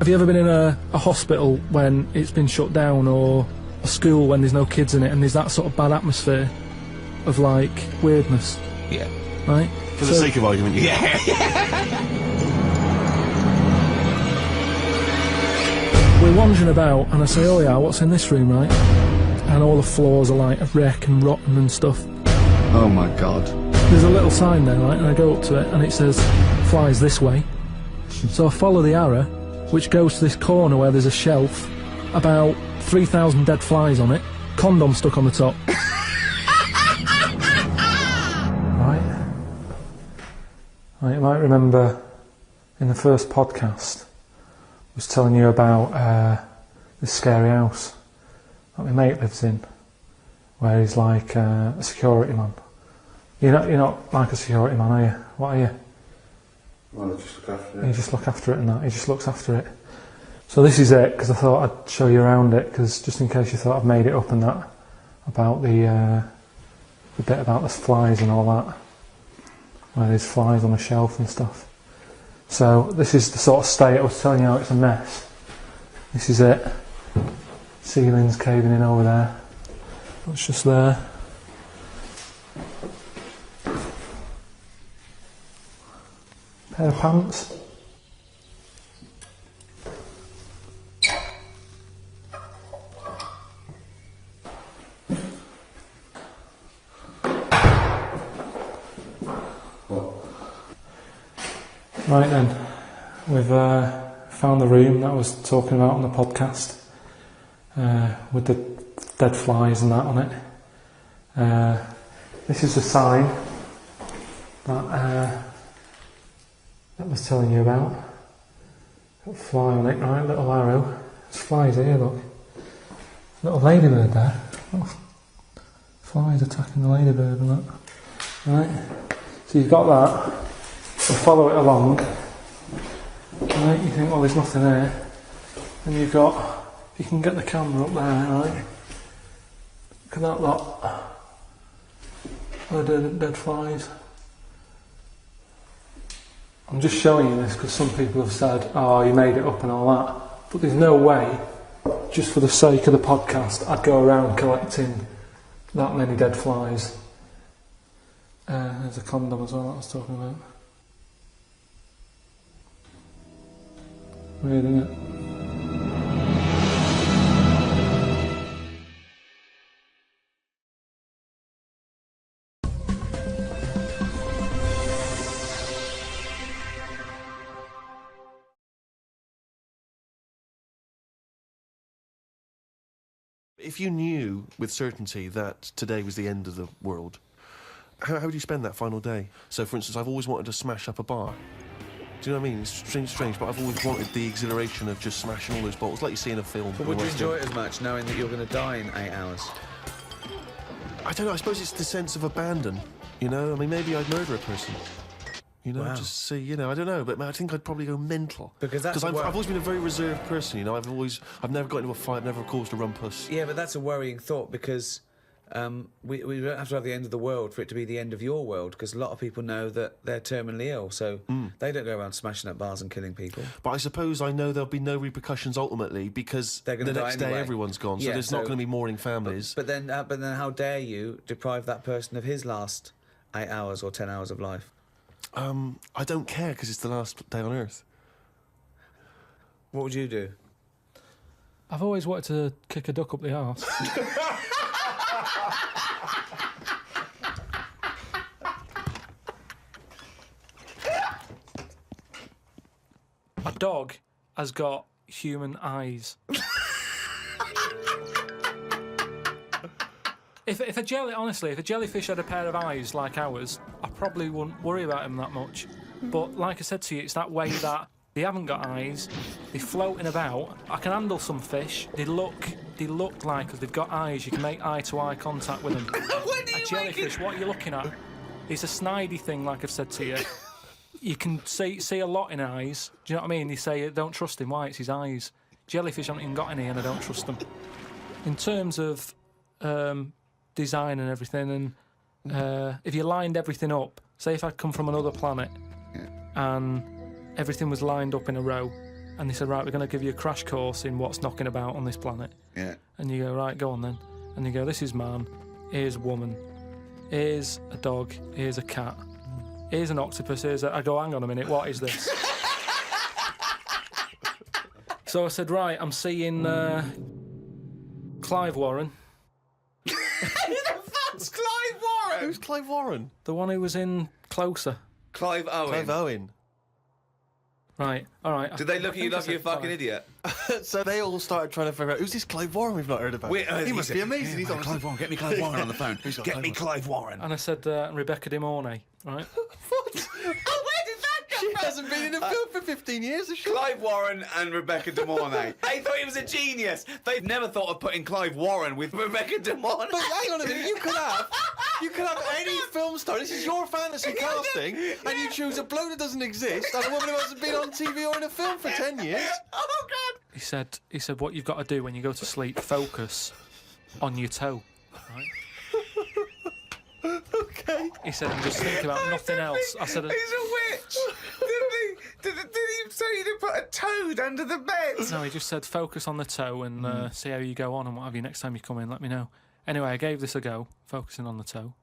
Have you ever been in a hospital when it's been shut down, or a school when there's no kids in it, and there's that sort of bad atmosphere of, like, weirdness? Yeah. Right? For the sake of argument, yeah. We're wandering about, and I say, oh yeah, what's in this room, right? And all the floors are like a wreck and rotten and stuff. Oh my God. There's a little sign there, right? And I go up to it, and it says, flies this way. So I follow the arrow, which goes to this corner where there's a shelf, about 3,000 dead flies on it, condom stuck on the top. Right. You might remember in the first podcast, I was telling you about this scary house that my mate lives in, where he's like a security man. You're not like a security man, are you? What are you? Well, I just look after it. You just look after it and that. He just looks after it. So this is it, because I thought I'd show you around it, because just in case you thought I've made it up and that, about the bit about the flies and all that, where there's flies on a shelf and stuff. So this is the sort of state I was telling you how it's a mess. This is it. Ceiling's caving in over there. That's just there. Pair of pants. Right then, we've found the room that I was talking about on the podcast, with the dead flies and that on it. This is the sign that I was telling you about. Got a fly on it, right? Little arrow. There's flies here, look. Little ladybird there. Oh, flies attacking the ladybird and that. Right? So you've got that. So follow it along. Right? You think, well, there's nothing there. And you've got, if you can get the camera up there, right? Look at that lot. Dead flies. I'm just showing you this because some people have said, oh, you made it up and all that. But there's no way, just for the sake of the podcast, I'd go around collecting that many dead flies. There's a condom as well that I was talking about. Weird, isn't it? If you knew with certainty that today was the end of the world, how would you spend that final day? So, for instance, I've always wanted to smash up a bar. Do you know what I mean? It's strange, but I've always wanted the exhilaration of just smashing all those bottles, like you see in a film. But would you enjoy it as much, knowing that you're going to die in 8 hours? I don't know, I suppose it's the sense of abandon, you know? I mean, maybe I'd murder a person. You know, Wow. just see, you know, I don't know, but I think I'd probably go mental. Because that's I've always been a very reserved person, you know, I've never got into a fight, never caused a rumpus. Yeah, but that's a worrying thought, because we don't have to have the end of the world for it to be the end of your world, because a lot of people know that they're terminally ill, so they don't go around smashing up bars and killing people. But I suppose I know there'll be no repercussions ultimately, because They're the gonna die next day anyway. everyone's gone, so Yeah, there's not going to be mourning families. But then how dare you deprive that person of his last 8 hours or 10 hours of life? I don't care, because it's the last day on Earth. What would you do? I've always wanted to kick a duck up the arse. A dog has got human eyes. If a jellyfish had a pair of eyes like ours, I probably wouldn't worry about him that much. But like I said to you, it's that way that they haven't got eyes, they're floating about. I can handle some fish. They look like they've got eyes. You can make eye-to-eye contact with them. A jellyfish, what are you looking at? It's a snidey thing, like I've said to you. You can see a lot in eyes. Do you know what I mean? They say, don't trust him. Why? It's his eyes. Jellyfish haven't even got any, and I don't trust them. In terms of design and everything, and if you lined everything up, say if I'd come from another planet and everything was lined up in a row And they said, right, we're going to give you a crash course in what's knocking about on this planet. Yeah. And you go, right, go on then. And you go, this is man, here's woman, here's a dog, here's a cat, here's an octopus, here's a... I go, hang on a minute, what is this? So I said, right, I'm seeing Clive Warren. Who the fuck's Clive Warren? Who's Clive Warren? The one who was in Closer. Clive Owen. Clive Owen. Right, all right. Did they look at you like you're a fucking idiot? So they all started trying to figure out, who's this Clive Warren we've not heard about? He must be amazing. He's on Clive Warren. Get me Clive Warren on the phone. Get me Clive Warren. And I said, Rebecca De Mornay, right? What? Oh, where did that come She from? hasn't been in a film for 15 years, has she? Clive Warren and Rebecca De Mornay. They thought he was a genius. They've never thought of putting Clive Warren with Rebecca De Mornay. But hang on a minute, you could have any film star. This is your fantasy casting, and you choose a bloke that doesn't exist and a woman who hasn't been on TV or in a film for 10 years. Oh, God. He said, what you've got to do when you go to sleep, focus on your toe, right? Okay. He said, and just think about nothing else. I said, He's a witch. Did he say you didn't put a toad under the bed? no, he just said, focus on the toe and see how you go on and what have you. Next time you come in, let me know. Anyway, I gave this a go, focusing on the toe.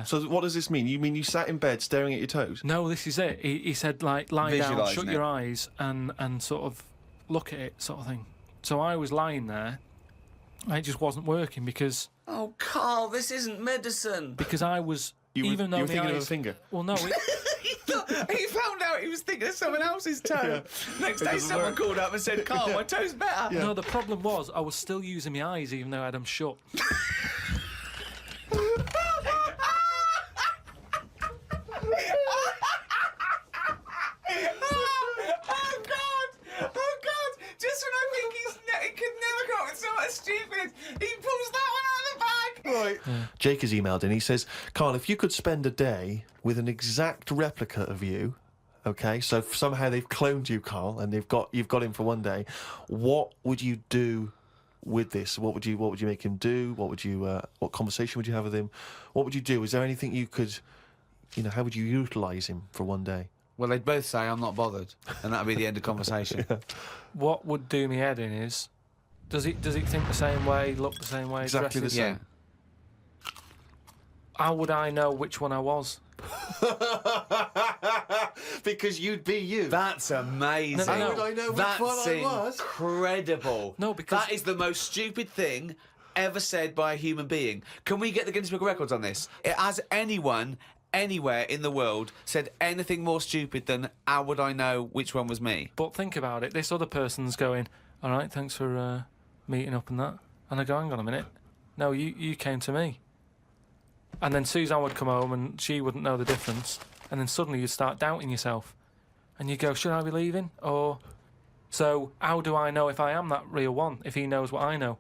So what does this mean? You mean you sat in bed staring at your toes? No, this is it. He said, like, lie down, Visualising shut it. your eyes and sort of look at it, sort of thing. So I was lying there. It just wasn't working because Oh, Carl, this isn't medicine. I was... You were even though my thinking of eyes, a finger? Well, no, He found out he was thinking of someone else's toe. Next day, someone called up and said, Carl, my toe's better. no, the problem was I was still using my eyes even though I had them shut. Oh, God! Just when I think he could never come up with something stupid, he pulls that one out of the bag! Right. Jake has emailed in. He says, Carl, if you could spend a day with an exact replica of you, okay, so somehow they've cloned you, Carl, and you've got him for one day, what would you do with this? What would you make him do? What conversation would you have with him? What would you do? Is there anything you could, how would you utilise him for one day? Well, they'd both say, I'm not bothered, and that'd be the end of conversation. What would do me head in is, does he think the same way, look the same way, Exactly dress the same. Yeah. How would I know which one I was? Because you'd be you. That's amazing. No, no, no. How would I know which That's one I was? incredible. No, because- that is the most stupid thing ever said by a human being. Can we get the Guinness Book of Records on this? Has anyone anywhere in the world said anything more stupid than how would I know which one was me? But think about it, this other person's going, all right, thanks for meeting up and that. And I go, hang on a minute. No, you came to me. And then Suzanne would come home and she wouldn't know the difference. And then suddenly you'd start doubting yourself. And you go, should I be leaving? Or... So how do I know if I am that real one, if he knows what I know?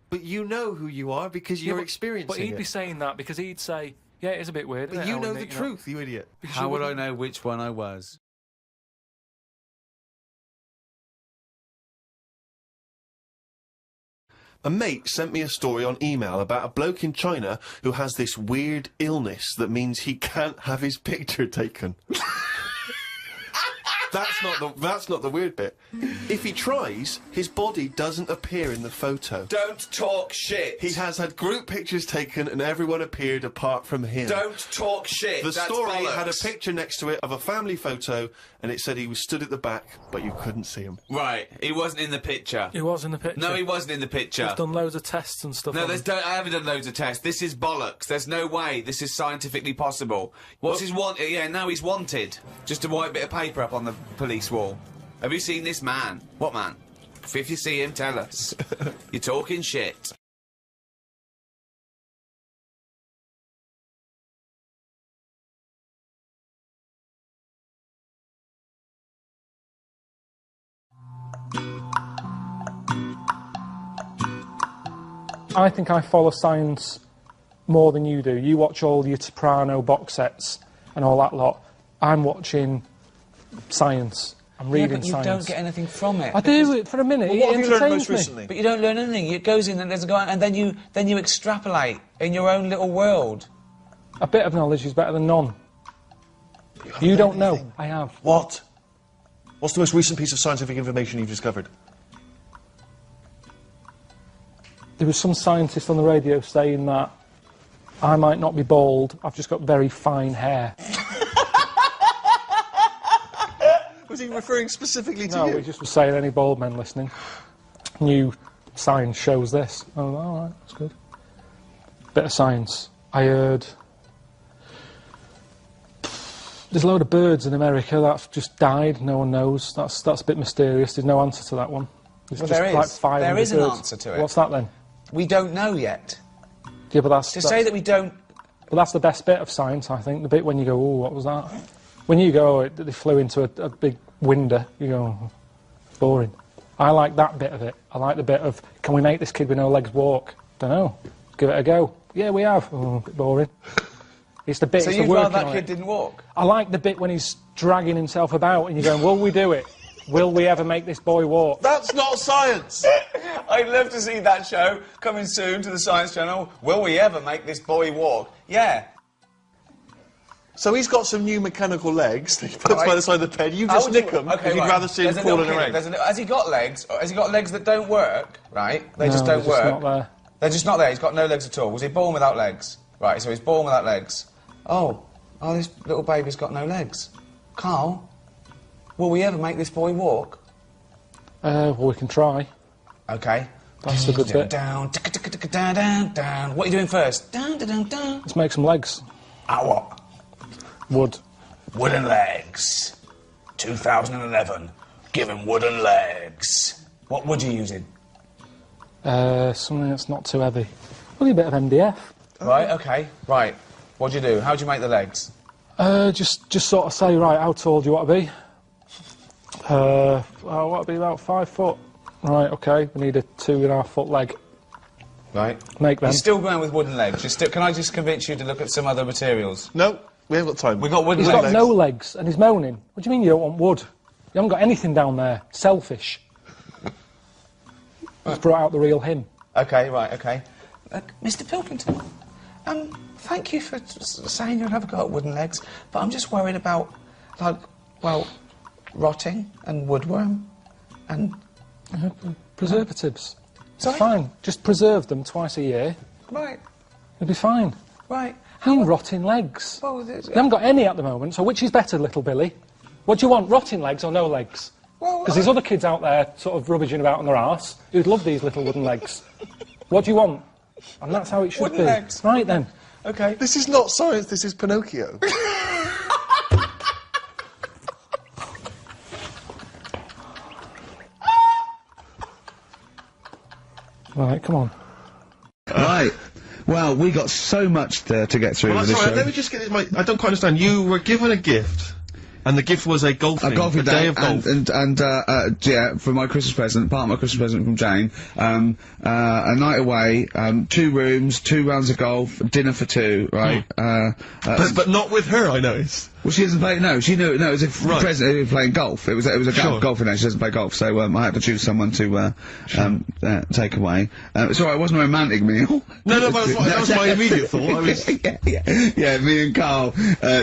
But you know who you are because you're experiencing But he'd it. be saying that because he'd say, yeah, it is a bit weird. But isn't it, you how know we the meet, truth, you idiot. Because How you would I wouldn't- know which one I was? A mate sent me a story on email about a bloke in China who has this weird illness that means he can't have his picture taken. That's not the weird bit. If he tries, his body doesn't appear in the photo. Don't talk shit. He has had group pictures taken and everyone appeared apart from him. Don't talk shit. The That's story bollocks. had a picture next to it of a family photo and it said he was stood at the back, but you couldn't see him. Right, he wasn't in the picture. He was in the picture. No, he wasn't in the picture. I've done loads of tests and stuff. No, on him. I haven't done loads of tests. This is bollocks. There's no way this is scientifically possible. What's his want? Yeah, now he's wanted. Just a white bit of paper up on the police wall. Have you seen this man? What man? If you see him, tell us. You're talking shit. I think I follow science more than you do. You watch all your Soprano box sets and all that lot. I'm watching science. I'm reading but you science. don't get anything from it. I do it for a minute. Well, it what have you learned entertains most me. recently? But you don't learn anything. It goes in and doesn't go out, and then you extrapolate in your own little world. A bit of knowledge is better than none. You don't know. I have. What? What's the most recent piece of scientific information you've discovered? There was some scientist on the radio saying that I might not be bald, I've just got very fine hair. Was he referring specifically to No, you? he just was saying any bald men listening. New science shows this. Oh, all right, that's good. Bit of science. I heard there's a load of birds in America that just died. No one knows. That's a bit mysterious. There's no answer to that one. There's Well, just there like is. 500 There is an birds. answer to it. What's that then? We don't know yet. Yeah, but that's To say that we don't... Well, that's the best bit of science, I think. The bit when you go, oh, what was that? When you go, oh, they flew into a big window, you go, oh, boring. I like that bit of it. I like the bit of, can we make this kid with no legs walk? Don't know. Give it a go. Yeah, we have. Oh, a bit boring. It's the bit, So it's the you'd working rather that on kid it. didn't walk? I like the bit when he's dragging himself about and you're going, will we do it? Will we ever make this boy walk? That's not science! I'd love to see that show coming soon to the Science Channel. Will we ever make this boy walk? Yeah. So he's got some new mechanical legs that he puts Right. by the side of the bed. You How just would you- nick them okay, because you'd right. rather see him There's a fall little in a kid, ring. has he got legs? Has he got legs that don't work? Right? They just No, don't they're just work. not there. They're just not there. He's got no legs at all. Was he born without legs? Right, so he's born without legs. Oh, this little baby's got no legs. Carl, will we ever make this boy walk? Well, we can try. Okay. That's the good bit. Down, ticka, ticka, ticka, down, down, down. What are you doing first? Down, down, down, down. Let's make some legs. Ah, what? Wood. Wooden legs. 2011. Give him wooden legs. What wood are you using? Something that's not too heavy. Only a bit of MDF. Right, okay, right. What do you do? How do you make the legs? Just sort of say, right, how tall do you want to be? I want to be about 5 foot. Right, okay, we need a 2.5 foot leg. Right. Make them. You're still going with wooden legs. You're still, can I just convince you to look at some other materials? No, we haven't got time. We've got wooden He's legs. got no legs and he's moaning. What do you mean you don't want wood? You haven't got anything down there. Selfish. Just brought out the real him. Okay, right, okay. Mr. Pilkington, thank you for saying you'll never got wooden legs, but I'm just worried about, like, well, rotting and woodworm and... Preservatives. Sorry? Fine. Just preserve them twice a year. Right, You'll be fine. right. How you rotting legs? Well, You haven't got any at the moment, so which is better, little Billy? What do you want, rotting legs or no legs? Well, Because there's other kids out there sort of rubbishing about on their arse who'd love these little wooden legs. What do you want? And that's how it should Wooden be. legs. Right then. Okay. This is not science, this is Pinocchio. Right, come on. Right. Well, we got so much to get through Well, with this sorry, show. let me just get this. I don't quite understand. You were given a gift, and the gift was a golfing, A golfing day of golf. and yeah, for my Christmas present, part of my Christmas present from Jane, a night away, 2 rooms, 2 rounds of golf, dinner for 2, right? but not with her, I noticed. Well, she doesn't play. No, she knew. No, it was a Right. present. It was playing golf. It was a Sure. golfing day. She doesn't play golf, so I had to choose someone to take away. It's all right. It wasn't a romantic meal. No, but that was my immediate thought. I was. yeah. Me and Carl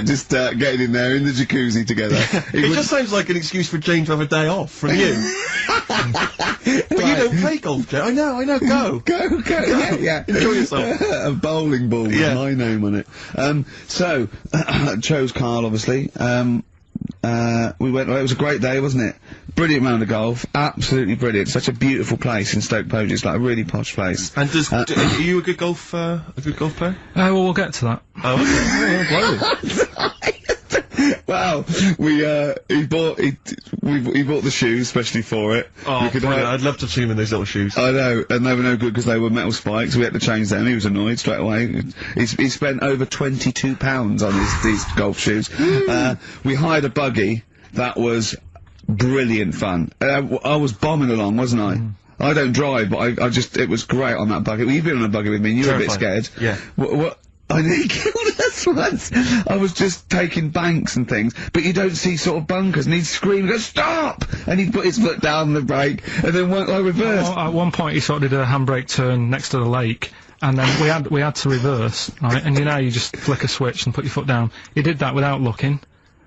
just getting in there in the jacuzzi together. It just sounds like an excuse for Jane to have a day off from you. But you don't play golf, Jane. I know. Go. Go. Yeah. Enjoy yourself. A bowling ball with Yeah. my name on it. So, chose Carl, obviously. We went, it was a great day, wasn't it? Brilliant round of golf. Absolutely brilliant. Such a beautiful place in Stoke Poges. It's like a really posh place. And are you a good golf player? Well, we'll get to that. Oh, okay. Oh, blimey. Well, he bought the shoes especially for it. Oh, We could brilliant. have- I'd love to see him in those little shoes. I know, and they were no good because they were metal spikes. We had to change them. He was annoyed straight away. He spent over £22 on these golf shoes. We hired a buggy. That was brilliant fun. I was bombing along, wasn't I? I don't drive, but it was great on that buggy. Well, you've been on a buggy with me and you were a bit Terrifying. scared. Yeah. What? I nearly killed us once. I was just taking banks and things, but you don't see sort of bunkers, and he'd scream and go, "Stop!" And he'd put his foot down the brake, and then I reversed. At one point, he sort of did a handbrake turn next to the lake, and then we had to reverse, right? And you just flick a switch and put your foot down. He did that without looking,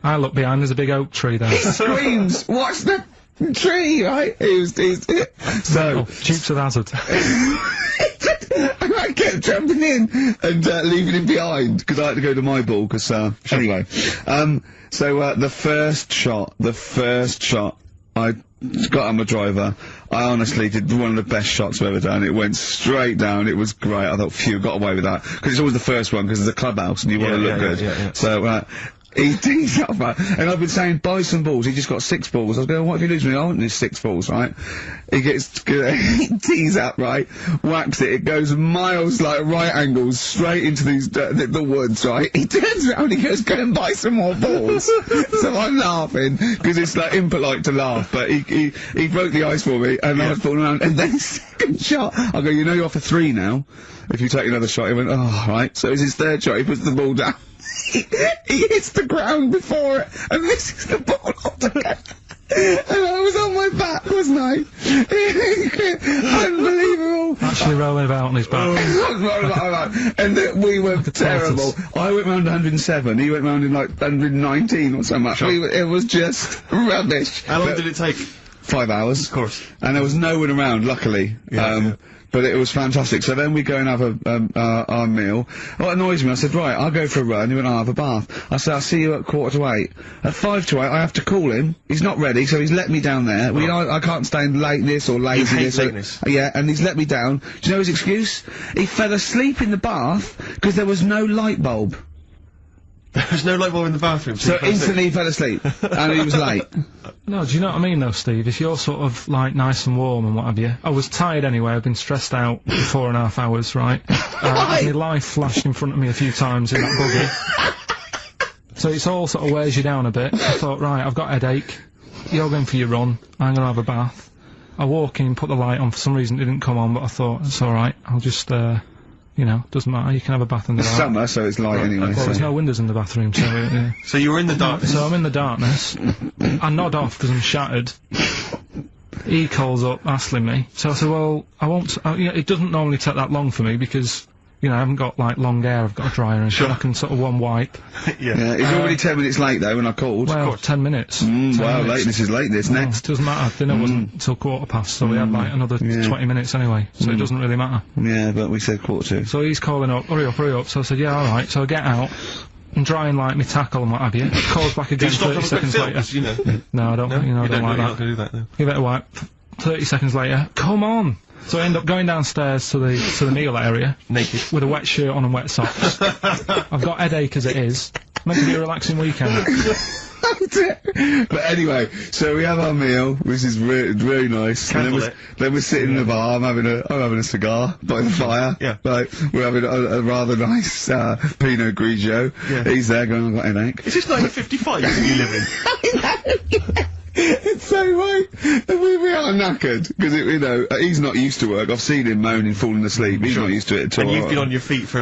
I look behind, there's a big oak tree there. He screams, "Watch the tree!" Right? He's so Dukes of Hazzard. and I kept jumping in and leaving him behind because I had to go to my ball. Because anyway, so the first shot, I got on my driver. I honestly did one of the best shots I've ever done. It went straight down. It was great. I thought, phew, got away with that because it's always the first one because it's a clubhouse and you want to look good. Yeah. So. He tees up, right? And I've been saying, buy some balls. He just got 6 balls. I was going, what if you lose me? I want these 6 balls, right? He gets, he tees up, right? Whacks it. It goes miles, like, right angles, straight into these, the woods, right? He turns around, he goes, go and buy some more balls. So I'm laughing, because it's, like, impolite to laugh, but he broke the ice for me, and I was falling around. And then his second shot, I go, you know you're off for 3 now. If you take another shot, he went, oh, right. So it's his third shot, he puts the ball down. He hits the ground before it and misses the ball altogether. And I was on my back, wasn't I? Unbelievable. Actually rolling about on his back. And we were terrible. I went round 107, he went round in like 119 or something. Sure. It was just rubbish. How long did it take? 5 hours. Of course. And there was no one around, luckily. But it was fantastic. So then we go and have our meal. What annoys me, I said, right, I'll go for a run. He went, I'll have a bath. I said, I'll see you at 7:45. At 7:55, I have to call him. He's not ready, so he's let me down there. Well, you know, I can't stand lateness or laziness. Lateness. Yeah, and he's let me down. Do you know his excuse? He fell asleep in the bath because there was no light bulb. There's no light bulb in the bathroom. So instantly he fell asleep. And he was late. No, do you know what I mean though, Steve? If you're sort of, like, nice and warm and what have you. I was tired anyway, I've been stressed out for 4.5 hours, right? My life flashed in front of me a few times in that buggy. So it's all sort of wears you down a bit. I thought, right, I've got a headache. You're going for your run. I'm gonna have a bath. I walk in, put the light on, for some reason it didn't come on, but I thought, it's alright, I'll just, you know, doesn't matter, you can have a bath in the dark. It's summer, so it's light anyway. Well, there's no windows in the bathroom, so, yeah. So you were in the darkness? So I'm in the darkness. I nod off because I'm shattered. He calls up, asking me. So I said, well, I won't, you know, it doesn't normally take that long for me because, you know, I haven't got, like, long hair, I've got a dryer and shit. I can sort of one wipe. Yeah, he's already 10 minutes late, though, when I called. Well, 10 minutes. 10 well, minutes. Lateness is lateness. Next. Doesn't matter. Dinner wasn't till 7:15, so we had, like, another 20 minutes anyway, so it doesn't really matter. Yeah, but we said 7:45. So he's calling up, hurry up. So I said, yeah, alright. So I get out, and dry and like me tackle and what have you. Calls back again 30 seconds later. You know. No, I don't, you know, I don't like that. You're not gonna do that, no. Give it a wipe. 30 seconds later, come on! So I end up going downstairs to the meal area. Naked. With a wet shirt on and wet socks. I've got headache as it is. Meant to be a relaxing weekend. But anyway, so we have our meal, which is really nice. And then we're sitting in the bar, I'm having a cigar by the fire. Yeah. Like, we're having a rather nice, Pinot Grigio. Yeah. He's there going, I've got a headache. Is this 1955 that you live in? It's so right. We are knackered because you know he's not used to work. I've seen him moaning, falling asleep. He's not used to it at all. And you've been on your feet for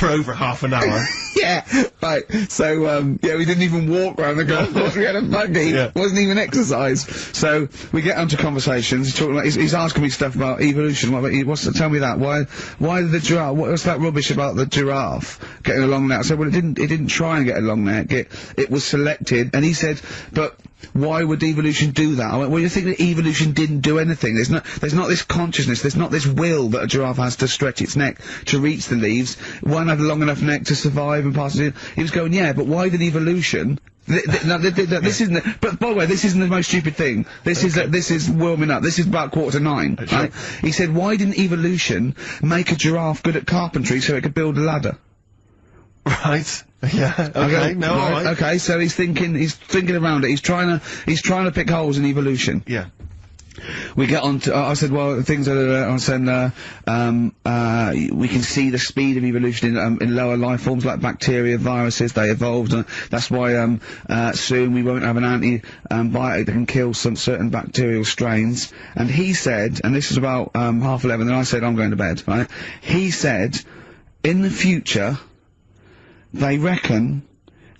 over half an hour. Yeah, right. So yeah, we didn't even walk round the golf course. We had a buggy. Yeah. Wasn't even exercise. So we get onto conversations. He's talking about. He's asking me stuff about evolution. Tell me that. Why the giraffe? What's that rubbish about the giraffe getting a long neck? I said, well, it didn't try and get a long neck. It was selected. And he said, but why would evolution do that? I went, well, you think that evolution didn't do anything? There's not this consciousness, there's not this will that a giraffe has to stretch its neck to reach the leaves. One had a long enough neck to survive and pass it in. He was going, yeah, but why did evolution? This isn't. But by the way, this isn't the most stupid thing. This is warming up. This is about 8:45. Right? He said, why didn't evolution make a giraffe good at carpentry so it could build a ladder? Right. Yeah. Okay. No. All right. Okay. So he's thinking around it. He's trying to pick holes in evolution. Yeah. We get on to. I said, well, things are. I said, we can see the speed of evolution in lower life forms like bacteria, viruses. They evolved, and that's why soon we won't have an antibiotic that can kill some certain bacterial strains. And he said, and this is about 11:30. And I said, I'm going to bed. Right? He said, in the future, they reckon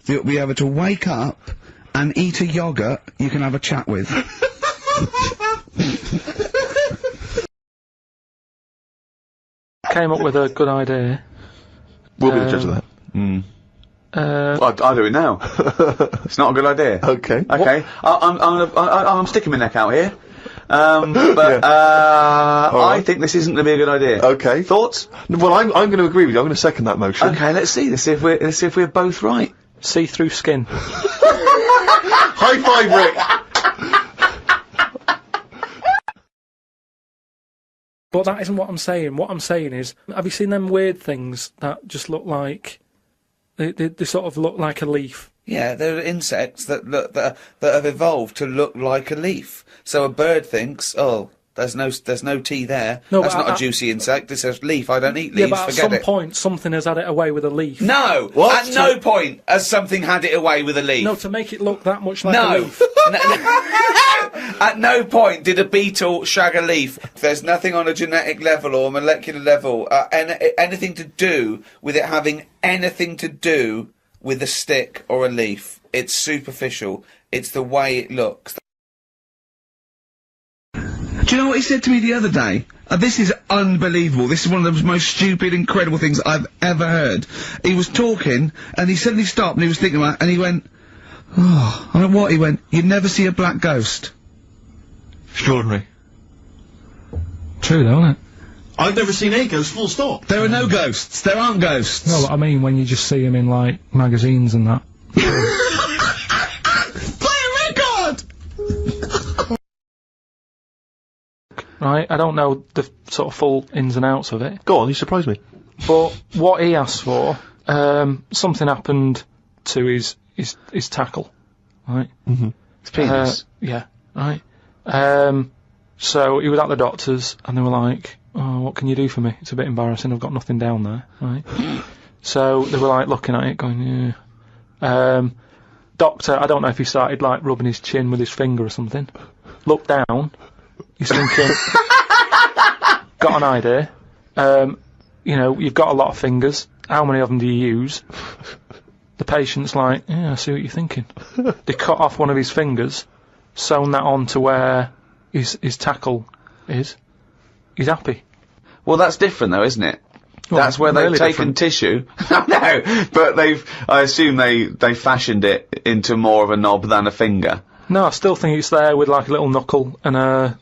that you'll be able to wake up and eat a yogurt you can have a chat with. Came up with a good idea. We'll be the judge of that. I'll do it now. It's not a good idea. Okay. Okay. I'm sticking my neck out here. I think this isn't going to be a good idea. Okay. Thoughts? Well, I'm going to agree with you. I'm going to second that motion. Okay, let's see. Let's see if we're both right. See-through skin. High five, Rick. But that isn't what I'm saying. What I'm saying is, have you seen them weird things that just look like... They sort of look like a leaf? Yeah, there are insects that have evolved to look like a leaf. So a bird thinks, oh, there's no tea there. No, that's but not a juicy insect. It's a leaf. I don't eat leaves. Yeah, but at some point, something has had it away with a leaf. No! What? At no point has something had it away with a leaf. No, to make it look that much like No. a leaf. At no point did a beetle shag a leaf. There's nothing on a genetic level or molecular level, anything to do with it having anything to do with a stick or a leaf. It's superficial. It's the way it looks. Do you know what he said to me the other day? This is unbelievable. This is one of the most stupid, incredible things I've ever heard. He was talking, and he suddenly stopped, and he was thinking about it, and he went, oh, I went, what? He went, you'd never see a black ghost. Extraordinary. True, though, isn't it? I've never seen a ghost, full stop. There are no ghosts. There aren't ghosts. No, I mean when you just see them in, like, magazines and that. Play a record! Right, I don't know the sort of full ins and outs of it. Go on, you surprised me. But what he asked for, something happened to his tackle, right? Mm-hmm. It's penis. Yeah, right. So he was at the doctor's, and they were like, oh, what can you do for me? It's a bit embarrassing, I've got nothing down there, right? So they were like looking at it, going, yeah. Doctor, I don't know if he started like rubbing his chin with his finger or something. Looked down, he's thinking, got an idea. You know, you've got a lot of fingers, how many of them do you use? The patient's like, yeah, I see what you're thinking. They cut off one of his fingers, sewn that on to where his tackle is. He's happy. Well, that's different though, isn't it? Well, that's where they've really taken different. tissue. No, but I assume they fashioned it into more of a knob than a finger. No, I still think it's there with like a little knuckle and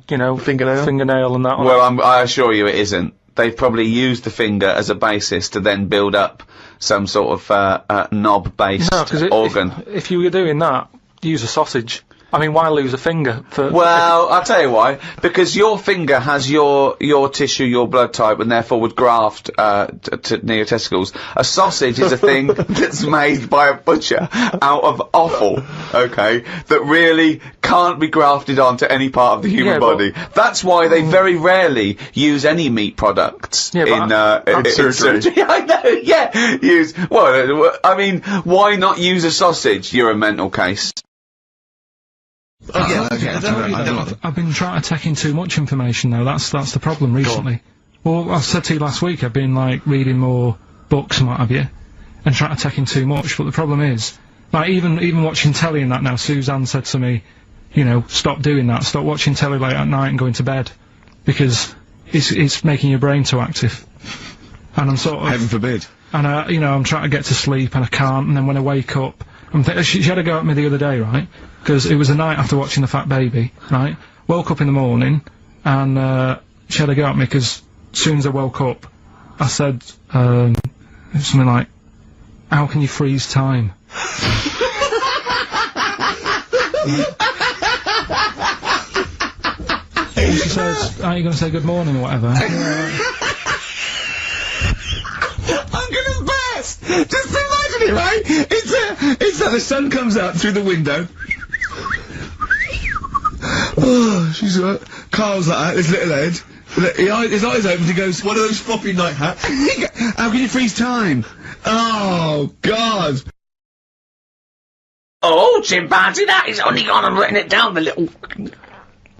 you know, fingernail and that on Well, it. I assure you it isn't. They've probably used the finger as a basis to then build up some sort of knob-based No, because organ. if you were doing that, use a sausage. I mean, why lose a finger for... Well, I'll tell you why. Because your finger has your tissue, your blood type, and therefore would graft near your testicles. A sausage is a thing that's made by a butcher out of offal, okay, that really can't be grafted onto any part of the human body. That's why they very rarely use any meat products in surgery. I know, yeah. Well, I mean, why not use a sausage? You're a mental case. I've been trying to take in too much information though, that's the problem recently. Well, I said to you last week, I've been like reading more books and what have you, and trying to take in too much, but the problem is, like even watching telly and that now, Suzanne said to me, you know, stop doing that, stop watching telly late at night and going to bed, because it's making your brain too active. And I'm sort of... Heaven forbid. And you know, I'm trying to get to sleep and I can't, and then when I wake up, she had a go at me the other day, right? Because it was the night after watching The Fat Baby, right? Woke up in the morning, and she had a go at me because as soon as I woke up, I said something like, "How can you freeze time?" And she says, "Are you going to say good morning or whatever?" I'm gonna burst! Just imagine it, right? It's that the sun comes out through the window. Oh, she's right. Carl's like that, his little head. His eyes open, he goes, one of those floppy night hats. How can you freeze time? Oh, God. Oh, chimpanzee, that is only gone and written it down, the little...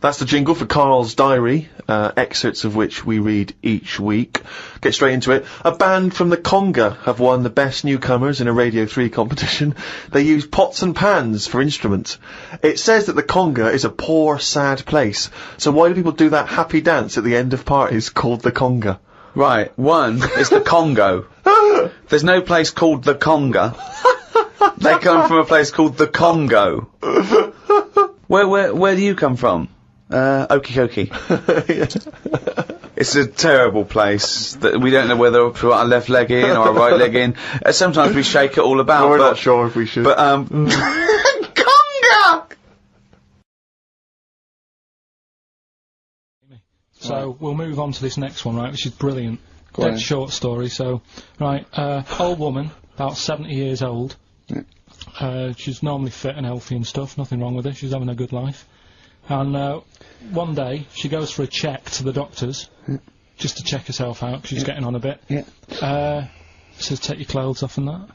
That's the jingle for Karl's diary, excerpts of which we read each week. Get straight into it. A band from the Conga have won the Best Newcomers in a Radio 3 competition. They use pots and pans for instruments. It says that the Conga is a poor, sad place. So why do people do that happy dance at the end of parties called the Conga? Right, one is the Congo. There's no place called the Conga. They come from a place called the Congo. Where do you come from? Okie dokie. It's a terrible place that we don't know whether to put our left leg in or our right leg in. Sometimes we shake it all about. We're not sure if we should. But Conga. So we'll move on to this next one, right, which is brilliant. Dead short story. So, right, old woman, about 70 years old. She's normally fit and healthy and stuff. Nothing wrong with her. She's having a good life. And one day she goes for a check to the doctors, just to check herself out. 'Cause she's getting on a bit. Says take your clothes off and that.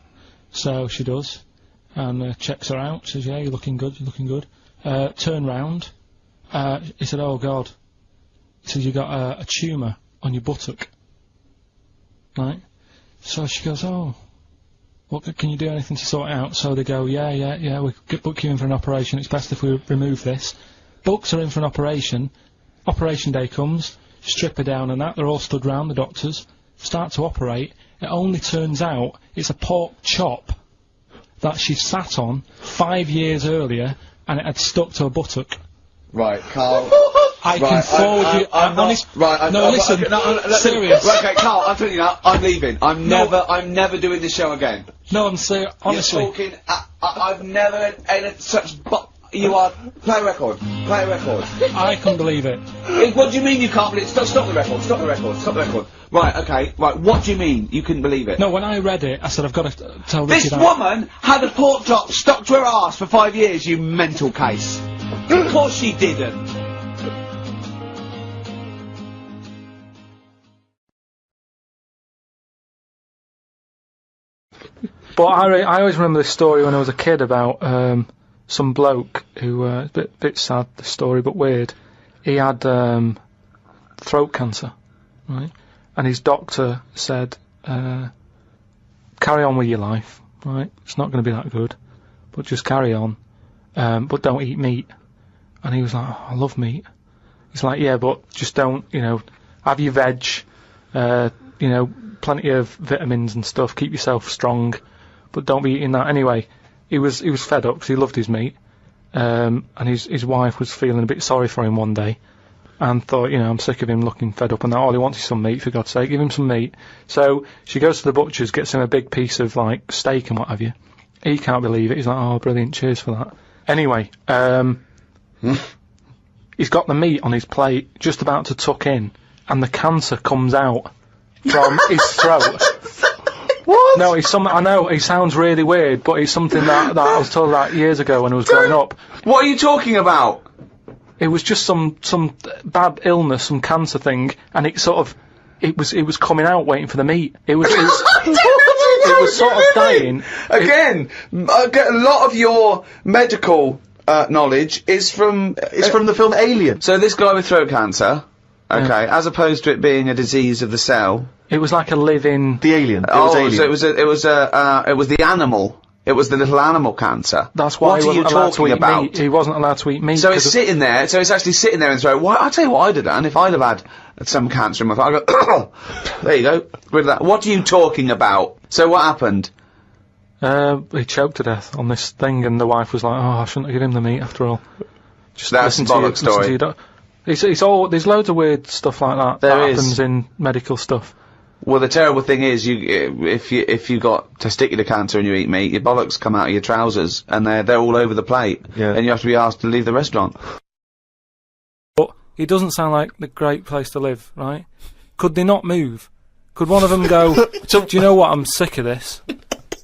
So she does, and checks her out. Says, yeah, you're looking good. You're looking good. Turn round. He said, oh God. He says, you got a tumour on your buttock. Right. So she goes, oh. What, can you do anything to sort it out? So they go, yeah, we could book you in for an operation. It's best if we remove this. Books her in for an operation. Operation day comes, strip her down and that. They're all stood round, the doctors. Start to operate. It only turns out it's a pork chop that she sat on 5 years earlier, and it had stuck to her buttock. Right, Karl. I can forward you. I'm honest. Right. No, listen. Okay, no, Serious. Right, okay, Karl. I'm telling you now. I'm leaving. I'm never doing this show again. No, I'm serious. Honestly. You're talking. I've never had such. You are. Play a record. Play a record. I couldn't believe it. What do you mean you can't believe it? Stop the record. Stop the record. Stop the record. Right. Okay. Right. What do you mean you couldn't believe it? No, when I read it, I said I've got to tell Ricky This that. woman had a pork chop stuck to her arse for 5 years. You mental case. Of course she didn't. But I always remember this story when I was a kid about some bloke who, a bit sad, the story, but weird. He had throat cancer, right? And his doctor said, carry on with your life, right? It's not going to be that good, but just carry on, but don't eat meat. And he was like, oh, I love meat. He's like, yeah, but just don't, have your veg, plenty of vitamins and stuff, keep yourself strong, but don't be eating that. Anyway, he was fed up because he loved his meat, and his wife was feeling a bit sorry for him one day, and thought, I'm sick of him looking fed up and that. All he wants is some meat, for God's sake, give him some meat. So she goes to the butcher's, gets him a big piece of like steak and what have you. He can't believe it. He's like, oh, brilliant, cheers for that. Anyway, he's got the meat on his plate, just about to tuck in, and the cancer comes out from his throat. What? No, it's something. I know it sounds really weird, but it's something that I was told about years ago when I was growing up. What are you talking about? It was just some bad illness, some cancer thing, and it was coming out waiting for the meat. It was sort of dying. Again, a lot of your medical knowledge is from the film Alien. So this guy with throat cancer, okay, as opposed to it being a disease of the cell. It was like a living. The alien. It was alien. So it was the animal. It was the little animal cancer. That's why he wasn't allowed to eat meat. He wasn't allowed to eat meat. So it's sitting there. So it's actually sitting there and throat. Well, I'll tell you what I'd have done if I'd have had some cancer in my throat. I'd go, there you go, rid of that. What are you talking about? So what happened? He choked to death on this thing, and the wife was like, "Oh, I shouldn't have given him the meat after all." Just that's a bollock story. It's all. There's loads of weird stuff like that that happens in medical stuff. Well, the terrible thing is, if you got testicular cancer and you eat meat, your bollocks come out of your trousers, and they're all over the plate, and you have to be asked to leave the restaurant. But it doesn't sound like the great place to live, right? Could they not move? Could one of them go? Do you know what? I'm sick of this.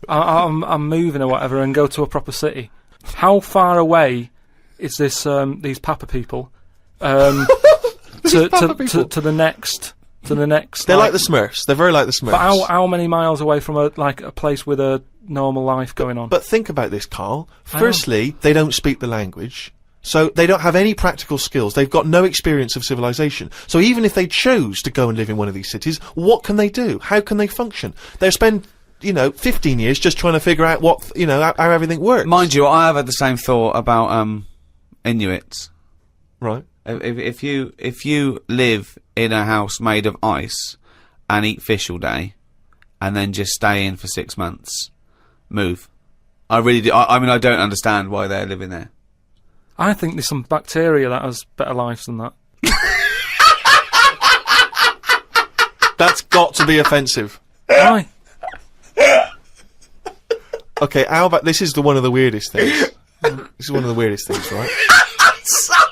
I'm moving or whatever, and go to a proper city. How far away is this? These Papa people, to the next. To the next. They're like the Smurfs. They're very like the Smurfs. But how many miles away from a place with a normal life going on? But think about this, Karl. Firstly, they don't speak the language, so they don't have any practical skills. They've got no experience of civilization. So even if they chose to go and live in one of these cities, what can they do? How can they function? They'll spend 15 years just trying to figure out what how everything works. Mind you, I have had the same thought about Inuits. Right. If you live in a house made of ice and eat fish all day, and then just stay in for 6 months. Move. I really do. I mean, I don't understand why they're living there. I think there's some bacteria that has better lives than that. That's got to be offensive. Why? Okay, how about this is one of the weirdest things. This is one of the weirdest things, right? Sorry!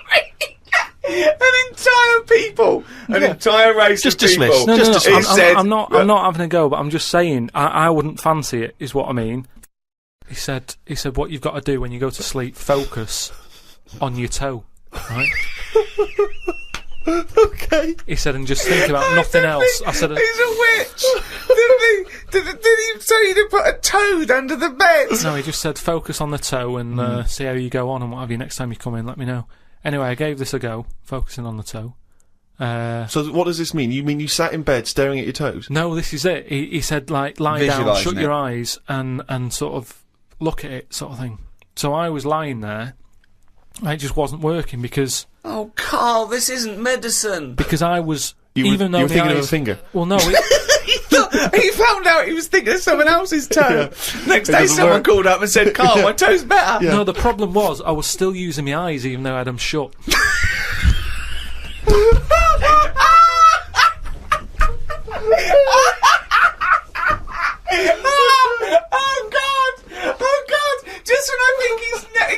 An entire race Just of people. dismiss. No, Just no, dismiss. I'm not having a go, but I'm just saying I wouldn't fancy it, is what I mean. He said, what you've got to do when you go to sleep, focus on your toe, right? Okay. He said, and just think about nothing else. I said, He's a witch! Did he tell you to put a toad under the bed? no, he just said focus on the toe and see how you go on and what have you. Next time you come in, let me know. Anyway, I gave this a go, focusing on the toe. So what does this mean? You mean you sat in bed staring at your toes? No, this is it. He said, like, lie down, Visualising shut it. your eyes and sort of look at it, sort of thing. So I was lying there, and it just wasn't working because Oh, Carl, this isn't medicine. I was, You even though were the thinking of eyes, a finger. Well, no, He found out he was thinking of someone else's toe. Next It day doesn't someone work. called up and said, Carl, my toe's better. no, the problem was I was still using my eyes even though I had them shut. Oh God! Just when I think he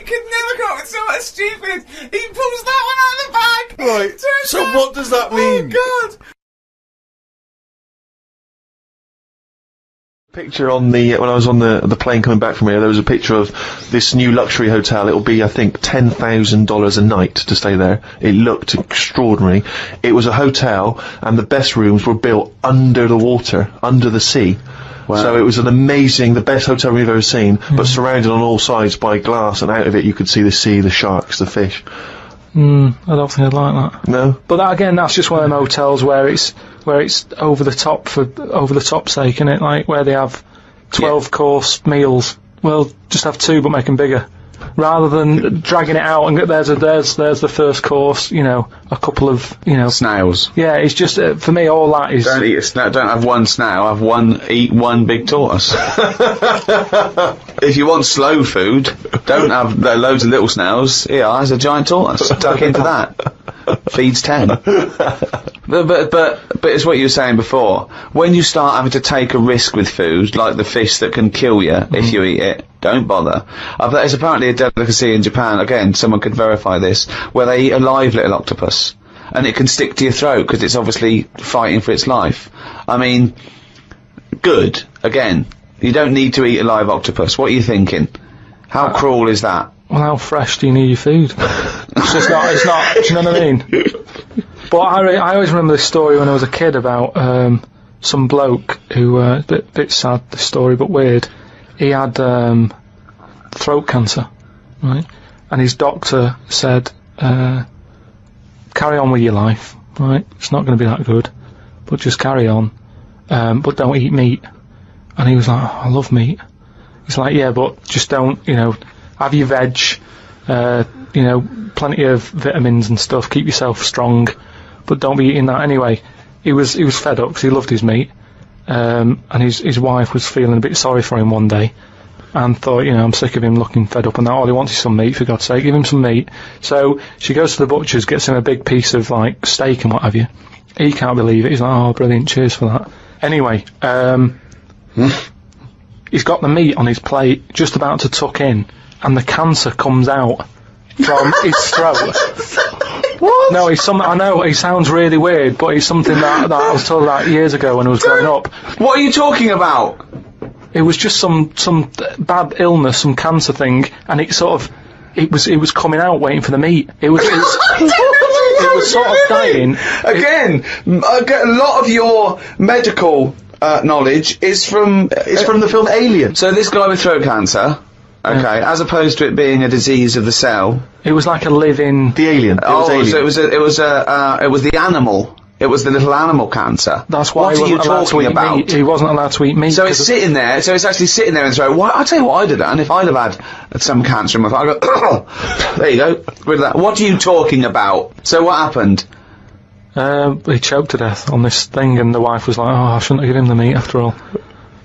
could never come up with something stupid, he pulls that one out of the bag. Right. Turns So out- what does that mean? Oh God! Picture on the when I was on the plane coming back from here, there was a picture of this new luxury hotel. It'll be, I think, $10,000 a night to stay there. It looked extraordinary. It was a hotel, and the best rooms were built under the water, under the sea. Wow. So it was the best hotel we've ever seen, but surrounded on all sides by glass, and out of it you could see the sea, the sharks, the fish. I don't think I'd like that. No? But that, again, that's just one of them hotels where it's over the top for over the top sake, isn't it? Like where they have 12-course meals. Well, just have 2, but make them bigger, rather than dragging it out and there's the first course. You know, a couple of Snails. Yeah, it's just for me all that is. Don't eat a snail. Don't have one snail. Eat one big tortoise. If you want slow food, don't have loads of little snails. Here, there's a giant tortoise. Tuck into that. Feeds 10. But it's what you were saying before. When you start having to take a risk with food, like the fish that can kill you if you eat it, don't bother. There's apparently a delicacy in Japan, again, someone could verify this, where they eat a live little octopus. And it can stick to your throat because it's obviously fighting for its life. I mean, good. Again, you don't need to eat a live octopus. What are you thinking? How cruel is that? Well, how fresh do you need your food? It's not, do you know what I mean? But I always remember this story when I was a kid about some bloke who, a bit sad, this story, but weird. He had throat cancer, right? And his doctor said, carry on with your life, right? It's not going to be that good, but just carry on. But don't eat meat. And he was like, oh, I love meat. He's like, yeah, but just don't, have your veg, plenty of vitamins and stuff, keep yourself strong, but don't be eating that anyway. He was fed up because he loved his meat, and his wife was feeling a bit sorry for him one day, and thought, I'm sick of him looking fed up and that, all he wants is some meat, for God's sake, give him some meat. So she goes to the butcher's, gets him a big piece of, like, steak and what have you. He can't believe it, he's like, oh, brilliant, cheers for that. Anyway, he's got the meat on his plate, just about to tuck in, and the cancer comes out from his throat. What? No, I know, it sounds really weird, but it's something that I was told about years ago when I was growing up. What are you talking about? It was just some bad illness, some cancer thing, and it was coming out waiting for the meat. It was sort of dying. Again, a lot of your medical knowledge is from the film Alien. So this guy with throat cancer, okay, as opposed to it being a disease of the cell. It was like a living. The alien. It was alien. So it was the animal. It was the little animal cancer. That's why what he are you wasn't allowed to talking eat about? meat. He wasn't allowed to eat meat. So it's sitting there. So it's actually sitting there and throat. Well, I'll tell you what I'd have done if I'd have had some cancer in my throat. I'd go, there you go, rid of that. What are you talking about? So what happened? He choked to death on this thing, and the wife was like, "Oh, I shouldn't have given him the meat after all."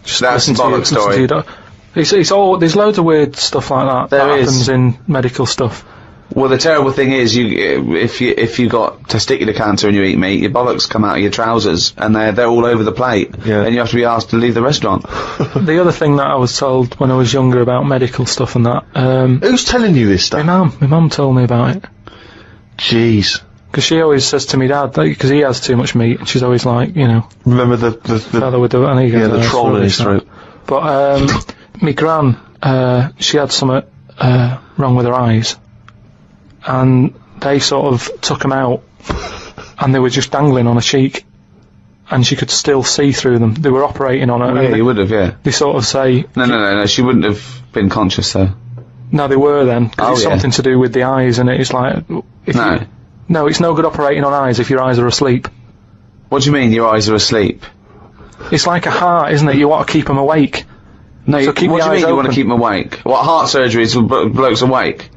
Just That's listen a bollock listen to story. your doc- It's all. There's loads of weird stuff like that There that is. happens in medical stuff. Well, the terrible thing is, if you got testicular cancer and you eat meat, your bollocks come out of your trousers and they're all over the plate, Yeah. and you have to be asked to leave the restaurant. The other thing that I was told when I was younger about medical stuff and that, Who's telling you this my stuff? mum told me about it. Jeez. Because she always says to me dad, because he has too much meat, and she's always like, you know, Remember the fella with the, and he goes, yeah, the "Oh, it's troll in his rubbish, throat. that." But my gran, she had something wrong with her eyes, and they sort of took them out, and they were just dangling on her cheek, and she could still see through them. They were operating on her. Yeah, and you would have, yeah. they sort of say, No, she wouldn't have been conscious, though. no, they were then. 'Cause Oh, it's yeah. something to do with the eyes, and it's like, if No. you, no, it's no good operating on eyes if your eyes are asleep. What do you mean, your eyes are asleep? It's like a heart, isn't it? You want to keep them awake. No, So keep what the do you eyes mean you want to open. keep them awake? What, heart surgery is blokes awake?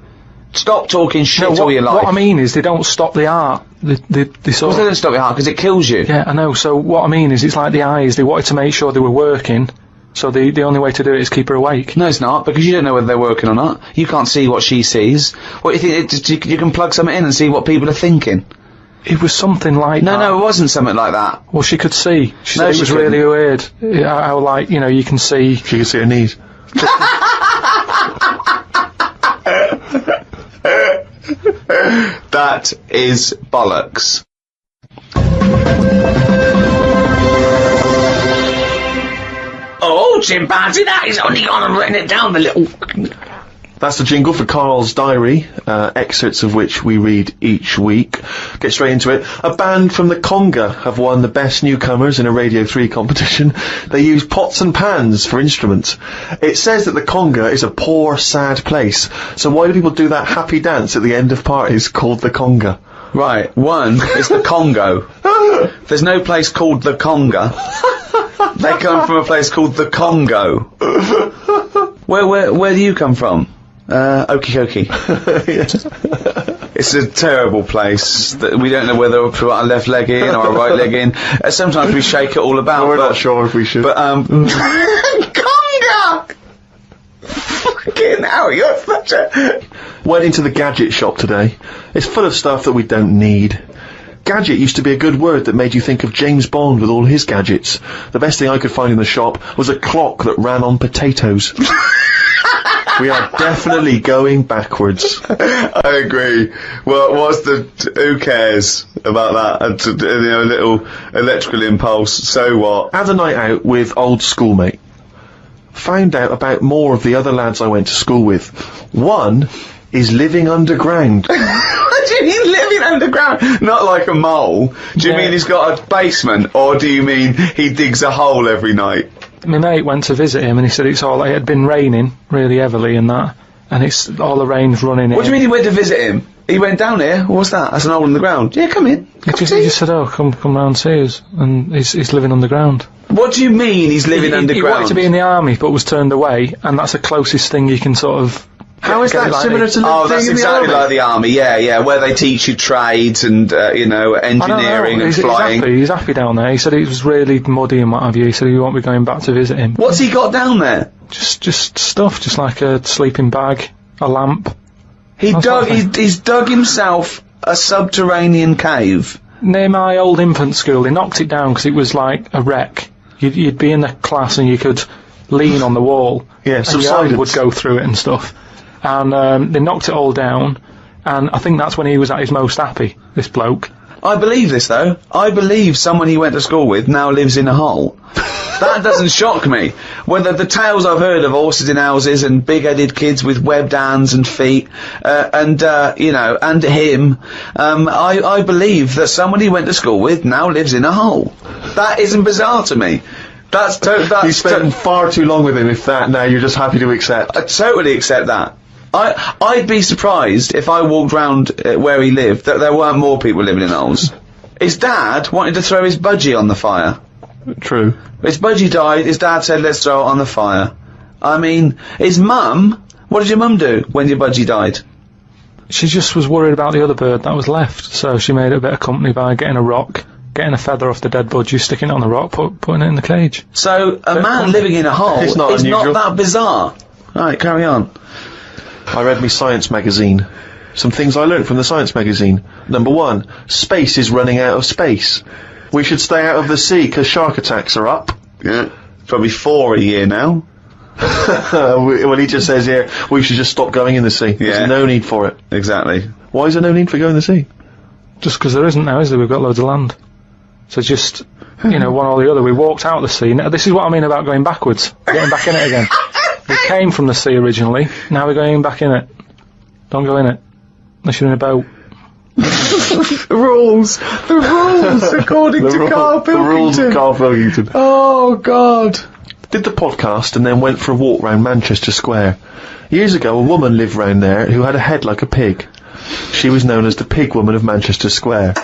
Stop talking shit No, all your life. what I mean is they don't stop the heart. They sort Well, they of... don't stop your heart because it kills you. Yeah, I know. So what I mean is it's like the eyes. They wanted to make sure they were working, so the only way to do it is keep her awake. No, it's not, because you don't know whether they're working or not. You can't see what she sees. What, you think, you can plug something in and see what people are thinking? It was something like that. No, it wasn't something like that. Well, she could see. She No, said it she was couldn't. really weird. How, like, you know, you can see... She can see her knees. That is bollocks. Oh, chimpanzee, that is only gone and written it down, the little... That's the jingle for Karl's diary, excerpts of which we read each week. Get straight into it. A band from the Conga have won the Best Newcomers in a Radio 3 competition. They use pots and pans for instruments. It says that the Conga is a poor, sad place. So why do people do that happy dance at the end of parties called the Conga? Right, one is the Congo. There's no place called the Conga. They come from a place called the Congo. Where do you come from? Okie dokie. It's a terrible place that we don't know whether we put our left leg in or our right leg in. Sometimes we shake it all about. We're not sure if we should. But, Conga! Fucking hell, you're such a... Went into the gadget shop today. It's full of stuff that we don't need. Gadget used to be a good word that made you think of James Bond with all his gadgets. The best thing I could find in the shop was a clock that ran on potatoes. We are definitely going backwards. I agree. Well, who cares about that? A little electrical impulse, so what? Had a night out with old schoolmate. Found out about more of the other lads I went to school with. One is living underground. What do you mean living underground? Not like a mole. Do you Yeah. mean he's got a basement, or do you mean he digs a hole every night? My mate went to visit him, and he said it had been raining really heavily and that, and it's all the rain's running in. What do you mean he went to visit him? He went down here? What's that? That's an hole in the ground. Yeah, come in. He just said, "Oh, come round see us," and he's living underground. What do you mean he's living He underground? wanted to be in the army, but was turned away, and that's the closest thing you can sort of. How is get that like similar the- to Oh, living that's in the exactly army? like the army, yeah, where they teach you trades and, I don't know. engineering and He's flying. He's happy down there. He said it was really muddy and what have you. He said he won't be going back to visit him. What's he got down there? Just stuff, just like a sleeping bag, a lamp. He's dug himself a subterranean cave. Near my old infant school, they knocked it down because it was like a wreck. You'd be in the class and you could lean on the wall. Yeah, and your subsidence. hand would go through it and stuff. And they knocked it all down, and I think that's when he was at his most happy, this bloke. I believe this, though. I believe someone he went to school with now lives in a hole. That doesn't shock me. Whether the tales I've heard of horses in houses and big-headed kids with webbed hands and feet, and him, I believe that someone he went to school with now lives in a hole. That isn't bizarre to me. You spent far too long with him, if that, now you're just happy to accept. I totally accept that. I'd be surprised if I walked round where he lived that there weren't more people living in holes. His dad wanted to throw his budgie on the fire. True. His budgie died, his dad said, let's throw it on the fire. I mean, his mum, what did your mum do when your budgie died? She just was worried about the other bird that was left, so she made it a bit of company by getting a rock, getting a feather off the dead budgie, sticking it on the rock, putting it in the cage. So, a man living in a hole It's not is unusual. not that bizarre. Right, carry on. I read me science magazine. Some things I learned from the science magazine. Number 1, space is running out of space. We should stay out of the sea because shark attacks are up. Yeah. Probably 4 a year now. Well, he just says here, we should just stop going in the sea. Yeah. There's no need for it. Exactly. Why is there no need for going in the sea? Just because there isn't now, is there? We've got loads of land. So just, one or the other. We walked out of the sea. Now, this is what I mean about going backwards. We're getting back in it again. We came from the sea originally. Now we're going back in it. Don't go in it. Unless you're in a boat. The rules, according to Karl The rules of Pilkington. Karl Pilkington. Oh, God. Did the podcast and then went for a walk round Manchester Square. Years ago, a woman lived round there who had a head like a pig. She was known as the Pig Woman of Manchester Square.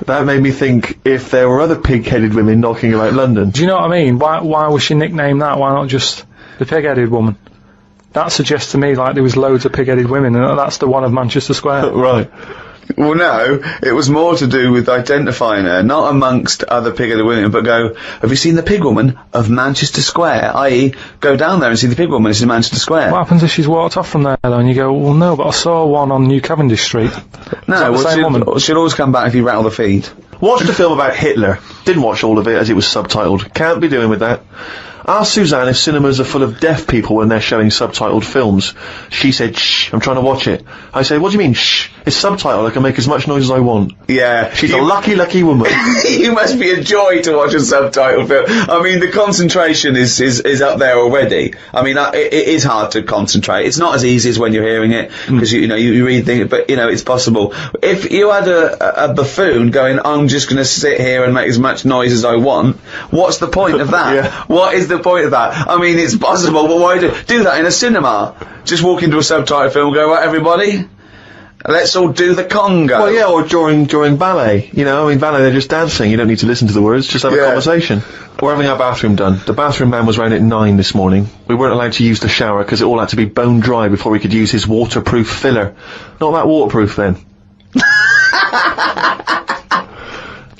That made me think if there were other pig-headed women knocking about London. Do you know what I mean? Why was she nicknamed that? Why not just the pig-headed woman? That suggests to me like there was loads of pig-headed women, and that's the one of Manchester Square. Right. Well, no, it was more to do with identifying her, not amongst other pig-headed women, but go, have you seen the Pig Woman of Manchester Square? I.e., go down there and see the Pig Woman, it's in Manchester Square. What happens if she's walked off from there, though, and you go, well, no, but I saw one on New Cavendish Street. No, Is that the same woman? she'll always come back if you rattle the feed. Watched a film about Hitler. Didn't watch all of it as it was subtitled. Can't be doing with that. Asked Suzanne if cinemas are full of deaf people when they're showing subtitled films. She said, shh, I'm trying to watch it. I said, what do you mean, shh? It's subtitled, I can make as much noise as I want. Yeah. She's a lucky, lucky woman. You must be a joy to watch a subtitled film. I mean, the concentration is up there already. I mean, it is hard to concentrate. It's not as easy as when you're hearing it, because, you read things, but, it's possible. If you had a buffoon going, I'm just going to sit here and make as much noise as I want, what's the point of that? Yeah. What is the point of that? I mean, it's possible, but why do that in a cinema? Just walk into a subtitled film and go, right, everybody? Let's all do the conga. Well, yeah, or during ballet. Ballet, they're just dancing. You don't need to listen to the words, just have a conversation. We're having our bathroom done. The bathroom man was round at 9 this morning. We weren't allowed to use the shower because it all had to be bone dry before we could use his waterproof filler. Not that waterproof, then.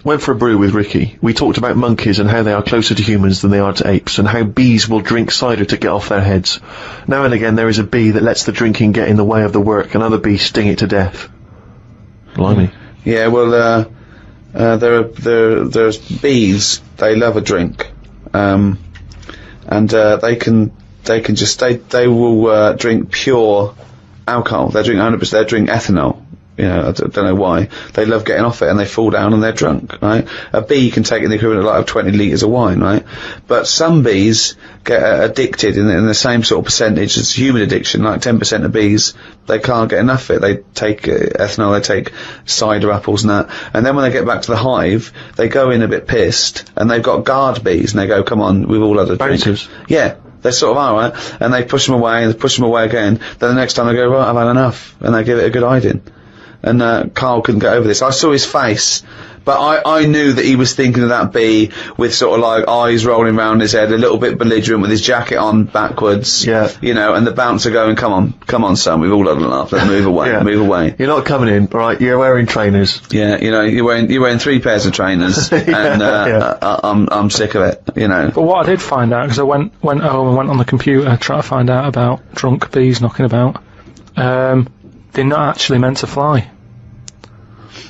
Went for a brew with Ricky. We talked about monkeys and how they are closer to humans than they are to apes, and how bees will drink cider to get off their heads. Now and again there is a bee that lets the drinking get in the way of the work, and other bees sting it to death. Blimey. Yeah, well, there's bees. They love a drink, and they will drink pure alcohol. They drink 100%. They drink ethanol. I don't know why. They love getting off it, and they fall down and they're drunk, right? A bee can take in the equivalent of 20 litres of wine, right? But some bees get addicted in the same sort of percentage as human addiction, like 10% of bees, they can't get enough of it. They take ethanol, they take cider apples and that, and then when they get back to the hive, they go in a bit pissed, and they've got guard bees, and they go, come on, we've all had a drink. Bouncers. Yeah. They sort of are, right? And they push them away, and they push them away again. Then the next time they go, right, I've had enough, and they give it a good hiding. And Karl couldn't get over this. I saw his face, but I knew that he was thinking of that bee with sort of like eyes rolling round his head, a little bit belligerent with his jacket on backwards. Yeah. And the bouncer going, come on, son, we've all had enough. Let's move away, Yeah. move away. You're not coming in, right? You're wearing trainers. Yeah, you're wearing 3 pairs of trainers, and I'm sick of it. But what I did find out, because I went home and went on the computer trying to find out about drunk bees knocking about, they're not actually meant to fly.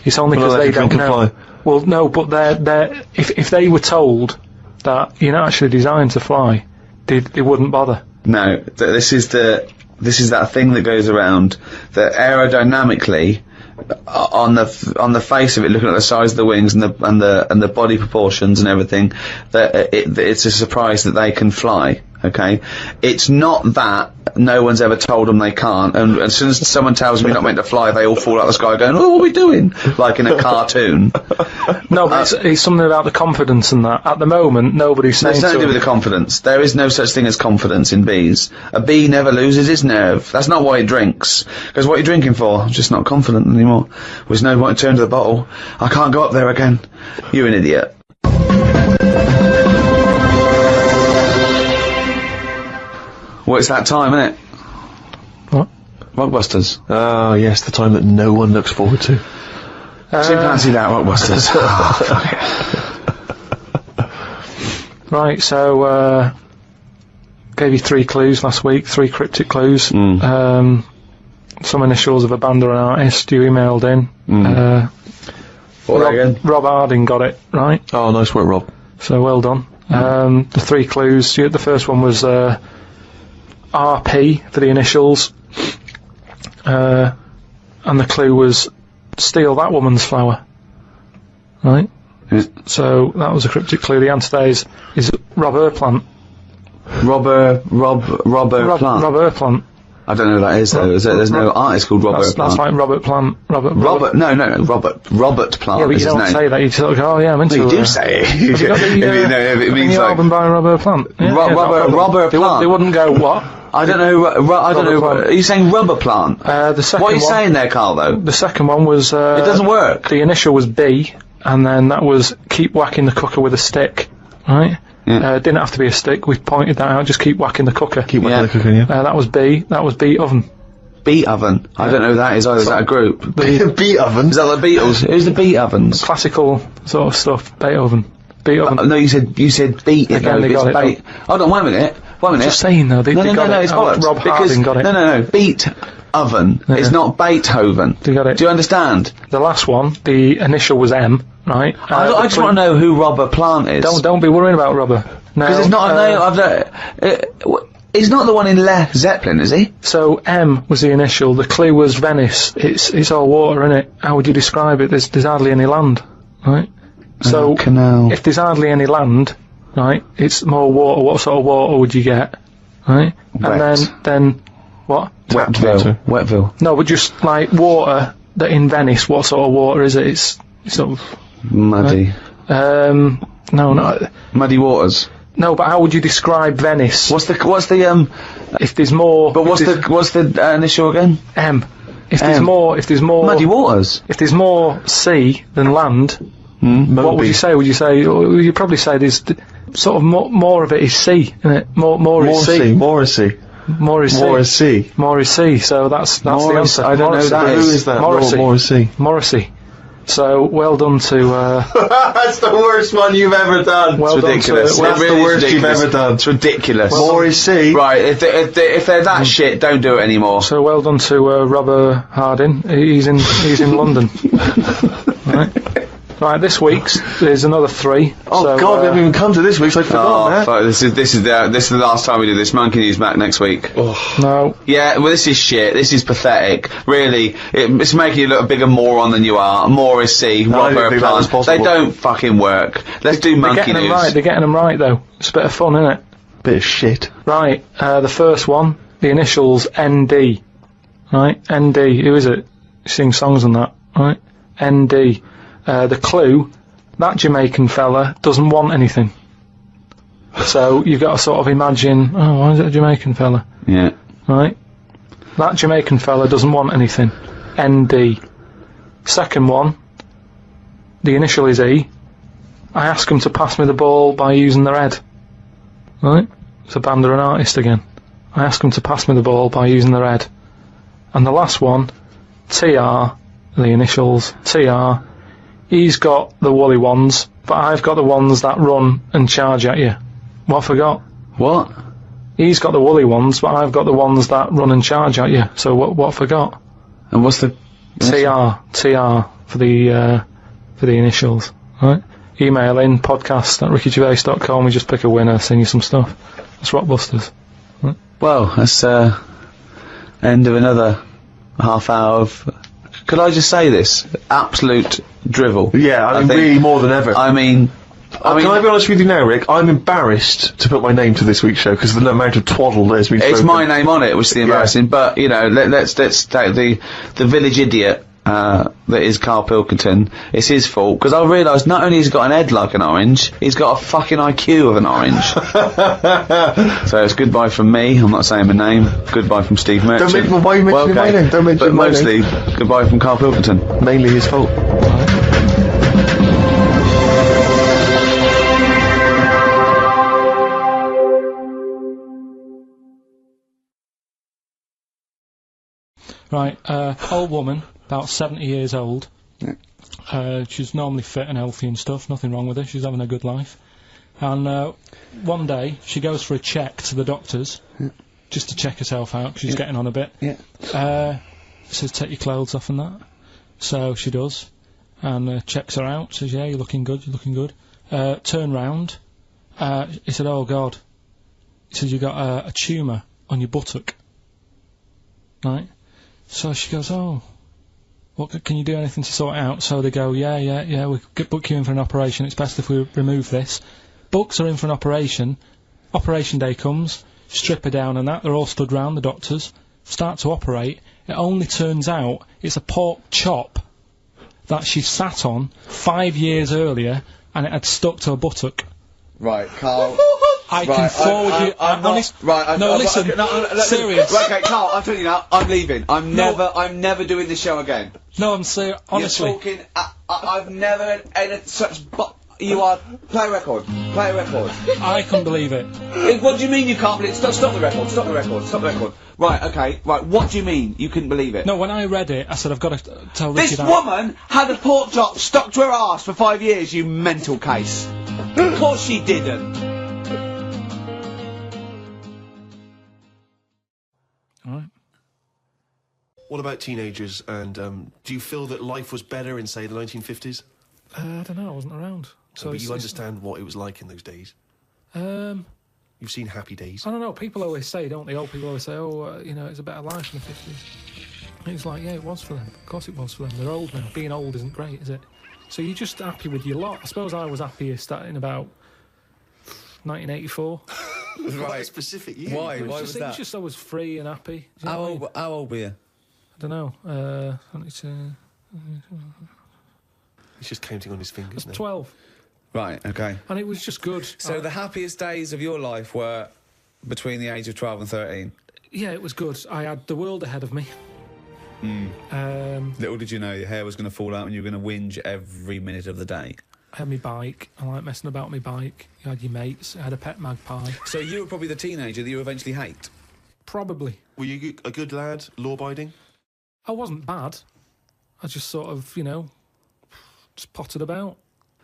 It's only because they don't know. Fly. Well, no, but they're if they were told that you're not actually designed to fly, they wouldn't bother. No, this is that thing that goes around that aerodynamically, on the face of it, looking at the size of the wings and the body proportions and everything, that it's a surprise that they can fly. Okay, it's not that no one's ever told them they can't, and as soon as someone tells them you're not meant to fly, they all fall out of the sky going, oh, what are we doing? Like in a cartoon. No, but it's something about the confidence and that. At the moment, nobody's saying It's nothing to do with the confidence. There is no such thing as confidence in bees. A bee never loses its nerve. That's not why it drinks. Because what are you drinking for? I'm just not confident anymore. There's no point to turn to the bottle. I can't go up there again. You're an idiot. Well, it's that time, isn't it? What? Blockbusters. Ah, yes, the time that no one looks forward to. Chimpanzee that, Rockbusters. Oh, fuck it. Right, so, gave you 3 clues last week, 3 cryptic clues. Some initials of a band or an artist you emailed in. Rob Harding got it, right? Oh, nice work, Rob. So well done. The 3 clues, the first one was RP for the initials, and the clue was steal that woman's flower, right? So that was a cryptic clue. The answer there is Rob Plant. Rob Plant. I don't know who that is, though. There's no artist called Robert Plant. That's like Robert Plant. Robert Robert Plant. Yeah, but you is his don't name. say that. You sort of go, oh yeah, I'm into No, you do say it. Have you got the, it means the like album by Robert Plant? Yeah, Robert Plant. They wouldn't go what? I don't know. I don't know. Plant. Are you saying Rubber Plant? The second What are you one, saying there, Carl? Though the second one was. it doesn't work. The initial was B, and then that was keep whacking the cooker with a stick, right? Yeah. Didn't have to be a stick. We pointed that out. Just keep whacking the cooker. Keep whacking the cooker, yeah. That was B. That was Beat Oven. Beat Oven. I don't know who that is either. Is that a group? Beat Oven? Is that the Beatles? Who's the Beat Ovens? Classical sort of stuff. Beethoven. Beat Oven. No, you said beat. Again, they got it. Bait. Hold on, wait a minute. Just saying though. They got it. It's bollocks. Rob Harding got it. No. Beat Oven. Yeah. It's not Beethoven. They got it. Do you understand? The last one, the initial was M, right? I just want to know who Robber Plant is. Don't be worrying about Robber. No. Because it's not a name. He's not the one in Led Zeppelin, is he? So M was the initial. The clue was Venice. It's all water, isn't it? How would you describe it? There's hardly any land, right? So canal. If there's hardly any land, right, it's more water. What sort of water would you get, right? Wet. And then what? Wetville. No, but just like water that in Venice. What sort of water is it? It's sort of Muddy. no, not Muddy waters. no. But how would you describe Venice? What's the If there's more. But what's the initial again? M. If there's M. more. Muddy waters. If there's more sea than land, what would you say? Would you say? You'd probably say there's sort of more of it is sea, isn't it? More is sea. More is sea. More is sea. More is sea. More is sea. So that's the answer. I don't know who that Who is that? Morrissey. More is sea. Morrissey. So well done to. That's the worst one you've ever done. Well It's done ridiculous. to. That's the worst you've ever done. It's ridiculous. More is sea. Right, if they're that shit, don't do it anymore. So well done to Robert Harding. He's in London. Right, this week's there's another 3. Oh so, God, we haven't even come to this week, so I forgot that. Fuck, this is the last time we do this. Monkey News back next week. No. Yeah, well, this is shit. This is pathetic. Really, it's making you look a bigger moron than you are. More is C. I didn't Robert think that was Plant. possible. They don't fucking work. Let's do Monkey News. They're getting them right though. It's a bit of fun, isn't it? Bit of shit. Right, the first one, the initials ND. Right, ND. Who is it? Sing songs and that. Right, ND. The clue. That Jamaican fella doesn't want anything. So you've got to sort of imagine, oh, why is it a Jamaican fella? Yeah. Right? That Jamaican fella doesn't want anything. ND. Second one, the initial is E. I ask him to pass me the ball by using their head. Right? It's a band or an artist again. I ask him to pass me the ball by using their head. And the last one, TR, the initials, TR. He's got the woolly ones, but I've got the ones that run and charge at you. What I forgot? What? He's got the woolly ones, but I've got the ones that run and charge at you. So what I forgot? And what's the TR for the initials. Right? Email in podcast@rickygervais.com. We just pick a winner, sing you some stuff. That's Rockbusters. Right? Well, that's end of another half hour of. Could I just say this? Absolute drivel. Yeah, I mean, think. really more than ever. I mean, can I be honest with you now, Rick? I'm embarrassed to put my name to this week's show because of the amount of twaddle that has been it's spoken. my name on it, which is the embarrassing. But you know, let's take the village idiot that is Karl Pilkington. It's his fault because I realised not only has he got an head like an orange, he's got a fucking IQ of an orange. So it's goodbye from me. I'm not saying my name. Goodbye from Steve Merchant. Don't mention, why are you mentioning my name? Don't mention but my mostly name. goodbye from Karl Pilkington. Mainly his fault. Right, old woman, about 70 years old, She's normally fit and healthy and stuff, nothing wrong with her, she's having a good life. And one day, she goes for a check to the doctors, just to check herself out, 'cause she's getting on a bit. Says, take your clothes off and that. So she does, and checks her out, says, yeah, you're looking good, you're looking good. Turn round, he said, oh God. He says, you've got a tumour on your buttock. Right? So she goes, oh, what, can you do anything to sort it out? So they go, yeah, we could book you in for an operation, it's best if we remove this. Books her in for an operation, operation day comes, strip her down and that, they're all stood round, the doctors, start to operate. It only turns out it's a pork chop that she sat on 5 years earlier, and it had stuck to her buttock. Right, Karl. I can forward you. Listen. Serious. Right, okay, Karl, I'm telling you now, I'm leaving. I'm never doing this show again. No, I'm serious. Honestly. You're talking. I've never had any such. You are. Play a record. Play a record. I couldn't believe it. What do you mean you can't believe it? Stop the record. Stop the record. Stop the record. Right, okay. Right, what do you mean you couldn't believe it? No, when I read it, I said, I've got to tell Ricky This that. woman had a pork chop stuck to her arse for 5 years, you mental case. Of course she didn't. Alright. What about teenagers, and do you feel that life was better in, say, the 1950s? I don't know, I wasn't around. So But you understand what it was like in those days? You've seen Happy Days. I don't know, people always say, don't they? Old people always say, you know, it's a better life in the 50s. And it's like, yeah, it was for them. Of course it was for them. They're old now. Being old isn't great, is it? So you're just happy with your lot. I suppose I was happiest in about 1984. Right. Specific year. Why? It Why was was that? just I was free and happy. Do you know what I mean? How old were you? I don't know. He's just counting on his fingers now. 12. Right, okay. And it was just good. So the happiest days of your life were between the age of 12 and 13? Yeah, it was good. I had the world ahead of me. Little did you know your hair was going to fall out and you were going to whinge every minute of the day. I had my bike. I like messing about my bike. You had your mates. I had a pet magpie. So you were probably the teenager that you eventually hate? Probably. Were you a good lad, law-abiding? I wasn't bad. I just sort of, you know, just potted about.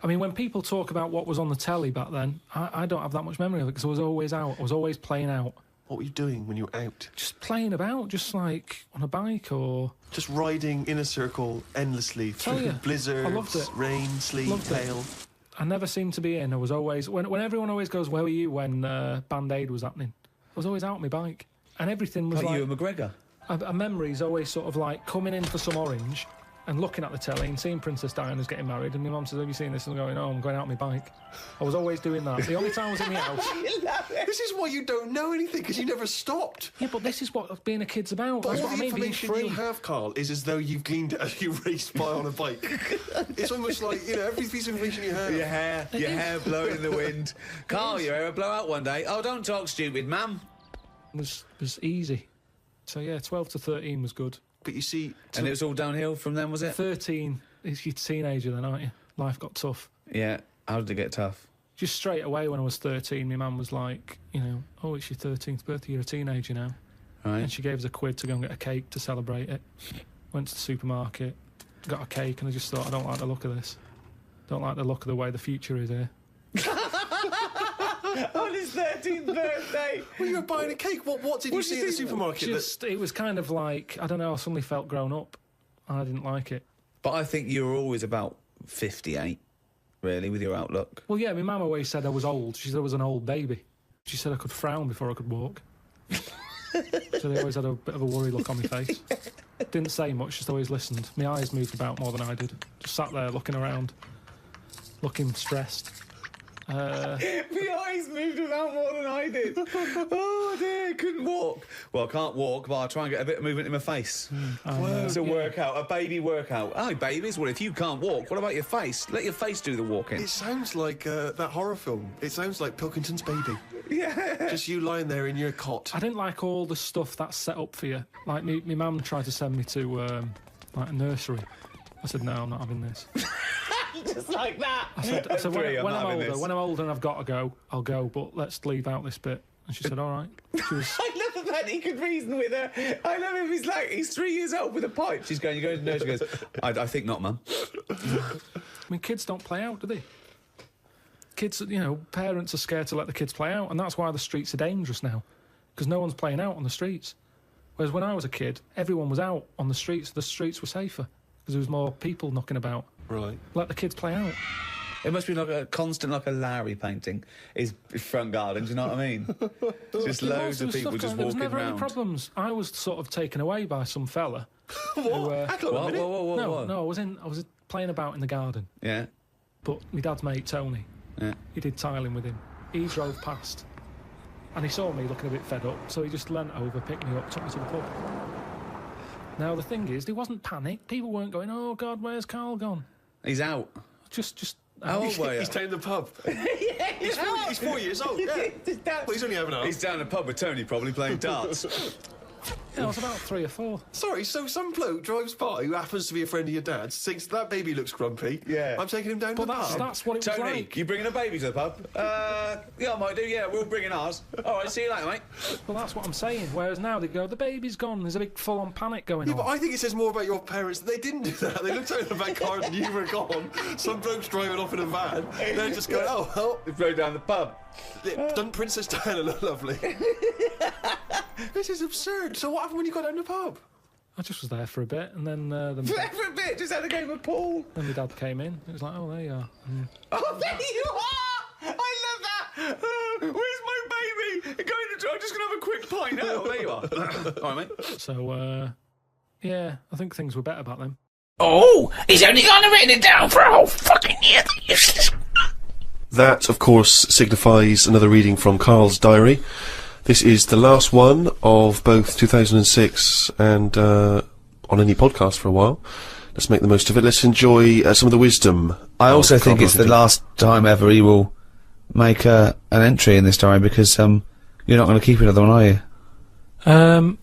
I mean, when people talk about what was on the telly back then, I don't have that much memory of it because I was always out. I was always playing out. What were you doing when you were out? Just playing about, just like on a bike or... Just riding in a circle endlessly Tell through you, blizzards, I loved it. rain, sleet, Loved it. hail. I never seemed to be in. I was always... When everyone always goes, where were you when Band-Aid was happening? I was always out on my bike. And everything was Like like... you and McGregor? A memory's always sort of like coming in for some orange and looking at the telly and seeing Princess Diana's getting married, and my mum says, have you seen this? And I'm going, oh, I'm going out on my bike. I was always doing that. The only time I was in the house... This is why you don't know anything, because you never stopped. Yeah, but this is what being a kid's about. That's All what I the mean, being information free. you have, Karl, is as though you've gleaned it as you raced by on a bike. It's almost like, you know, every piece of information you have. Your hair blowing in the wind. Karl, your hair will blow out one day. Oh, don't talk stupid, ma'am. was easy. So yeah, 12 to 13 was good. But you see... And it was all downhill from then, was it? 13, is your teenager then, aren't you? Life got tough. Yeah. How did it get tough? Just straight away when I was 13, my mum was like, you know, oh, it's your 13th birthday, you're a teenager now. Right. And she gave us a quid to go and get a cake to celebrate it. Went to the supermarket, got a cake, and I just thought, I don't like the look of this. Don't like the look of the way the future is here. On his 13th birthday! Well, you were buying a cake. What did you see at the supermarket? Just, it was kind of like, I don't know, I suddenly felt grown up. And I didn't like it. But I think you were always about 58, really, with your outlook. Well, yeah, my mum always said I was old. She said I was an old baby. She said I could frown before I could walk. So they always had a bit of a worried look on my face. Didn't say much, just always listened. My eyes moved about more than I did. Just sat there looking around, looking stressed. My eyes moved about more than I did. Oh dear, couldn't walk. Well, I can't walk, but I'll try and get a bit of movement in my face. It's a workout, a baby workout. Oh, babies, well, if you can't walk, what about your face? Let your face do the walking. It sounds like that horror film. It sounds like Pilkington's Baby. Yeah. Just you lying there in your cot. I didn't like all the stuff that's set up for you. Like, my mum tried to send me to, like, a nursery. I said, no, I'm not having this. Just like that. I said when I'm older and I've got to go, I'll go, but let's leave out this bit. And she said, all right. She was, I love the that he could reason with her. I love him. He's 3 years old with a pipe. She's going, you're going to nurse. She goes, I think not, Mum. I mean, kids don't play out, do they? Kids, parents are scared to let the kids play out, and that's why the streets are dangerous now, because no one's playing out on the streets. Whereas when I was a kid, everyone was out on the streets. The streets were safer because there was more people knocking about. Right. Let the kids play out. It must be like a constant, like a Larry painting, his front garden, do you know what I mean? Just loads of people just There was walking never around. any problems. I was sort of taken away by some fella. What? Whoa. No, I was playing about in the garden. Yeah. But my dad's mate, Tony, Yeah. he did tiling with him. He drove past, and he saw me looking a bit fed up, so he just leant over, picked me up, took me to the pub. Now, the thing is, there wasn't panic. People weren't going, oh, God, where's Karl gone? He's out. Just How old were you? He's down the pub. He's 4 years old, yeah. Well, he's only having a He's down the pub with Tony, probably playing darts. Yeah, I was about 3 or 4. Sorry, so some bloke drives by who happens to be a friend of your dad's, thinks that baby looks grumpy. Yeah. I'm taking him down to But the pub. that's what it was Tony, like. you bringing a baby to the pub? Yeah, I might do. Yeah, we're all bringing ours. All right, see you later, mate. Well, that's what I'm saying. Whereas now they go, the baby's gone. There's a big full-on panic going Yeah, on. but I think it says more about your parents that they didn't do that. They looked out in the back car and you were gone. Some bloke's driving off in a van. They're just going, oh, well, They rode down the pub. doesn't Princess Diana look lovely? This is absurd. So what happened when you got down the pub? I just was there for a bit, and then For a bit, just had a game of pool. then my dad came in. It was like, oh, there you are. Oh, there you are! I love that! Where's my baby? I'm just going to have a quick pint. Oh, there you are. All right, mate. So, yeah, I think things were better back then. Oh, he's only gone and written it down for a whole fucking year. Useless. That, of course, signifies another reading from Karl's diary. This is the last one of both 2006 and on any podcast for a while. Let's make the most of it. Let's enjoy some of the wisdom. I also of think Karl it's the Pilkington. last time ever he will make an entry in this diary because you're not going to keep another one, are you?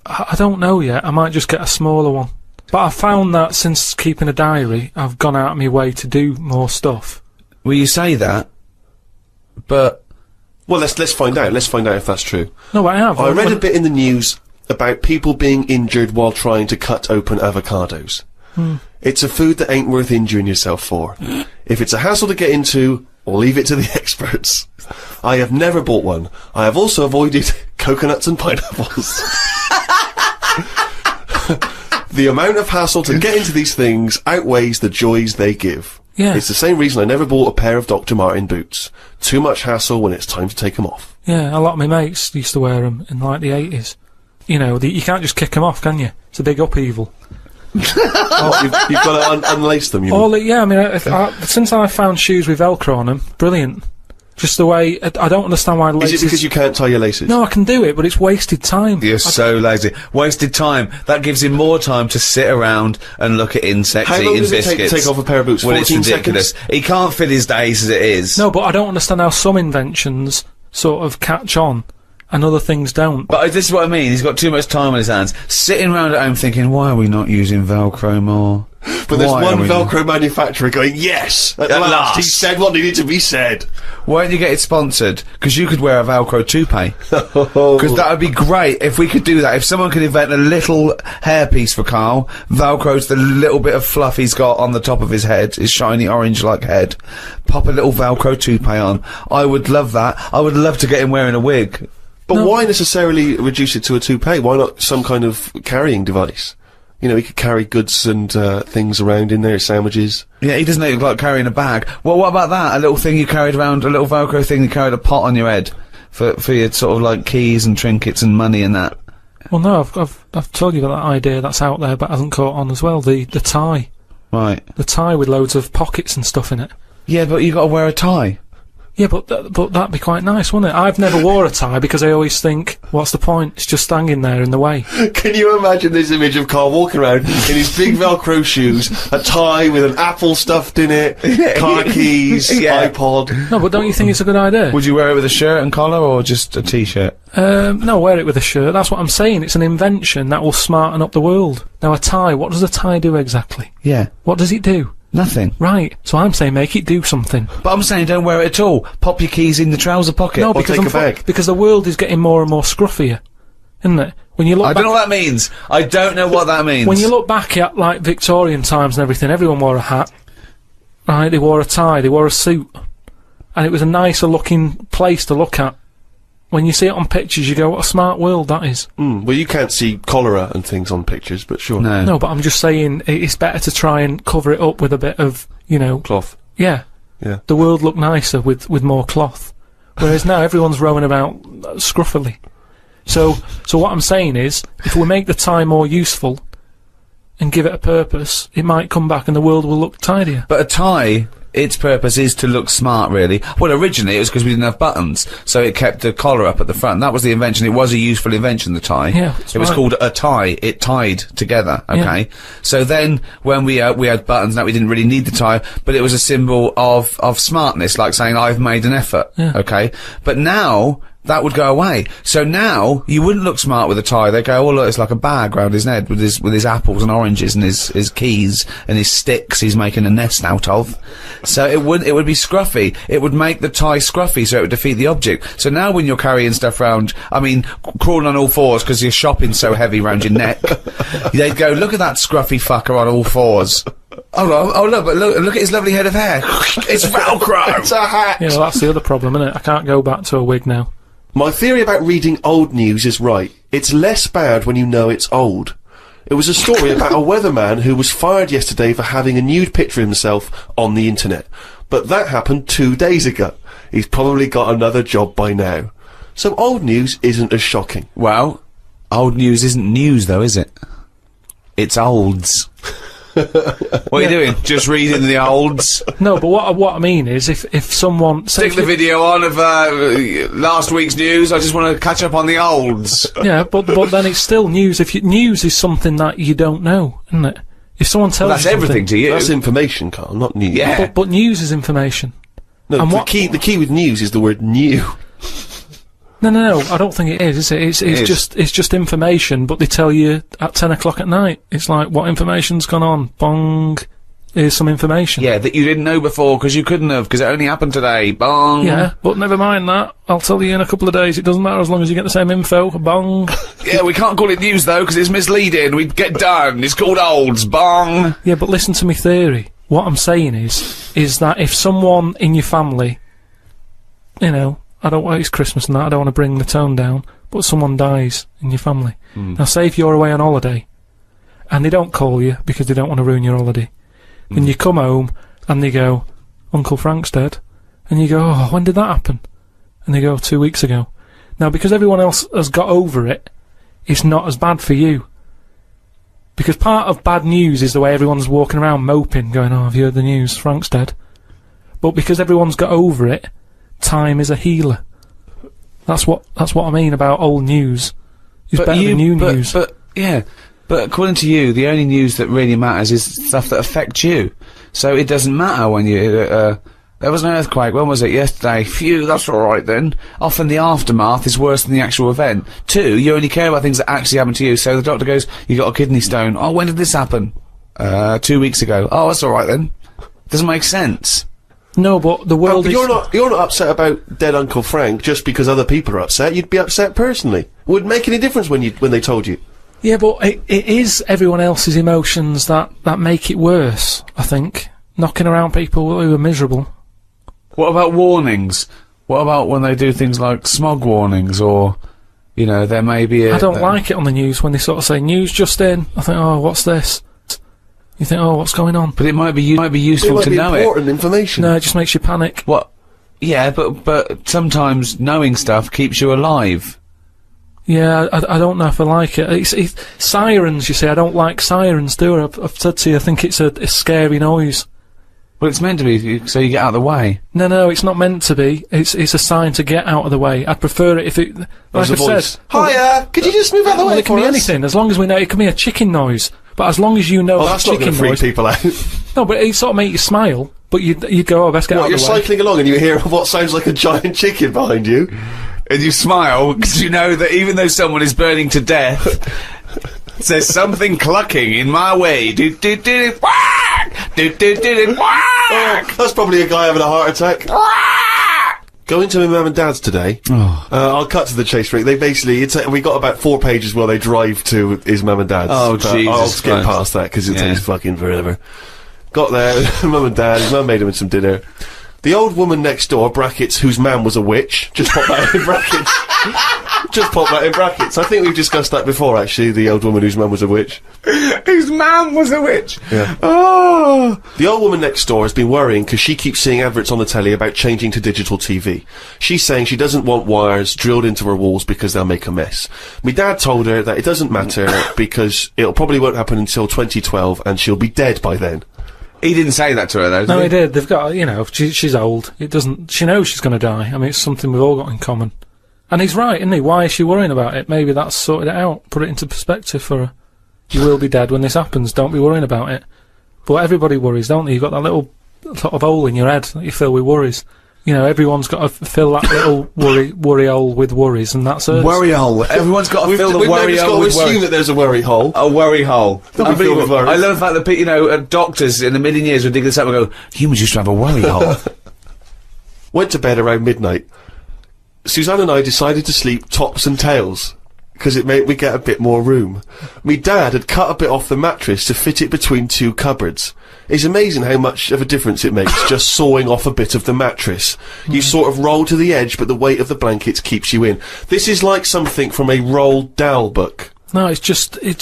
I don't know yet. I might just get a smaller one. But I've found that since keeping a diary, I've gone out of my way to do more stuff. Well, you say that, but Well, let's find out. Let's find out if that's true. No, but I have. I read a bit in the news about people being injured while trying to cut open avocados. It's a food that ain't worth injuring yourself for. If it's a hassle to get into, or leave it to the experts. I have never bought one. I have also avoided coconuts and pineapples. The amount of hassle to get into these things outweighs the joys they give. Yeah. It's the same reason I never bought a pair of Dr. Martin boots. Too much hassle when it's time to take them off. Yeah, a lot of my mates used to wear them in, like, the 80s. You know, you can't just kick them off, can you? It's a big upheaval. Oh, you've got to unlace them, you mean? Yeah, I mean, since I found shoes with Velcro on them, brilliant. Just the way, I don't understand why laces... Is it because you can't tie your laces? No, I can do it, but it's wasted time. you're so lazy. Wasted time. That gives him more time to sit around and look at insects How long eating does it biscuits. take to take off a pair of boots? Well, it's 14 ridiculous. seconds? He can't fill his days as it is. No, but I don't understand how some inventions sort of catch on and other things don't. But this is what I mean. He's got too much time on his hands. Sitting around at home thinking, why are we not using Velcro more? But there's Why one are we not? Velcro manufacturer going, yes! At last! He said what needed to be said! Why don't you get it sponsored? Because you could wear a Velcro toupee. Because that would be great if we could do that. If someone could invent a little hairpiece for Karl, Velcro's the little bit of fluff he's got on the top of his head, his shiny orange-like head. Pop a little Velcro toupee on. I would love that. I would love to get him wearing a wig. But why necessarily reduce it to a toupee? Why not some kind of carrying device? You know, he could carry goods and things around in there, sandwiches. Yeah, he doesn't look like carrying a bag. Well, what about that? A little thing you carried around, a little Velcro thing you carried a pot on your head for your sort of like keys and trinkets and money and that. Well, no, I've told you about that idea that's out there but hasn't caught on as well. The tie. Right. The tie with loads of pockets and stuff in it. Yeah, but you got to wear a tie. Yeah, but that'd be quite nice, wouldn't it? I've never wore a tie because I always think, what's the point? It's just hanging there in the way. Can you imagine this image of Karl walking around in his big Velcro shoes, a tie with an apple stuffed in it, car keys, Yeah. iPod? No, but don't you think it's a good idea? Would you wear it with a shirt and collar or just a t-shirt? No, wear it with a shirt. That's what I'm saying. It's an invention that will smarten up the world. Now, a tie, what does a tie do exactly? Yeah. What does it do? Nothing. Right. So I'm saying make it do something. But I'm saying don't wear it at all. Pop your keys in the trouser pocket. No, Or because take a bag. because the world is getting more and more scruffier. isn't it? When you look I back, don't know what that means. I don't know what that means. when you look back at like Victorian times and everything, everyone wore a hat. Right? They wore a tie. They wore a suit, and it was a nicer looking place to look at. When you see it on pictures, you go, "What a smart world that is." Well, you can't see cholera and things on pictures, but sure. No, but I'm just saying it's better to try and cover it up with a bit of, Cloth. Yeah. Yeah. The world looked nicer with more cloth. Whereas now everyone's rowing about scruffily. So what I'm saying is, if we make the tie more useful and give it a purpose, it might come back and the world will look tidier. But a tie, its purpose is to look smart, really. Well, originally it was because we didn't have buttons, so it kept the collar up at the front. That was the invention. It was a useful invention, the tie. Yeah, it was called a tie. It tied together, okay? Yeah. So then, when we had buttons, that we didn't really need the tie, but it was a symbol of smartness, like saying, I've made an effort, okay? But now, that would go away. So now, you wouldn't look smart with a tie. They go, oh look, it's like a bag round his head with his apples and oranges and his keys and his sticks he's making a nest out of. So it would be scruffy. It would make the tie scruffy, so it would defeat the object. So now when you're carrying stuff around, I mean, crawling on all fours because your shopping's so heavy round your neck, they'd go, look at that scruffy fucker on all fours. Oh look, but look at his lovely head of hair. It's Velcro. It's a hat. Yeah, well, that's the other problem, isn't it? I can't go back to a wig now. My theory about reading old news is right. It's less bad when you know it's old. It was a story about a weatherman who was fired yesterday for having a nude picture of himself on the internet. But that happened 2 days ago. He's probably got another job by now. So old news isn't as shocking. Well, old news isn't news, though, is it? It's olds. What are you doing? Just reading the olds? No, but what I mean is, if someone... Stick the video on of last week's news. I just want to catch up on the olds. Yeah, but then it's still news. News is something that you don't know, isn't it? If someone tells That's you something, everything to you. That's information, Carl, not news. Yeah. But news is information. No, And the key with news is the word new. No, I don't think it is it? It's just information, but they tell you at 10 o'clock at night. It's like, what information's gone on? Bong. Here's some information. Yeah, that you didn't know before because you couldn't have, because it only happened today. Bong. Yeah, but never mind that. I'll tell you in a couple of days. It doesn't matter as long as you get the same info. Bong. Yeah, we can't call it news, though, because it's misleading. We'd get done. It's called olds. Bong. Yeah, but listen to me theory. What I'm saying is that if someone in your family, it's Christmas and that, I don't want to bring the tone down, but someone dies in your family. Now, say if you're away on holiday, and they don't call you because they don't want to ruin your holiday, then you come home, and they go, Uncle Frank's dead, and you go, oh, when did that happen? And they go, 2 weeks ago. Now, because everyone else has got over it, it's not as bad for you. Because part of bad news is the way everyone's walking around moping, going, oh, have you heard the news? Frank's dead. But because everyone's got over it, time is a healer. That's what I mean about old news. It's better than new news. But according to you, the only news that really matters is stuff that affects you. So it doesn't matter when you... there was an earthquake, when was it? Yesterday. Phew, that's alright then. Often the aftermath is worse than the actual event. 2, you only care about things that actually happen to you. So the doctor goes, you got a kidney stone. Oh, when did this happen? 2 weeks ago. Oh, that's alright then. Doesn't make sense. No, but the world is... You're not upset about dead Uncle Frank just because other people are upset. You'd be upset personally. Would it make any difference when they told you? Yeah, but it is everyone else's emotions that make it worse, I think. Knocking around people who are miserable. What about warnings? What about when they do things like smog warnings, or, there may be a... I don't like it on the news when they sort of say, news just in. I think, oh, what's this? You think, oh, what's going on? But it might be useful to know it. Important information. No, it just makes you panic. What? Yeah, but sometimes knowing stuff keeps you alive. Yeah, I don't know if I like it. It's sirens, you see. I don't like sirens, do I? I've said to you, I think it's a scary noise. Well, it's meant to be, so you get out of the way. No, it's not meant to be. It's a sign to get out of the way. I'd prefer it if it... Like I've said... Hiya! Could you just move out of the way it can be anything, as long as we know. It can be a chicken noise. But as long as you know that's not going to freak people out. No, but it sort of make you smile. But you'd go, oh, best get out of the way. You're cycling along and you hear what sounds like a giant chicken behind you. And you smile, because you know that even though someone is burning to death, there's something clucking in my way. Do-do-do-do, whack! Do-do-do-do, whack! That's probably a guy having a heart attack. Going to my mum and dad's today. I'll cut to the chase, Rick. They basically, we got about 4 pages where they drive to his mum and dad's. Oh, but Jesus I'll skip Christ. past that because it takes fucking forever. Got there, mum and dad, his mum made him some dinner. The old woman next door, brackets, whose man was a witch. Just pop that in brackets. Just pop that in brackets. I think we've discussed that before, actually, the old woman whose man was a witch. Whose man was a witch? Yeah. Oh! The old woman next door has been worrying because she keeps seeing adverts on the telly about changing to digital TV. She's saying she doesn't want wires drilled into her walls because they'll make a mess. My dad told her that it doesn't matter because it'll probably won't happen until 2012 and she'll be dead by then. He didn't say that to her, though, did No, he? he did. They've got, you know, she's old. It doesn't. She knows she's going to die. I mean, it's something we've all got in common. And he's right, isn't he? Why is she worrying about it? Maybe that's sorted it out. Put it into perspective for her. You will be dead when this happens. Don't be worrying about it. But everybody worries, don't they? You've got that little sort of hole in your head that you fill with worries. You know, everyone's got to fill that little worry hole with worries, and that's us. Worry hole. Everyone's got to fill the We've worry never hole got to with assume worry. that there's a worry hole. A worry hole. Don't be filled with worries. I love the fact that, you know, doctors in a million years would dig this up and go, humans used to have a worry hole. Went to bed around midnight. Suzanne and I decided to sleep tops and tails because it made we get a bit more room. Me dad had cut a bit off the mattress to fit it between 2 cupboards. It's amazing how much of a difference it makes just sawing off a bit of the mattress. You sort of roll to the edge, but the weight of the blankets keeps you in. This is like something from a Roald Dahl book. No, it's just, you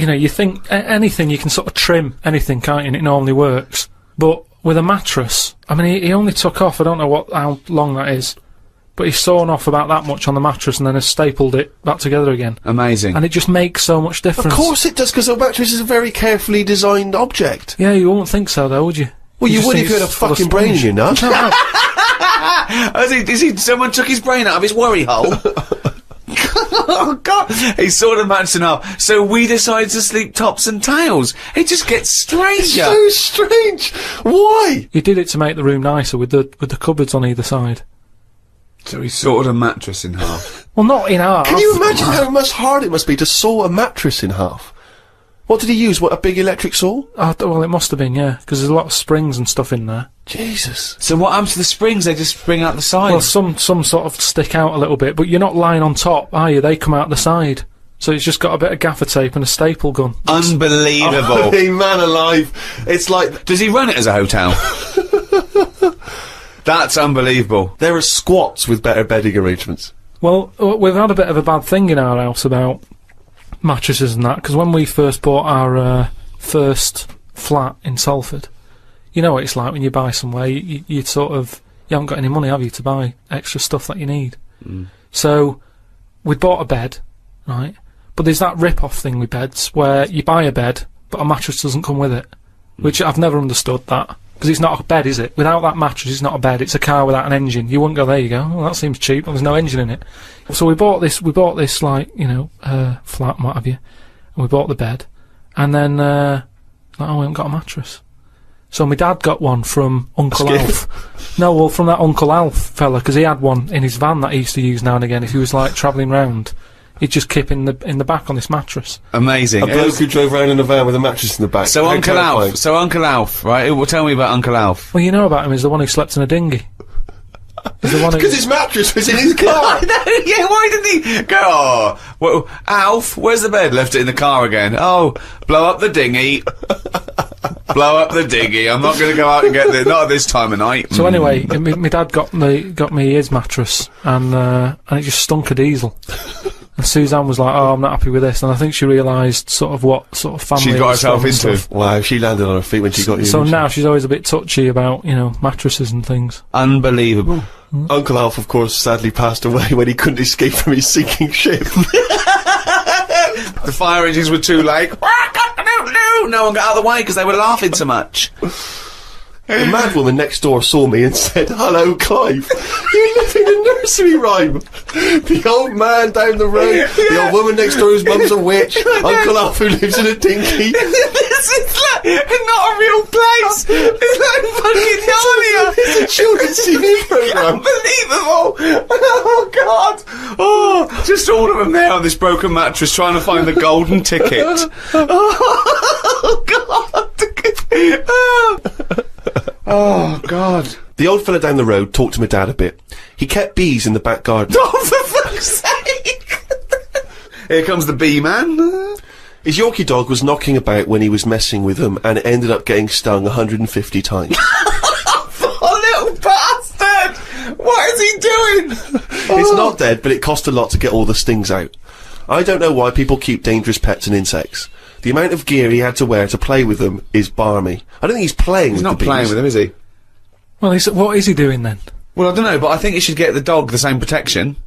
know, you think anything, you can sort of trim anything, can't you? And it normally works. But with a mattress, I mean, he only took off, I don't know how long that is, but he's sawn off about that much on the mattress and then has stapled it back together again. Amazing. And it just makes so much difference. Of course it does, because a mattress is a very carefully designed object. Yeah, you wouldn't think so, though, would you? Well, you just would think if you had a it's full of fucking brain in sponge. your nut. No, Someone took his brain out of his worry hole? Oh, God. He sawed a mattress in half. So we decided to sleep tops and tails. It just gets stranger. So strange. Why? he did it to make the room nicer with the cupboards on either side. So he sawed a mattress in half. Well, not in half. Can you imagine how much hard it must be to saw a mattress in half? What did he use? What, a big electric saw? Well, it must have been, yeah, because there's a lot of springs and stuff in there. Jesus. So what happens to the springs? They just spring out the side. Well, some sort of stick out a little bit, but you're not lying on top, are you? They come out the side. So it's just got a bit of gaffer tape and a staple gun. Unbelievable. Hey, man alive. It's like... Does he run it as a hotel? That's unbelievable. There are squats with better bedding arrangements. Well, we've had a bit of a bad thing in our house about mattresses and that, because when we first bought our first flat in Salford, you know what it's like when you buy somewhere, you sort of, you haven't got any money, have you, to buy extra stuff that you need. So we bought a bed, right, but there's that rip-off thing with beds where you buy a bed but a mattress doesn't come with it, which I've never understood that, because it's not a bed, is it? Without that mattress, it's not a bed, it's a car without an engine. You wouldn't go, there you go, well, that seems cheap, there's no engine in it. So we bought this like, you know, flat and what have you, and we bought the bed, and then, like, oh, we haven't got a mattress. So my dad got one from Uncle Alf. No, well, from that Uncle Alf fella, because he had one in his van that he used to use now and again. If he was, like, travelling round, he'd just keep in the back on this mattress. Amazing. A bloke who drove around in a van with a mattress in the back. So How Uncle terrifying. Alf. So Uncle Alf, right? Well, tell me about Uncle Alf. Well, you know about him, he's the one who slept in a dinghy. He's the one who... Because his mattress was in his car. I know, yeah, why didn't he go, oh, well, Alf, where's the bed? Left it in the car again. Oh, blow up the dinghy. Blow up the dinghy. I'm not going to go out and get it. Not at this time of night. So anyway, my dad got me his mattress, and it just stunk of diesel. And Suzanne was like, oh, I'm not happy with this. And I think she realised sort of what sort of family... She's got it was herself from and into. stuff. Wow, she landed on her feet when she got you. So now she's always a bit touchy about, you know, mattresses and things. Unbelievable. Uncle Alf, of course, sadly passed away when he couldn't escape from his sinking ship. The fire engines were too late. No one got out of the way because they were laughing so much. The mad woman next door saw me and said, hello, Clive. You live in a nursery rhyme. The old man down the road, the old woman next door whose mum's a witch, Uncle Alf who lives in a dinghy. This is like not a real place. It's like fucking Narnia. It's a children's TV programme. Unbelievable. Oh, God. Oh, just all of them there on this broken mattress trying to find the golden ticket. Oh, God. Oh, God. The old fella down the road talked to my dad a bit. He kept bees in the back garden. Oh, for fuck's sake! Here comes the bee man. His Yorkie dog was knocking about when he was messing with them and ended up getting stung 150 times. Oh, little bastard! What is he doing? It's not dead, but it cost a lot to get all the stings out. I don't know why people keep dangerous pets and insects. The amount of gear he had to wear to play with them is barmy. I don't think he's playing with the bees. He's not playing with them, is he? Well, what is he doing then? Well, I don't know, but I think you should get the dog the same protection.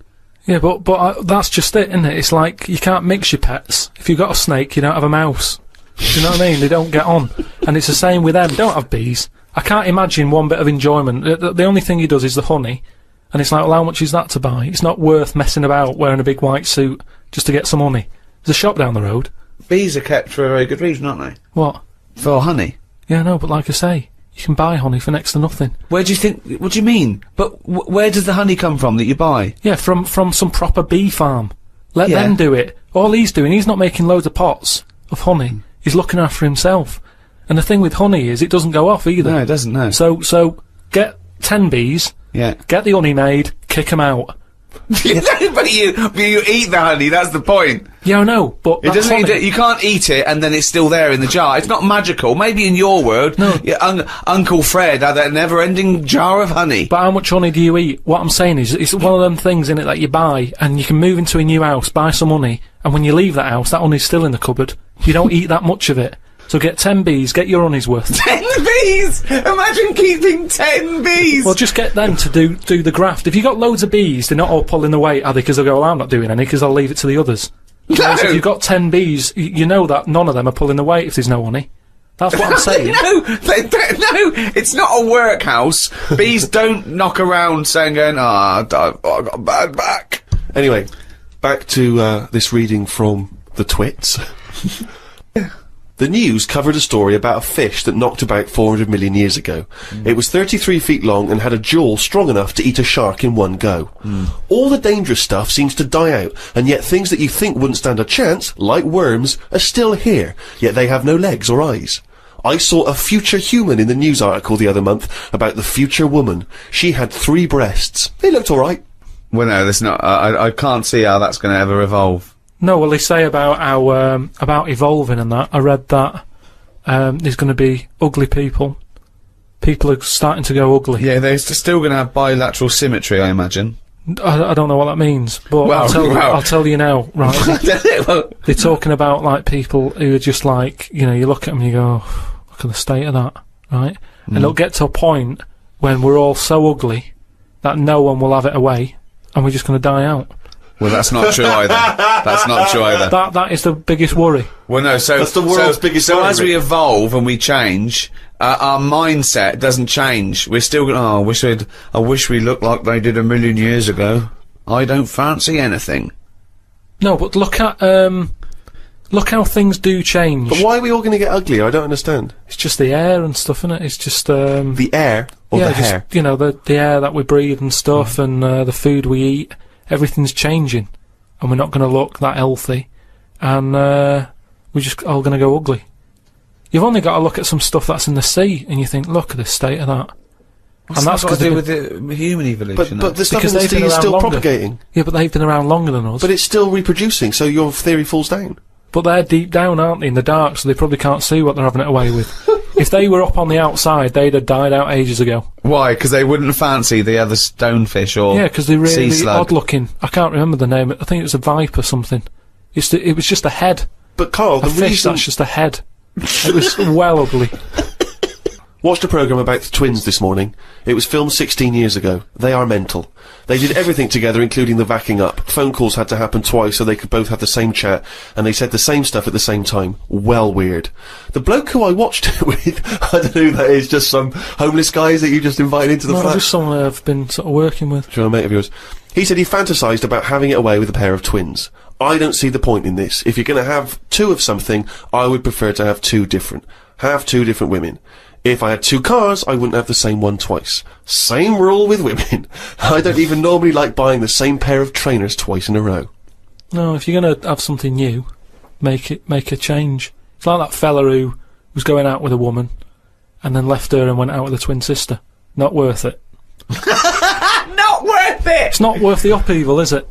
Yeah, but that's just it, isn't it? It's like you can't mix your pets. If you've got a snake, you don't have a mouse. Do you know what I mean? They don't get on. And it's the same with them. Don't have bees. I can't imagine one bit of enjoyment. The only thing he does is the honey. And it's like, well, how much is that to buy? It's not worth messing about wearing a big white suit just to get some honey. There's a shop down the road. Bees are kept for a very good reason, aren't they? What? For honey. Yeah, no, but like I say, you can buy honey for next to nothing. Where do you think... What do you mean? But where does the honey come from that you buy? Yeah, from some proper bee farm. Let them do it. All he's doing, he's not making loads of pots of honey. He's looking after himself. And the thing with honey is it doesn't go off either. No, it doesn't, no. So get 10 bees, get the honey made, kick them out. But you eat the honey, that's the point. Yeah, I know, but it doesn't. You can't eat it and then it's still there in the jar. It's not magical. Maybe in your world, no. Uncle Fred had that never-ending jar of honey. But how much honey do you eat? What I'm saying is, it's one of them things in it that you buy, and you can move into a new house, buy some honey, and when you leave that house, that honey's still in the cupboard. You don't eat that much of it. So get 10 bees, get your honey's worth. 10 bees! Imagine keeping 10 bees! Well, just get them to do the graft. If you've got loads of bees, they're not all pulling the weight, are they? Because they'll go, well, I'm not doing any, because I'll leave it to the others. No. Whereas if you've got 10 bees, you know that none of them are pulling the weight if there's no honey. That's what I'm saying. No, it's not a workhouse. Bees don't knock around saying, I got a bad back. Anyway, back to this reading from the twits. The news covered a story about a fish that knocked about 400 million years ago. It was 33 feet long and had a jaw strong enough to eat a shark in one go. All the dangerous stuff seems to die out, and yet things that you think wouldn't stand a chance, like worms, are still here, yet they have no legs or eyes. I saw a future human in the news article the other month about the future woman. She had 3 breasts. They looked all right. Well, no, that's not. I can't see how that's going to ever evolve. No, well, they say about how about evolving and that. I read that there's going to be ugly people. People are starting to go ugly. Yeah, they're still going to have bilateral symmetry, I imagine. I don't know what that means, but Well, I'll tell you now, right? They're talking about, like, people who are just like, you know, you look at them and you go, oh, look at the state of that, right? And it'll get to a point when we're all so ugly that no one will have it away, and we're just going to die out. Well, that's not true either. That's not true either. That is the biggest worry. Well, no, so... That's the world's biggest worry. So as we evolve and we change, our mindset doesn't change. We're still going, I wish we looked like they did 1 million years ago. I don't fancy anything. No, but look at, look how things do change. But why are we all going to get uglier? I don't understand. It's just the air and stuff, isn't it? It's just, The air or the hair? You know, the air that we breathe and stuff, and the food we eat. Everything's changing, and we're not going to look that healthy, and we're just all going to go ugly. You've only got to look at some stuff that's in the sea, and you think, look at the state of that. What's that got to do with the human evolution? But the stuff in the sea is still propagating. Yeah, but they've been around longer than us. But it's still reproducing, so your theory falls down. But they're deep down, aren't they, in the dark, so they probably can't see what they're having it away with. If they were up on the outside, they'd have died out ages ago. Why? Because they wouldn't fancy the other stonefish or yeah, because they're really sea slug. odd-looking. I can't remember the name. I think it was a viper something. It was just a head. But Carl, the fish that's just a head. It was well ugly. Watched a programme about the twins this morning. It was filmed 16 years ago. They are mental. They did everything together, including the backing up. Phone calls had to happen twice so they could both have the same chat, and they said the same stuff at the same time. Well weird. The bloke who I watched it with, I don't know who that is, just some homeless guys that you just invited into the flat? Just someone I've been sort of working with. Sure, a mate of yours. He said he fantasised about having it away with a pair of twins. I don't see the point in this. If you're going to have 2 of something, I would prefer to have 2 different. Have 2 different women. If I had 2 cars, I wouldn't have the same one twice. Same rule with women. I don't even normally like buying the same pair of trainers twice in a row. No, if you're going to have something new, make a change. It's like that fella who was going out with a woman and then left her and went out with a twin sister. Not worth it. Not worth it! It's not worth the upheaval, is it?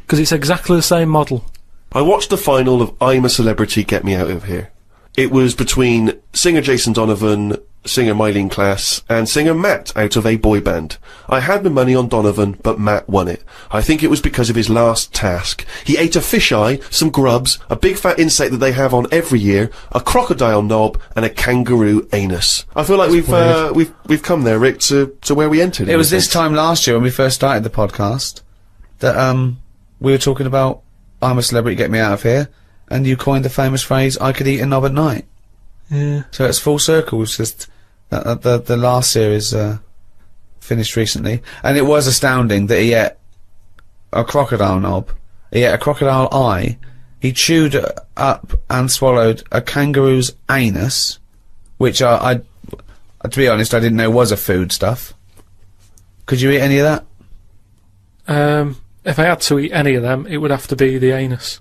Because it's exactly the same model. I watched the final of I'm a Celebrity, Get Me Out of Here. It was between singer Jason Donovan, singer Mylene Klass, and singer Matt out of a boy band. I had my money on Donovan, but Matt won it. I think it was because of his last task. He ate a fisheye, some grubs, a big fat insect that they have on every year, a crocodile knob, and a kangaroo anus. I feel like we've come there, Rick, to where we entered. It was this time last year when we first started the podcast that we were talking about I'm a Celebrity, Get Me Out of Here, and you coined the famous phrase, I could eat a knob at night. Yeah. So it's full circle. It's just that the last series finished recently, and it was astounding that he ate a crocodile knob, he ate a crocodile eye, he chewed up and swallowed a kangaroo's anus, which I to be honest, I didn't know was a food stuff. Could you eat any of that? If I had to eat any of them, it would have to be the anus.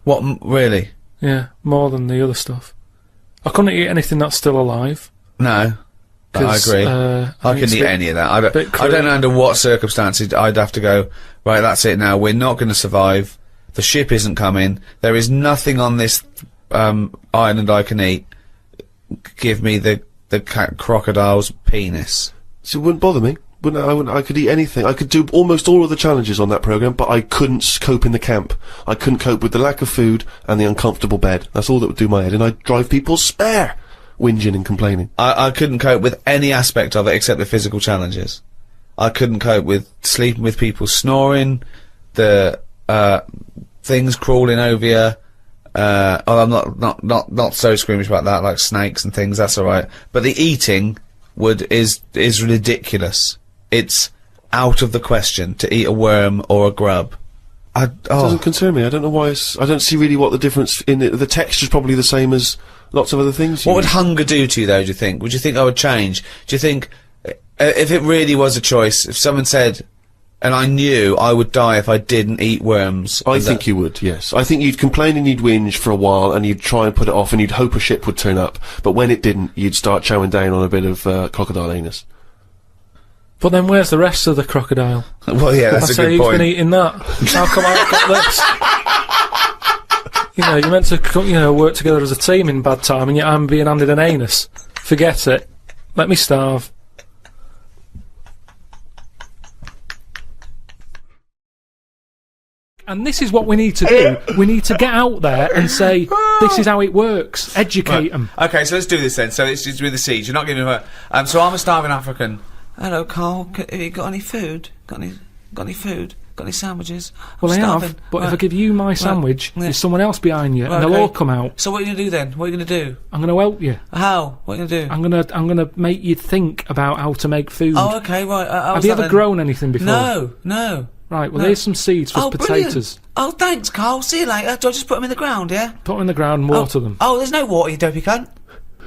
What, really? Yeah, more than the other stuff. I couldn't eat anything that's still alive. No. I agree. I couldn't eat any of that. I don't know under what circumstances I'd have to go, right, that's it now, we're not going to survive, the ship isn't coming, there is nothing on this island I can eat, give me the crocodile's penis. So it wouldn't bother me. I could eat anything. I could do almost all of the challenges on that programme, but I couldn't cope in the camp. I couldn't cope with the lack of food and the uncomfortable bed. That's all that would do my head, and I'd drive people spare, whinging and complaining. I couldn't cope with any aspect of it except the physical challenges. I couldn't cope with sleeping with people snoring, the things crawling over you. I'm not so squeamish about that, like snakes and things, that's alright. But the eating is ridiculous. It's out of the question to eat a worm or a grub. It doesn't concern me. I don't know why I don't see really what the difference in it. The texture's probably the same as lots of other things. What would hunger do to you, though, do you think? Would you think I would change? Do you think, if it really was a choice, if someone said, and I knew I would die if I didn't eat worms... I think you would, yes. I think you'd complain and you'd whinge for a while, and you'd try and put it off, and you'd hope a ship would turn up. But when it didn't, you'd start chowing down on a bit of crocodile anus. But then where's the rest of the crocodile? Well, yeah, that's a good point. Who's been eating that? How come I've got this? You know, you're meant to, work together as a team in bad time, and yet I'm being handed an anus. Forget it. Let me starve. And this is what we need to do. We need to get out there and say, this is how it works. Educate them. Okay, so let's do this then. So it's with the siege. You're not giving me a... so I'm a starving African. Hello, Carl. Have you got any food? Got any food? Got any sandwiches? Well, I have, but if I give you my sandwich, there's someone else behind you, and they'll all come out. So what are you going to do then? What are you going to do? I'm going to help you. How? What are you going to do? I'm going to make you think about how to make food. Oh, okay, right. Have you ever grown anything before? No. Right, well, here's some seeds for potatoes. Brilliant. Oh, thanks, Carl. See you later. Do I just put them in the ground, yeah? Put them in the ground and water them. Oh, there's no water, you dopey cunt.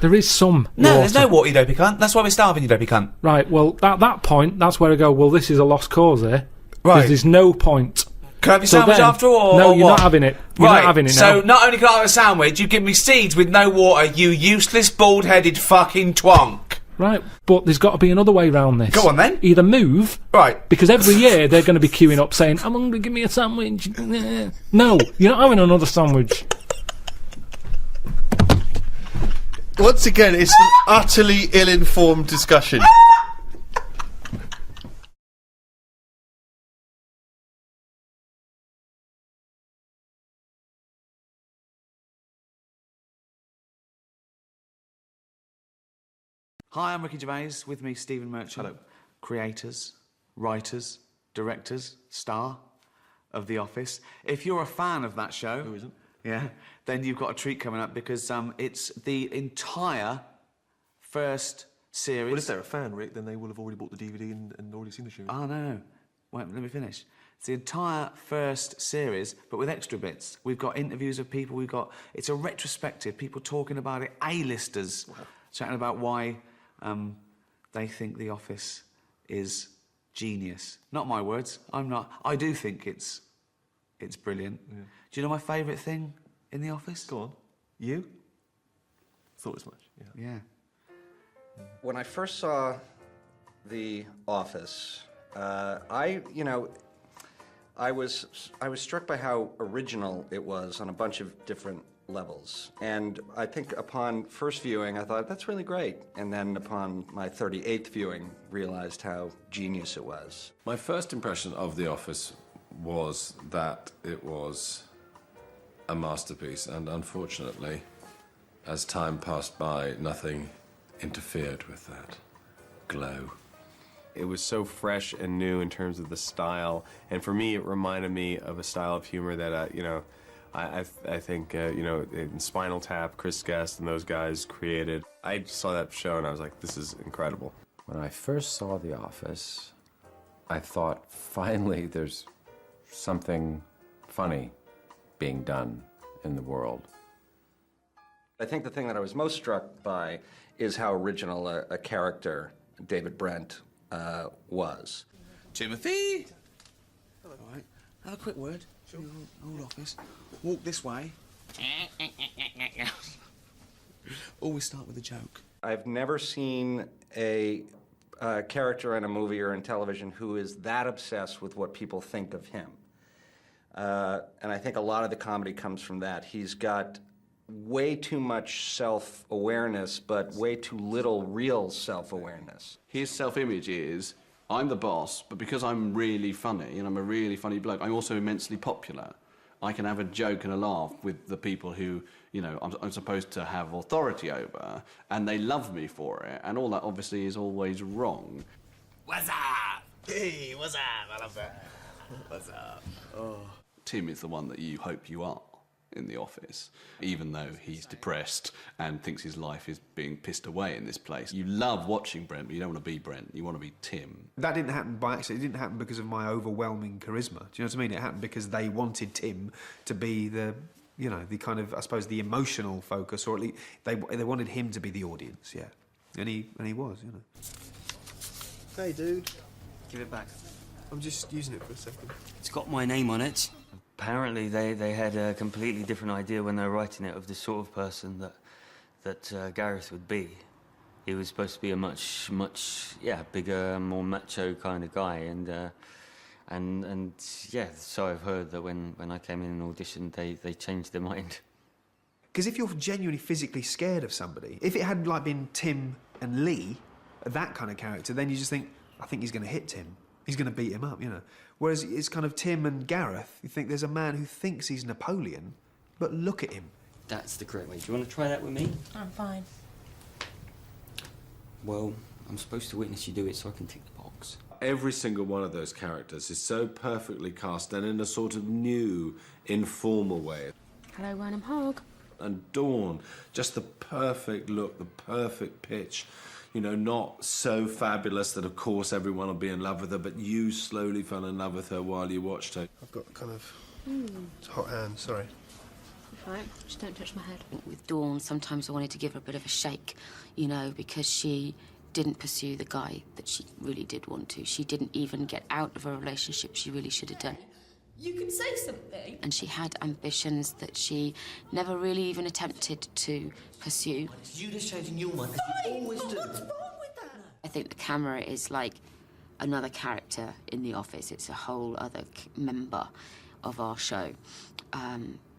There is some No, there's no water, you dopey cunt. That's why we're starving, you dopey cunt. Right, well, at that point, that's where I go, well, this is a lost cause here. Right. There's no point. Can I have your sandwich after all? No, you're not having it. You're not having it now. So, not only can I have a sandwich, you give me seeds with no water, you useless, bald-headed fucking twonk. Right, but there's got to be another way round this. Go on, then. Either move... Right. Because every year they're going to be queuing up saying, I'm hungry, give me a sandwich. No, you're not having another sandwich. Once again, it's an utterly ill-informed discussion. Hi, I'm Ricky Gervais. With me, Stephen Merchant. Hello. Creators, writers, directors, star of The Office. If you're a fan of that show... Who isn't? Yeah, then you've got a treat coming up because it's the entire first series... Well, if they're a fan, Rick, then they will have already bought the DVD and already seen the show. Oh, no. Wait, let me finish. It's the entire first series, but with extra bits. We've got interviews of people, it's a retrospective, people talking about it, A-listers, chatting about why they think The Office is genius. Not my words, I do think it's brilliant. Yeah. Do you know my favourite thing in The Office? Go on. You? Thought as much, Yeah. When I first saw The Office. I was struck by how original it was on a bunch of different levels. And I think upon first viewing, I thought, that's really great. And then upon my 38th viewing, realized how genius it was. My first impression of The Office was that it was a masterpiece, and unfortunately, as time passed by, nothing interfered with that glow. It was so fresh and new in terms of the style, and for me, it reminded me of a style of humor that, I think, in Spinal Tap, Chris Guest and those guys created. I saw that show and I was like, this is incredible. When I first saw The Office, I thought, finally, there's something funny being done in the world. I think the thing that I was most struck by is how original a character David Brent was. Timothy! Hello. All right. Have a quick word. Sure. Old office. Walk this way. Always start with a joke. I've never seen a character in a movie or in television who is that obsessed with what people think of him. And I think a lot of the comedy comes from that. He's got way too much self-awareness, but way too little real self-awareness. His self-image is, I'm the boss, but because I'm really funny, and I'm a really funny bloke, I'm also immensely popular. I can have a joke and a laugh with the people who, I'm supposed to have authority over, and they love me for it, and all that obviously is always wrong. What's up? Hey, what's up? I love that. What's up? Oh. Tim is the one that you hope you are in The Office, even though he's depressed and thinks his life is being pissed away in this place. You love watching Brent, but you don't want to be Brent. You want to be Tim. That didn't happen by accident. It didn't happen because of my overwhelming charisma. Do you know what I mean? It happened because they wanted Tim to be the kind of, I suppose, the emotional focus, or at least they wanted him to be the audience, yeah. And he was, Hey, dude. Give it back. I'm just using it for a second. It's got my name on it. Apparently, they had a completely different idea when they were writing it of the sort of person that Gareth would be. He was supposed to be a much bigger, more macho kind of guy, and so I've heard that when I came in and auditioned, they changed their mind. Because if you're genuinely physically scared of somebody, if it had been Tim and Lee, that kind of character, then you just think, I think he's going to hit Tim. He's going to beat him up, Whereas it's kind of Tim and Gareth. You think there's a man who thinks he's Napoleon, but look at him. That's the correct way. Do you want to try that with me? I'm fine. Well, I'm supposed to witness you do it so I can tick the box. Every single one of those characters is so perfectly cast and in a sort of new, informal way. Hello, Wernham Hogg. And Dawn, just the perfect look, the perfect pitch. Not so fabulous that, of course, everyone will be in love with her, but you slowly fell in love with her while you watched her. I've got kind of hot hands, sorry. Right, just don't touch my head. With Dawn, sometimes I wanted to give her a bit of a shake, because she didn't pursue the guy that she really did want to. She didn't even get out of a relationship she really should have done. You can say something. And she had ambitions that she never really even attempted to pursue. You just changing your mind, as you always do. What's wrong with that? I think the camera is like another character in The Office. It's a whole other member of our show,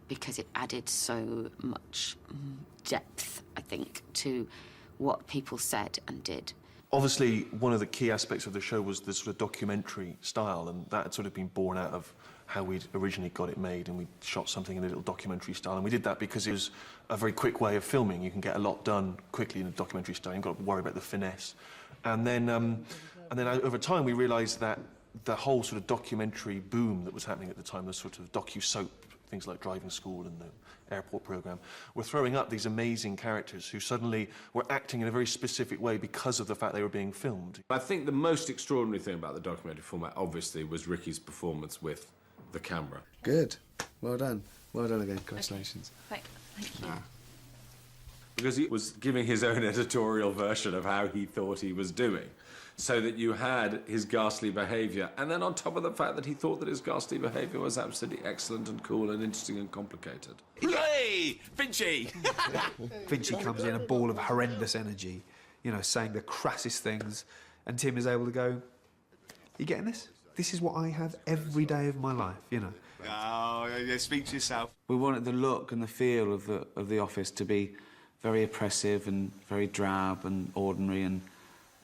because it added so much depth, I think, to what people said and did. Obviously, one of the key aspects of the show was the sort of documentary style, and that had sort of been born out of how we'd originally got it made, and we shot something in a little documentary style. And we did that because it was a very quick way of filming. You can get a lot done quickly in a documentary style. You've got to worry about the finesse. And then over time, we realised that the whole sort of documentary boom that was happening at the time, the sort of docu-soap, things like Driving School and the Airport programme, were throwing up these amazing characters who suddenly were acting in a very specific way because of the fact they were being filmed. I think the most extraordinary thing about the documentary format, obviously, was Ricky's performance with the camera. Good. Well done. Well done again. Congratulations. Thank you. Because he was giving his own editorial version of how he thought he was doing. So that you had his ghastly behaviour, and then on top of the fact that he thought that his ghastly behaviour was absolutely excellent and cool and interesting and complicated. Hey, Finchy! Finchy comes in a ball of horrendous energy, saying the crassest things, And Tim is able to go, you getting this? This is what I have every day of my life, you know. Oh, yeah, speak to yourself. We wanted the look and the feel of the office to be very oppressive and very drab and ordinary and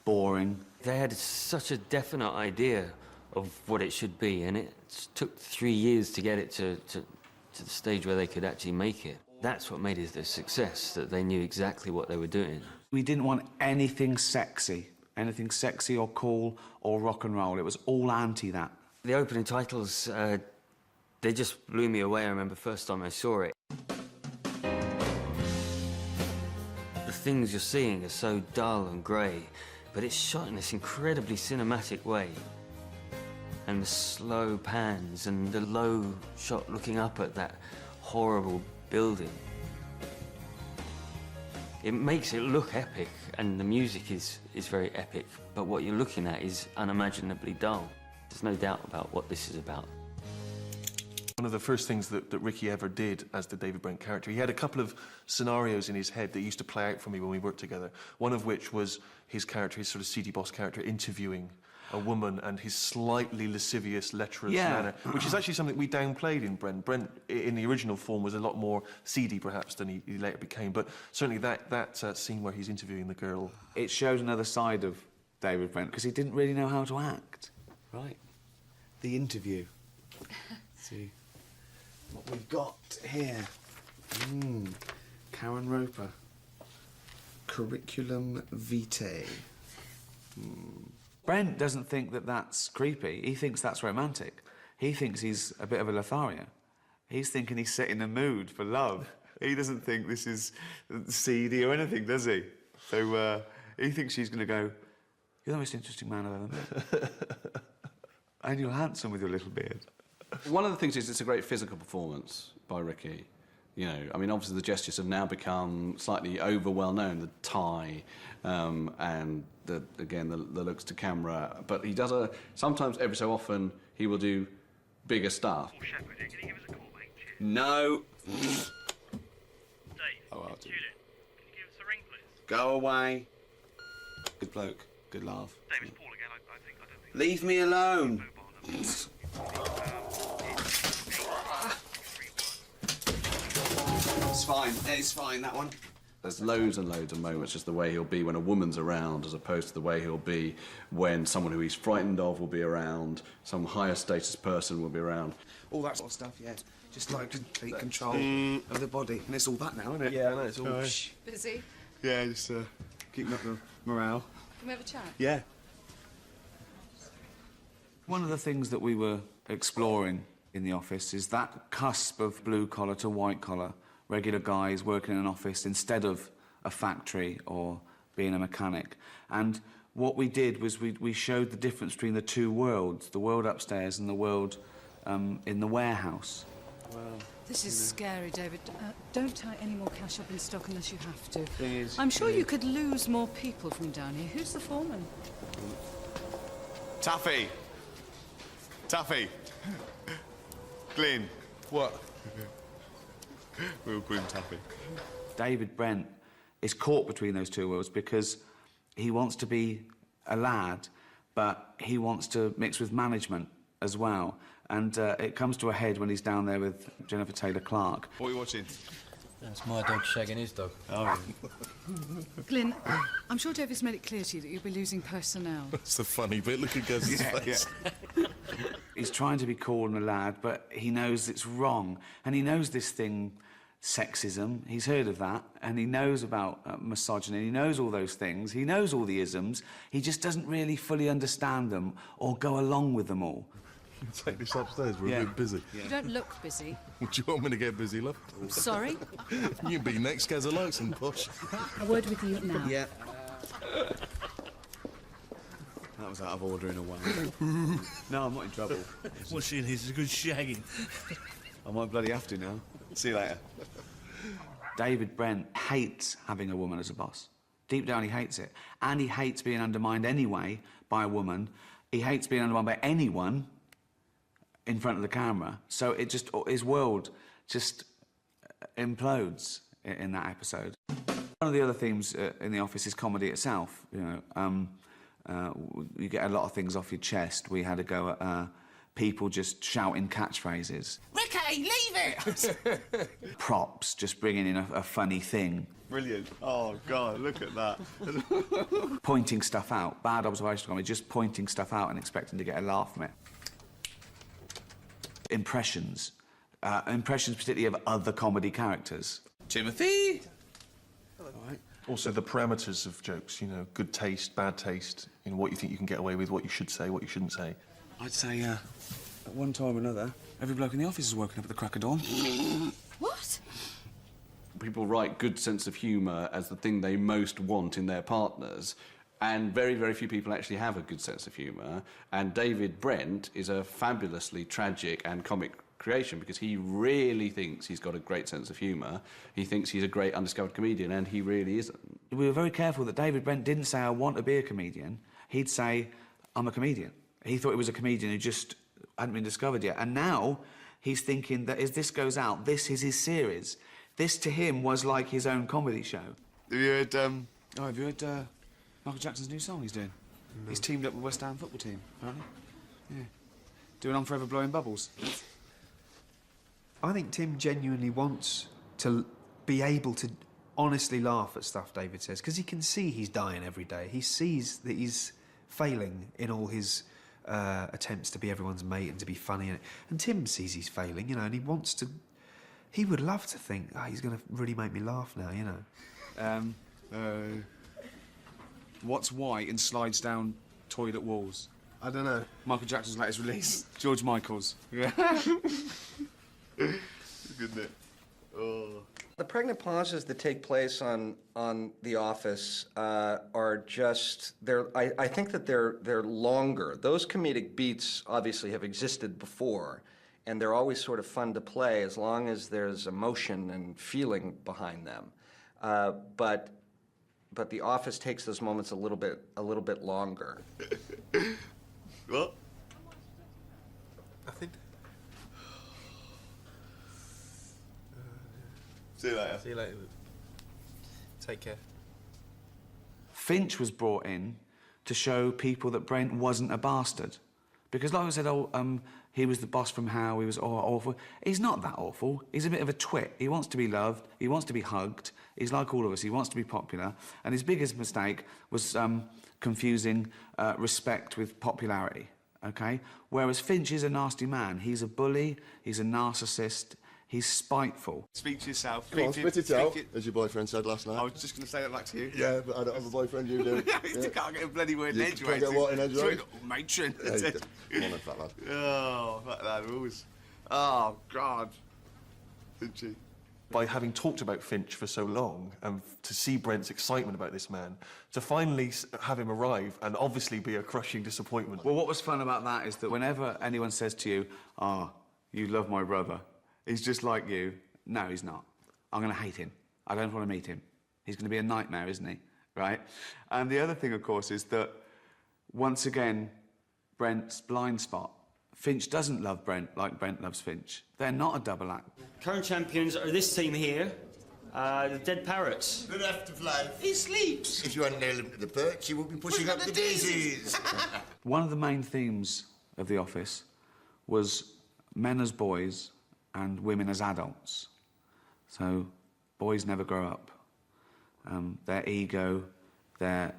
boring. They had such a definite idea of what it should be, and it took 3 years to get it to the stage where they could actually make it. That's what made it a success, that they knew exactly what they were doing. We didn't want anything sexy or cool or rock and roll. It was all anti that. The opening titles, they just blew me away. I remember first time I saw it. The things you're seeing are so dull and grey, but it's shot in this incredibly cinematic way. And the slow pans and the low shot looking up at that horrible building. It makes it look epic, and the music is very epic, but what you're looking at is unimaginably dull. There's no doubt about what this is about. One of the first things that Ricky ever did as the David Brent character, he had a couple of scenarios in his head that used to play out for me when we worked together. One of which was his character, his sort of seedy boss character, interviewing a woman and his slightly lascivious, lecherous manner, which is actually something we downplayed in Brent. Brent, in the original form, was a lot more seedy, perhaps, than he later became. But certainly that scene where he's interviewing the girl... It shows another side of David Brent, because he didn't really know how to act. Right. The interview. See what we've got here. Karen Roper. Curriculum vitae. Brent doesn't think that that's creepy. He thinks that's romantic. He thinks he's a bit of a Lothario. He's thinking he's setting the mood for love. He doesn't think this is seedy or anything, does he? So he thinks she's going to go, you're the most interesting man I've ever met. And you're handsome with your little beard. One of the things is it's a great physical performance by Ricky. You know, I mean, obviously the gestures have now become slightly over well known, the tie and the looks to camera. But he does sometimes, every so often, he will do bigger stuff. No. Dave, Oh, I'll do. Julian, can you give us a ring, please? Go away. Good bloke. Good laugh. Dave, it's Paul again. I don't think... Leave me alone. It's fine. It's fine, that one. There's loads and loads of moments, just the way he'll be when a woman's around, as opposed to the way he'll be when someone who he's frightened of will be around, some higher status person will be around. All that sort of stuff, yeah. Just like to take control of the body. And it's all that now, isn't it? Yeah, I know, it's all... Busy? Yeah, just keeping up the morale. Can we have a chat? Yeah. One of the things that we were exploring in the office is that cusp of blue-collar to white-collar, regular guys working in an office instead of a factory or being a mechanic. And what we did was we showed the difference between the two worlds, the world upstairs and the world in the warehouse. Well, this is scary, David. Don't tie any more cash up in stock unless you have to. Please. I'm sure you could lose more people from down here. Who's the foreman? Taffy! Taffy! Glyn. What? We'll call him Taffy. David Brent is caught between those two worlds because he wants to be a lad, but he wants to mix with management as well. And it comes to a head when he's down there with Jennifer Taylor-Clark. What are you watching? That's my dog shagging his dog. Oh. Glyn, I'm sure David's made it clear to you that you'll be losing personnel. That's the funny bit. Look at Guz's face. Yeah. He's trying to be cool and a lad, but he knows it's wrong. And he knows this thing, sexism. He's heard of that. And he knows about misogyny. He knows all those things. He knows all the isms. He just doesn't really fully understand them or go along with them all. Take this upstairs, we're a bit busy. You don't look busy. Would you want me to get busy, love? Sorry? You be next, Gazza likes and posh. A word with you now. Yeah. That was out of order in a way. No, I'm not in trouble. What's she in? He's a good shagging. I might bloody have to now. See you later. David Brent hates having a woman as a boss. Deep down, he hates it. And he hates being undermined anyway by a woman. He hates being undermined by anyone in front of the camera. So it just, his world just implodes in that episode. One of the other themes in the office is comedy itself, you know. you get a lot of things off your chest. We had a go at people just shouting catchphrases. Ricky, leave it! Props, just bringing in a funny thing. Brilliant. Oh, God, look at that. Pointing stuff out. Bad observation comedy, just pointing stuff out and expecting to get a laugh from it. Impressions. Impressions particularly of other comedy characters. Timothy! Also, the parameters of jokes, you know, good taste, bad taste, you know, what you think you can get away with, what you should say, what you shouldn't say. I'd say, at one time or another, every bloke in the office is woken up at the crack of dawn. What? People write good sense of humour as the thing they most want in their partners, and very, very few people actually have a good sense of humour. And David Brent is a fabulously tragic and comic creation because he really thinks he's got a great sense of humour. He thinks he's a great undiscovered comedian, and he really isn't. We were very careful that David Brent didn't say, I want to be a comedian. He'd say, I'm a comedian. He thought he was a comedian who just hadn't been discovered yet. And now he's thinking that as this goes out, this is his series. This, to him, was like his own comedy show. Have you heard, have you heard Michael Jackson's new song he's doing? No. He's teamed up with West Ham football team, apparently. Yeah. Doing On Forever Blowing Bubbles. I think Tim genuinely wants to be able to honestly laugh at stuff David says, because he can see he's dying every day. He sees that he's failing in all his attempts to be everyone's mate and to be funny. And Tim sees he's failing, you know, and he wants to... He would love to think, oh, he's going to really make me laugh now, you know. What's white and slides down toilet walls? I don't know. Michael Jackson's latest release. George Michael's. Yeah. Isn't it? Oh. The pregnant pauses that take place on The Office are just I think that they're longer. Those comedic beats obviously have existed before, and they're always sort of fun to play as long as there's emotion and feeling behind them. But The Office takes those moments a little bit longer. What? I think. See you later. See you later. Take care. Finch was brought in to show people that Brent wasn't a bastard. Because like I said, he was the boss from How, he was awful. He's not that awful. He's a bit of a twit. He wants to be loved. He wants to be hugged. He's like all of us. He wants to be popular. And his biggest mistake was confusing respect with popularity, OK? Whereas Finch is a nasty man. He's a bully. He's a narcissist. He's spiteful. Speak to yourself. Come on, spit it out, as your boyfriend said last night. I was just going to say that back to you. Yeah, but I don't have a boyfriend, you do. You can't get a bloody word in edgeways. Can't get what in edgeways? Matron. Yeah, come on then, fat lad. Oh, fat lad, always. Oh, God. Finchy. By having talked about Finch for so long, and to see Brent's excitement about this man, to finally have him arrive and obviously be a crushing disappointment. Well, what was fun about that is that whenever anyone says to you, you love my brother, he's just like you. No, he's not. I'm going to hate him. I don't want to meet him. He's going to be a nightmare, isn't he? Right? And the other thing, of course, is that, once again, Brent's blind spot. Finch doesn't love Brent like Brent loves Finch. They're not a double act. Current champions are this team here, the Dead Parrots. Bereft of life. He sleeps. If you hadn't nailed him to the perch, he would be pushing up the daisies. One of the main themes of The Office was men as boys and women as adults. So boys never grow up. Their ego, their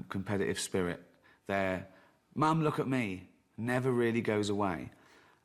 competitive spirit, their "Mum, look at me," never really goes away.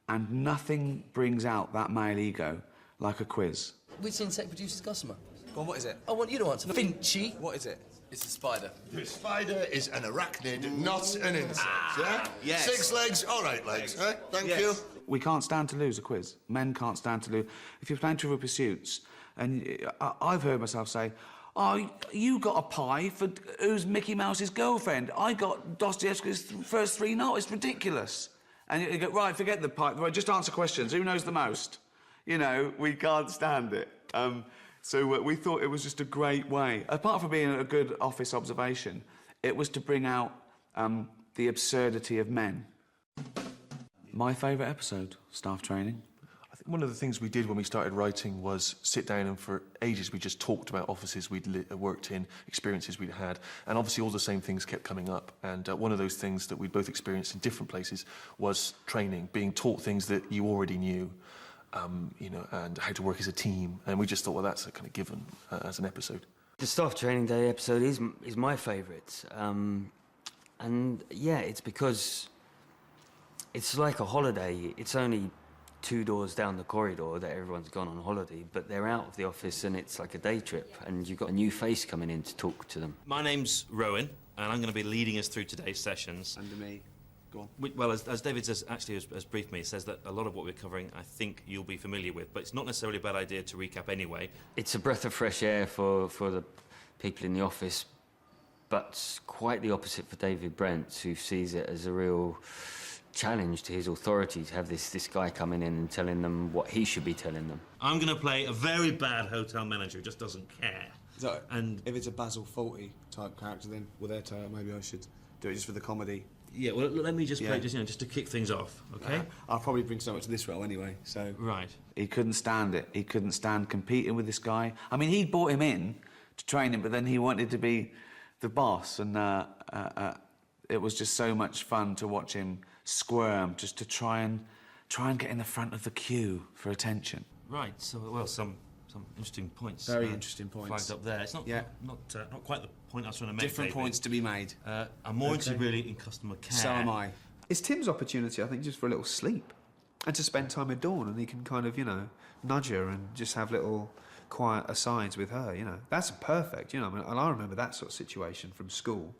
And nothing brings out that male ego like a quiz. Which insect produces gossamer? Go on, what is it? I want you to answer. Finchy. What is it? It's a spider. The spider is an arachnid, not an insect. Yeah? Yes. 6 legs or 8 legs. Thank Yes. you. We can't stand to lose a quiz. Men can't stand to lose. If you're playing Trivial Pursuits, and I've heard myself say, "Oh, you got a pie for who's Mickey Mouse's girlfriend? I got Dostoevsky's first 3 novels. It's ridiculous." And you go, right, forget the pie. Right, just answer questions. Who knows the most? You know, we can't stand it. So we thought it was just a great way, apart from being a good office observation, it was to bring out the absurdity of men. My favourite episode, staff training. One of the things we did when we started writing was sit down and for ages we just talked about offices we'd worked in, experiences we'd had, and obviously all the same things kept coming up. And one of those things that we'd both experienced in different places was training, being taught things that you already knew, you know, and how to work as a team. And we just thought, well, that's a kind of given as an episode. The staff training day episode is my favourite, and yeah, it's because it's like a holiday. It's only 2 doors down the corridor that everyone's gone on holiday, but they're out of the office and it's like a day trip, and you've got a new face coming in to talk to them. My name's Rowan, and I'm going to be leading us through today's sessions. Under me. Go on. Well, as David has briefed me, says that a lot of what we're covering, I think you'll be familiar with, but it's not necessarily a bad idea to recap anyway. It's a breath of fresh air for the people in the office, but quite the opposite for David Brent, who sees it as a real challenge to his authority to have this guy coming in and telling them what he should be telling them. I'm going to play a very bad hotel manager who just doesn't care. So, and if it's a Basil Fawlty type character, then with their tale, maybe I should do it just for the comedy. Yeah, well, let me just play, just to kick things off, okay? I'll probably bring so much to this role anyway, so... Right. He couldn't stand it. He couldn't stand competing with this guy. I mean, he'd brought him in to train him, but then he wanted to be the boss, and it was just so much fun to watch him squirm, just to try and get in the front of the queue for attention. Right, so, well, some interesting points. Very interesting points. Flagged up there. It's not quite the point I was trying to make. Different David. points to be made. I'm more into really in customer care. So am I. It's Tim's opportunity, I think, just for a little sleep and to spend time with Dawn, and he can kind of, you know, nudge her and just have little quiet asides with her, you know. That's perfect, you know. I mean, and I remember that sort of situation from school.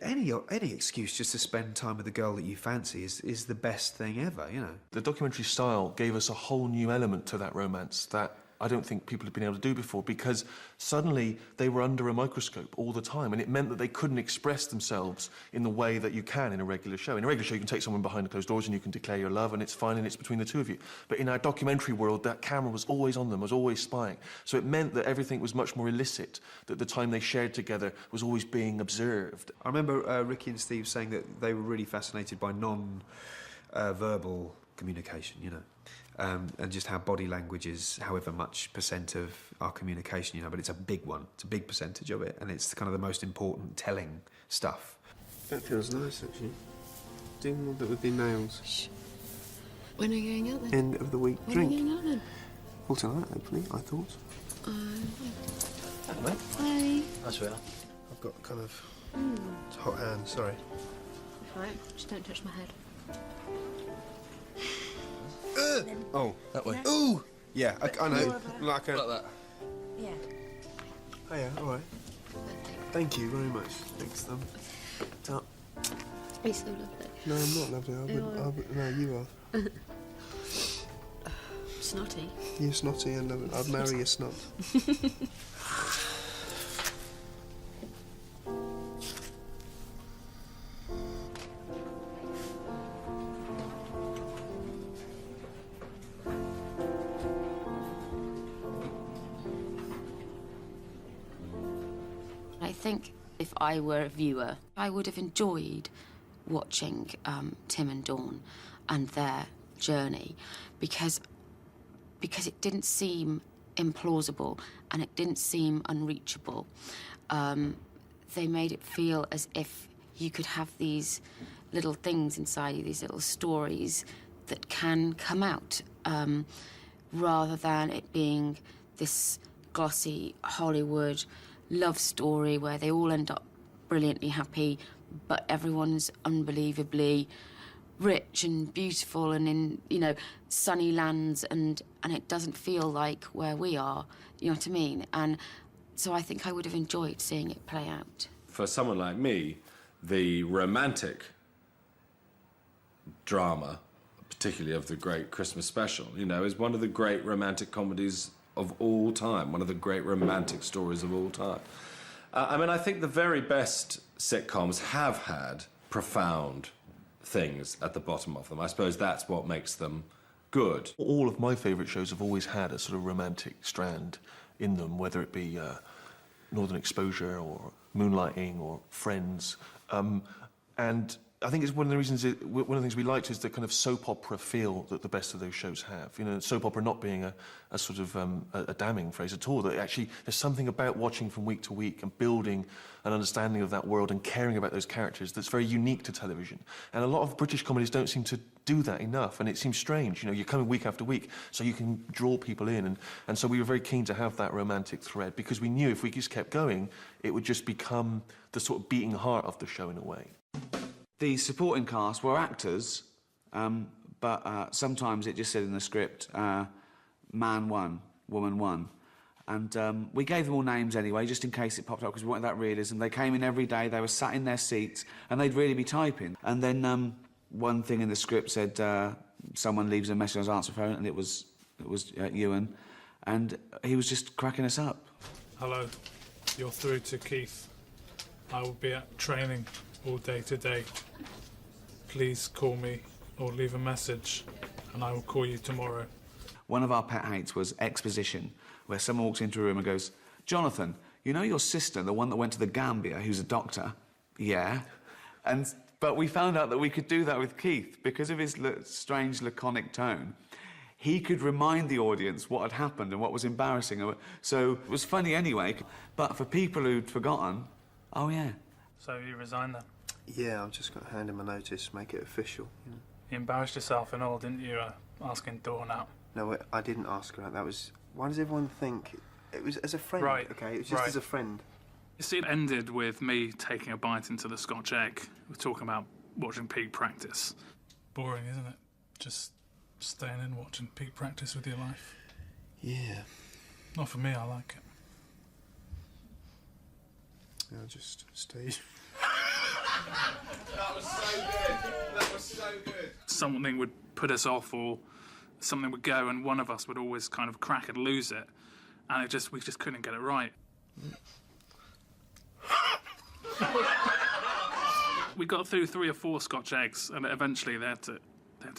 Any excuse just to spend time with the girl that you fancy is the best thing ever, you know. The documentary style gave us a whole new element to that romance that I don't think people have been able to do before, because suddenly they were under a microscope all the time, and it meant that they couldn't express themselves in the way that you can in a regular show. In a regular show, you can take someone behind closed doors and you can declare your love, and it's fine, and it's between the two of you. But in our documentary world, that camera was always on them, was always spying. So it meant that everything was much more illicit, that the time they shared together was always being observed. I remember Ricky and Steve saying that they were really fascinated by non-verbal communication, you know. And just how body language is however much percent of our communication, you know, but it's a big one. It's a big percentage of it, and it's kind of the most important telling stuff. That feels nice, actually. Doing all that with your nails. Shh. When are you going out then? End of the week When drink. are you going out then? Well, tonight, hopefully, I thought. Hello, mate. Hi. Nice we are. I've got kind of hot hands, sorry. Right, just don't touch my head. Oh. That way. Ooh! Yeah, I know. Like that. Yeah. Oh, yeah, all right. Thank you very much. Thanks, Tom. You're so lovely. No, I'm not lovely. No, you are. Snotty. You're snotty and I'd marry a snot. I think if I were a viewer, I would have enjoyed watching Tim and Dawn and their journey because it didn't seem implausible and it didn't seem unreachable. They made it feel as if you could have these little things inside you, these little stories that can come out, rather than it being this glossy Hollywood love story where they all end up brilliantly happy, but everyone's unbelievably rich and beautiful and in, you know, sunny lands, and it doesn't feel like where we are, you know what I mean? And so I think I would have enjoyed seeing it play out. For someone like me, the romantic drama, particularly of the great Christmas special, you know, is one of the great romantic comedies of all time, one of the great romantic stories of all time. I mean, I think the very best sitcoms have had profound things at the bottom of them. I suppose that's what makes them good. All of my favourite shows have always had a sort of romantic strand in them, whether it be Northern Exposure or Moonlighting or Friends. And I think it's one of the reasons, one of the things we liked is the kind of soap opera feel that the best of those shows have. You know, soap opera not being a sort of a damning phrase at all, that actually there's something about watching from week to week and building an understanding of that world and caring about those characters that's very unique to television. And a lot of British comedies don't seem to do that enough, and it seems strange. You know, you're coming week after week, so you can draw people in, and so we were very keen to have that romantic thread, because we knew if we just kept going, it would just become the sort of beating heart of the show in a way. The supporting cast were actors, but sometimes it just said in the script, man one, woman one. And we gave them all names anyway, just in case it popped up, because we wanted that realism. They came in every day, they were sat in their seats, and they'd really be typing. And then one thing in the script said, someone leaves a message on his answer phone, and it was Ewan, and he was just cracking us up. Hello, you're through to Keith. I will be at training all day today. Please call me or leave a message and I will call you tomorrow. One of our pet hates was exposition, where someone walks into a room and goes, Jonathan, you know your sister, the one that went to the Gambia, who's a doctor? Yeah. But we found out that we could do that with Keith because of his strange laconic tone. He could remind the audience what had happened and what was embarrassing. So it was funny anyway, but for people who'd forgotten, oh yeah. So you resigned then? Yeah, I've just got to hand him a notice, make it official. You know. You embarrassed yourself and all, didn't you, asking Dawn out? No, I didn't ask her out. That was... Why does everyone think... It was as a friend, right, OK? It was just as a friend. You see, it ended with me taking a bite into the Scotch egg. We're talking about watching peak practice. Boring, isn't it? Just staying in watching peak practice with your life. Yeah. Not for me, I like it. I'll just stay... That was so good. That was so good. Something would put us off, or something would go, and one of us would always kind of crack and lose it, and we just couldn't get it right. We got through 3 or 4 Scotch eggs, and eventually they had to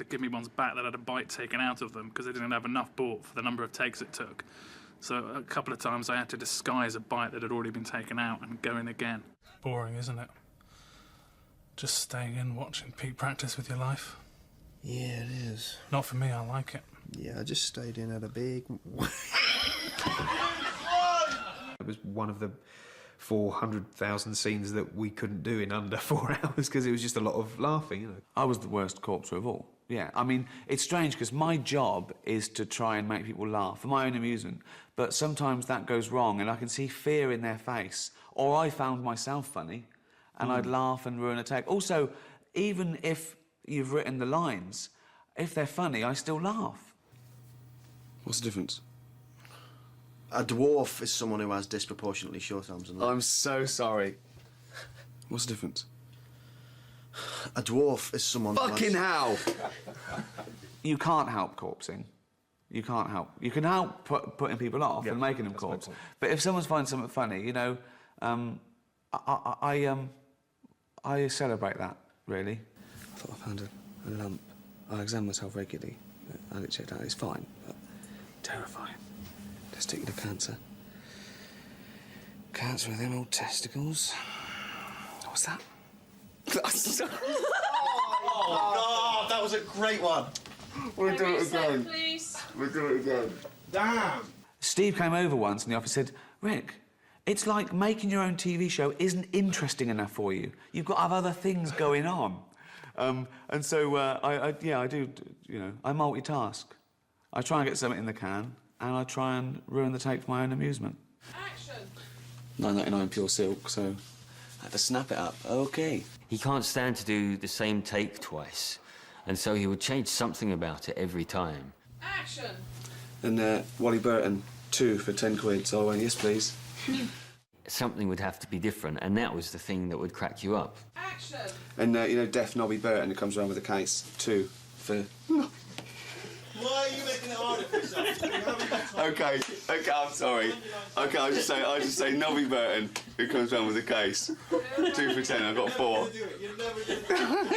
give me ones back that had a bite taken out of them because they didn't have enough bought for the number of takes it took. So a couple of times I had to disguise a bite that had already been taken out and go in again. Boring, isn't it? Just staying in, watching peak practice with your life. Yeah, it is. Not for me, I like it. Yeah, I just stayed in at a big... It was one of the 400,000 scenes that we couldn't do in under 4 hours because it was just a lot of laughing, you know. I was the worst corpser of all. Yeah, I mean, it's strange because my job is to try and make people laugh for my own amusement, but sometimes that goes wrong and I can see fear in their face, or I found myself funny and I'd laugh and ruin a take. Also, even if you've written the lines, if they're funny, I still laugh. What's the difference? A dwarf is someone who has disproportionately short arms and legs. I'm so sorry. What's the difference? A dwarf is someone... Fucking hell! You can't help corpsing. You can't help. You can help putting people off and making them corpse. But if someone's finding something funny, you know, I celebrate that, really. I thought I found a lump. I examine myself regularly. I had it checked out. It's fine, but terrifying. Testicular cancer. Cancer of them old testicles. What's that? Oh, that was a great one. We'll do it again. Please. We'll do it again. Damn. Steve came over once in the office and said, Rick, it's like making your own TV show isn't interesting enough for you. You've got to have other things going on. And so, I do, you know, I multitask. I try and get something in the can, and I try and ruin the take for my own amusement. Action. 9.99 pure silk, so I had to snap it up. OK. He can't stand to do the same take twice, and so he would change something about it every time. Action. And Wally Burton, 2 for 10 quid, so I went, yes, please. Something would have to be different, and that was the thing that would crack you up. Action. And, you know, Deaf Nobby Burton, who comes around with a case, 2 for... Why are you making it harder for yourself? OK, I'm sorry. OK, I'll just say Nobby Burton, who comes around with a case. 2 for 10, I've got 4. You'll never do it.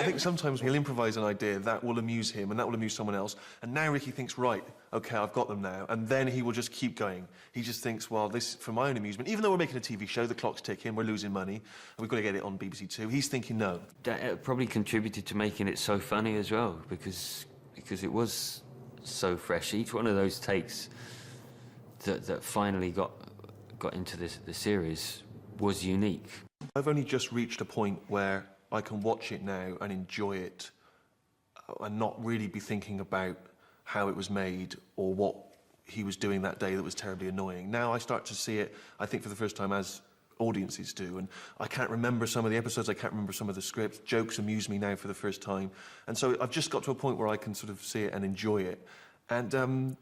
think sometimes he'll improvise an idea that will amuse him and that will amuse someone else. And now Ricky thinks, right, OK, I've got them now. And then he will just keep going. He just thinks, well, this, for my own amusement, even though we're making a TV show, the clock's ticking, we're losing money, and we've got to get it on BBC Two, he's thinking, no. That probably contributed to making it so funny as well, because it was so fresh. Each one of those takes that finally got into the series was unique. I've only just reached a point where I can watch it now and enjoy it and not really be thinking about how it was made or what he was doing that day that was terribly annoying. Now I start to see it, I think, for the first time as audiences do, and I can't remember some of the episodes, I can't remember some of the scripts. Jokes amuse me now for the first time, and so I've just got to a point where I can sort of see it and enjoy it. And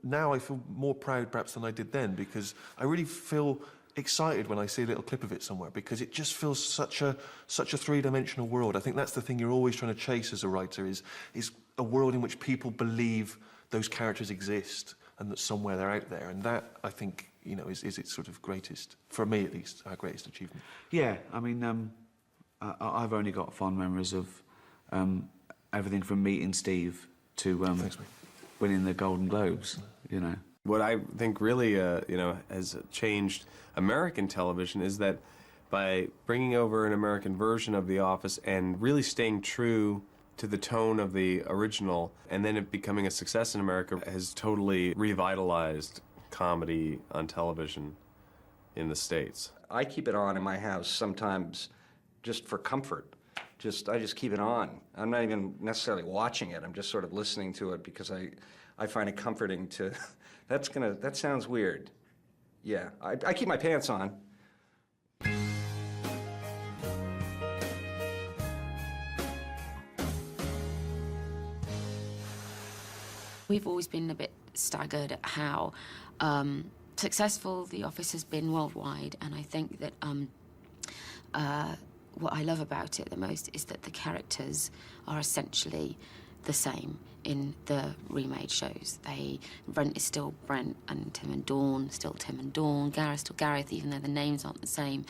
now I feel more proud perhaps than I did then, because I really feel excited when I see a little clip of it somewhere, because it just feels such a three-dimensional world. I think that's the thing you're always trying to chase as a writer, is a world in which people believe those characters exist and that somewhere they're out there. And that, I think, you know, is its sort of greatest, for me at least, our greatest achievement. Yeah, I mean, I've only got fond memories of everything from meeting Steve to Thanks, mate. winning the Golden Globes, you know. What I think really, you know, has changed American television is that by bringing over an American version of The Office and really staying true to the tone of the original, and then it becoming a success in America, has totally revitalized comedy on television in the States. I keep it on in my house sometimes just for comfort. I just keep it on. I'm not even necessarily watching it. I'm just sort of listening to it because I find it comforting to... That sounds weird. Yeah, I keep my pants on. We've always been a bit staggered at how successful The Office has been worldwide, and I think that what I love about it the most is that the characters are essentially the same in the remade shows. Brent is still Brent, and Tim and Dawn still Tim and Dawn, Gareth still Gareth, even though the names aren't the same.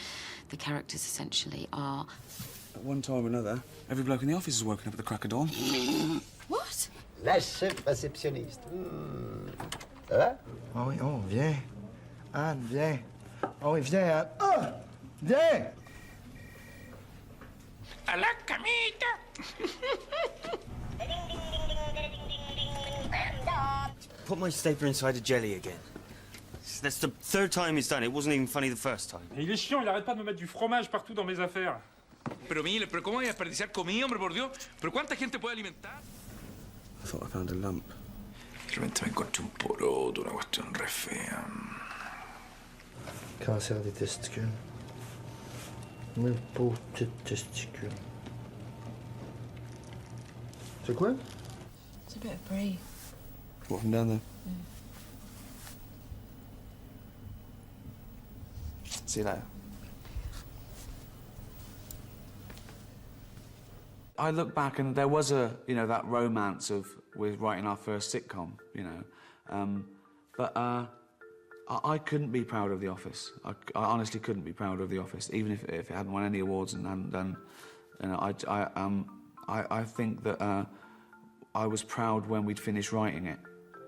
The characters essentially are... At one time or another, every bloke in the office is woken up at the crack of dawn. What? La chef réceptionniste. Ça va? Oh oui, oh, viens. Anne, viens. Oh oui, viens, Anne. Oh, viens! A la camita. Put my stapler inside a jelly again. That's the third time he's done it. It wasn't even funny the first time. Il est chiant, il arrête pas de me mettre du fromage partout dans mes affaires. Pero mire, pero cómo voy a desperdiciar comida, hombre, por Dios. Pero cuánta gente puede alimentar. I thought I found a lump. Realmente me encontré un poroto, una cuestión re fea. Cancer des testicules. Mes pauvres petites testicules. C'est quoi? It's a bit of brie. What, from down there? See you later. I look back and there was that romance with writing our first sitcom, you know. But I couldn't be proud of The Office. I honestly couldn't be proud of The Office, even if it hadn't won any awards and hadn't done, you know, I think that I was proud when we'd finished writing it.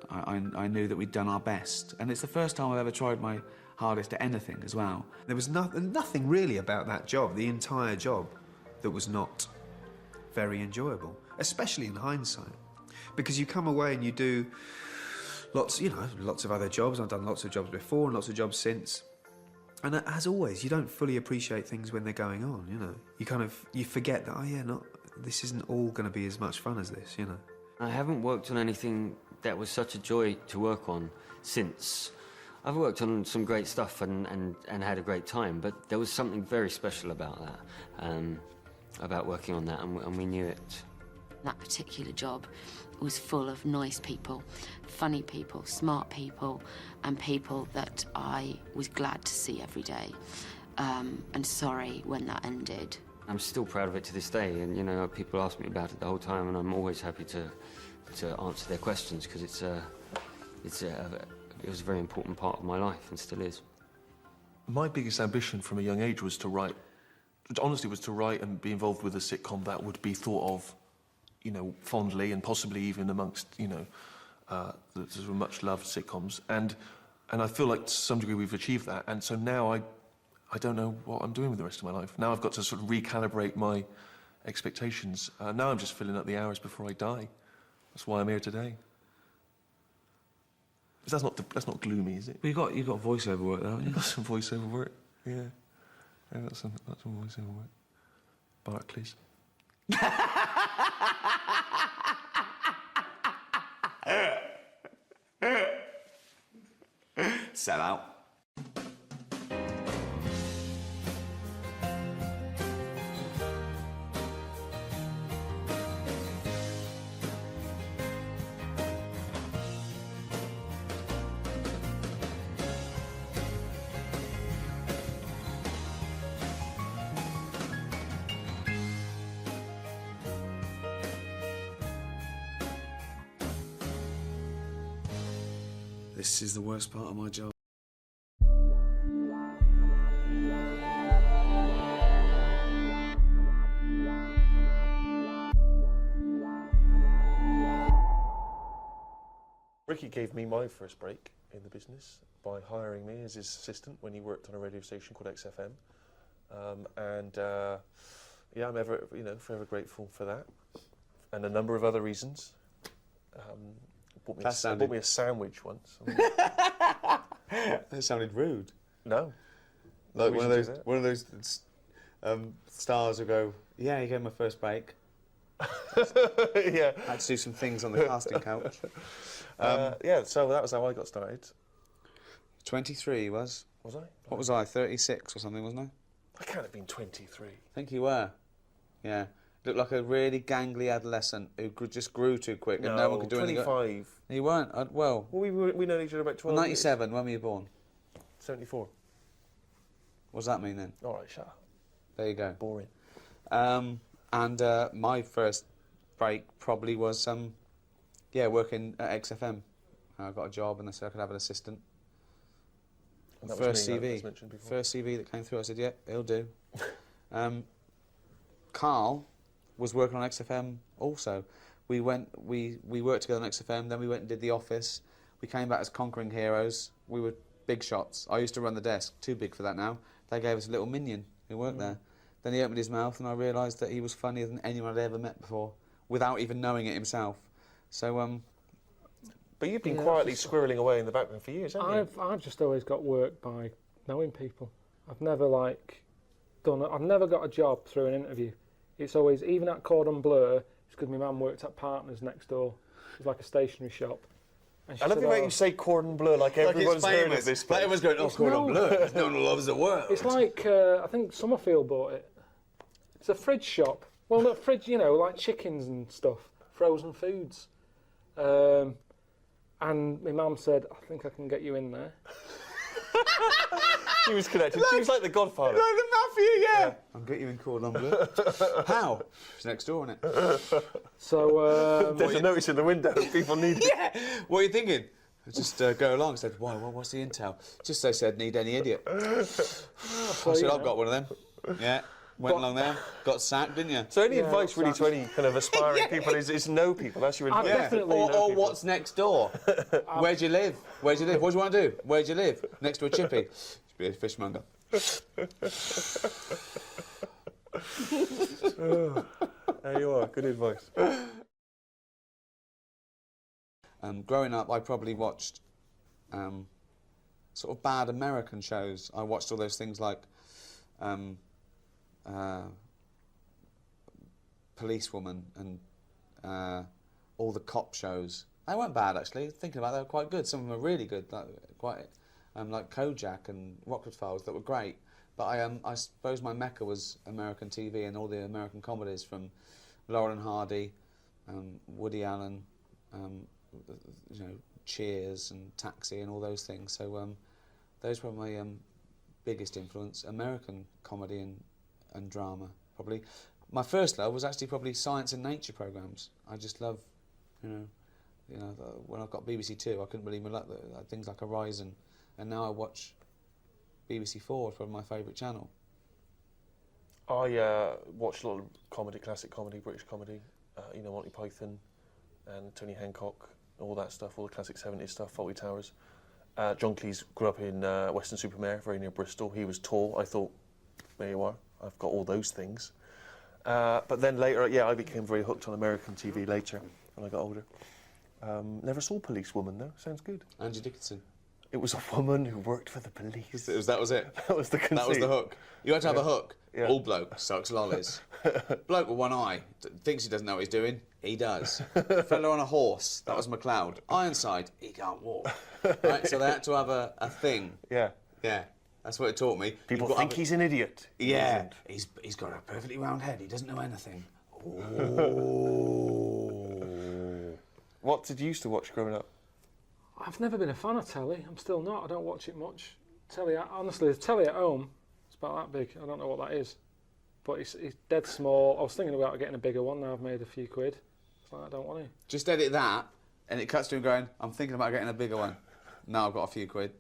I knew that we'd done our best. And it's the first time I've ever tried my hardest at anything as well. There was nothing really about that job, the entire job, that was not very enjoyable, especially in hindsight. Because you come away and you do lots of other jobs. I've done lots of jobs before and lots of jobs since. And as always, you don't fully appreciate things when they're going on, you know. You forget that, this isn't all going to be as much fun as this, you know. I haven't worked on anything that was such a joy to work on since. I've worked on some great stuff and had a great time, but there was something very special about that, about working on that, and we knew it. That particular job was full of nice people, funny people, smart people, and people that I was glad to see every day, and sorry when that ended. I'm still proud of it to this day, and, you know, people ask me about it the whole time, and I'm always happy to answer their questions, because it was a very important part of my life, and still is. My biggest ambition from a young age was to write honestly, was to write and be involved with a sitcom that would be thought of, you know, fondly and possibly even amongst, you know, the sort of much-loved sitcoms. And I feel like to some degree we've achieved that. And so now I don't know what I'm doing with the rest of my life. Now I've got to sort of recalibrate my expectations. Now I'm just filling up the hours before I die. That's why I'm here today. But that's not gloomy, is it? You got voiceover work, though, haven't you? Got some voiceover work, yeah. I got some voiceover work. Barclays. Sell out. This is the worst part of my job. Ricky gave me my first break in the business by hiring me as his assistant when he worked on a radio station called XFM. Yeah, I'm forever grateful for that. And a number of other reasons. Bought me a sandwich once. That sounded rude. No. Like one of those stars who go, yeah, you gave my first break. Yeah. I had to do some things on the casting couch. Yeah, so that was how I got started. 23 he was. Was I? What was I, 36 or something, wasn't I? I can't have been 23. I think you were. Yeah. Looked like a really gangly adolescent who just grew too quick and no one could do anything. 25. You weren't? Well, we know each other about 12 97, when were you born? 74. What does that mean then? All right, shut up. There you go. Boring. And my first break probably was, working at XFM. I got a job and they said I could have an assistant. And that First was me, CV. that was mentioned before. First CV that came through, I said, yeah, it'll do. Karl was working on XFM also. We worked together on XFM, then we went and did The Office. We came back as conquering heroes. We were big shots. I used to run the desk, too big for that now. They gave us a little minion who worked there. Then he opened his mouth and I realised that he was funnier than anyone I'd ever met before, without even knowing it himself. So, But you've been quietly squirreling away in the background for years, haven't you? I've just always got work by knowing people. I've never I've never got a job through an interview. It's always, even at Cordon Bleu, it's because my mum worked at Partners next door. It was like a stationery shop. And I love the way you say Cordon Bleu like everyone's heard of this place. Like everyone's going, oh, Cordon Bleu. No one loves the world. It's like, I think Summerfield bought it. It's a fridge shop. Well, not fridge, like chickens and stuff, frozen foods. And my mum said, I think I can get you in there. She was connected. She was like the Godfather. Like the mafia, yeah. I'll get you in Cordon Bleu. How? It's next door, isn't it? So, there's a notice in the window. People need it. Yeah. What are you thinking? Just go along. I said, why? What's the intel? Just they said, need any idiot. I said, I've got one of them. Yeah. Went along there, got sacked, didn't you? So any advice really to any kind of aspiring people is know people. That's your advice. Definitely or what's next door? Where do you live? Where do you live? What do you want to do? Where do you live? Next to a chippy. Should be a fishmonger. There you are. Good advice. Growing up, I probably watched sort of bad American shows. I watched all those things like Policewoman and all the cop shows. They weren't bad, actually. Thinking about it, they were quite good. Some of them were really good, like Kojak and Rockford Files, that were great. But I suppose my mecca was American TV and all the American comedies from Laurel and Hardy, Woody Allen, Cheers and Taxi and all those things. So those were my biggest influence, American comedy and drama, probably. My first love was actually probably science and nature programmes. I just love, when I got BBC Two, I couldn't believe my luck, things like Horizon, and now I watch BBC Four, it's probably my favourite channel. I watched a lot of comedy, classic comedy, British comedy, you know, Monty Python and Tony Hancock, all that stuff, all the classic 70s stuff, Fawlty Towers. John Cleese grew up in Weston-super-Mare, very near Bristol. He was tall. I thought, there you are, I've got all those things. But then later, I became very hooked on American TV later when I got older. Never saw Policewoman, though. Sounds good. Angie Dickinson. It was a woman who worked for the police. That was it? That was the conceit. That was the hook. You had to have a hook. Yeah. All bloke sucks lollies. Bloke with one eye, thinks he doesn't know what he's doing. He does. Fella on a horse, that was McLeod. Ironside, he can't walk. Right, so they had to have a thing. Yeah. Yeah, that's what it taught me. People think he's an idiot. Yeah, he's got a perfectly round head. He doesn't know anything. What did you used to watch growing up? I've never been a fan of telly. I'm still not. I don't watch it much. Telly, honestly, the telly at home, it's about that big. I don't know what that is. But it's dead small. I was thinking about getting a bigger one. Now I've made a few quid. It's like, I don't want to. Just edit that, and it cuts to him going, I'm thinking about getting a bigger one. Now I've got a few quid.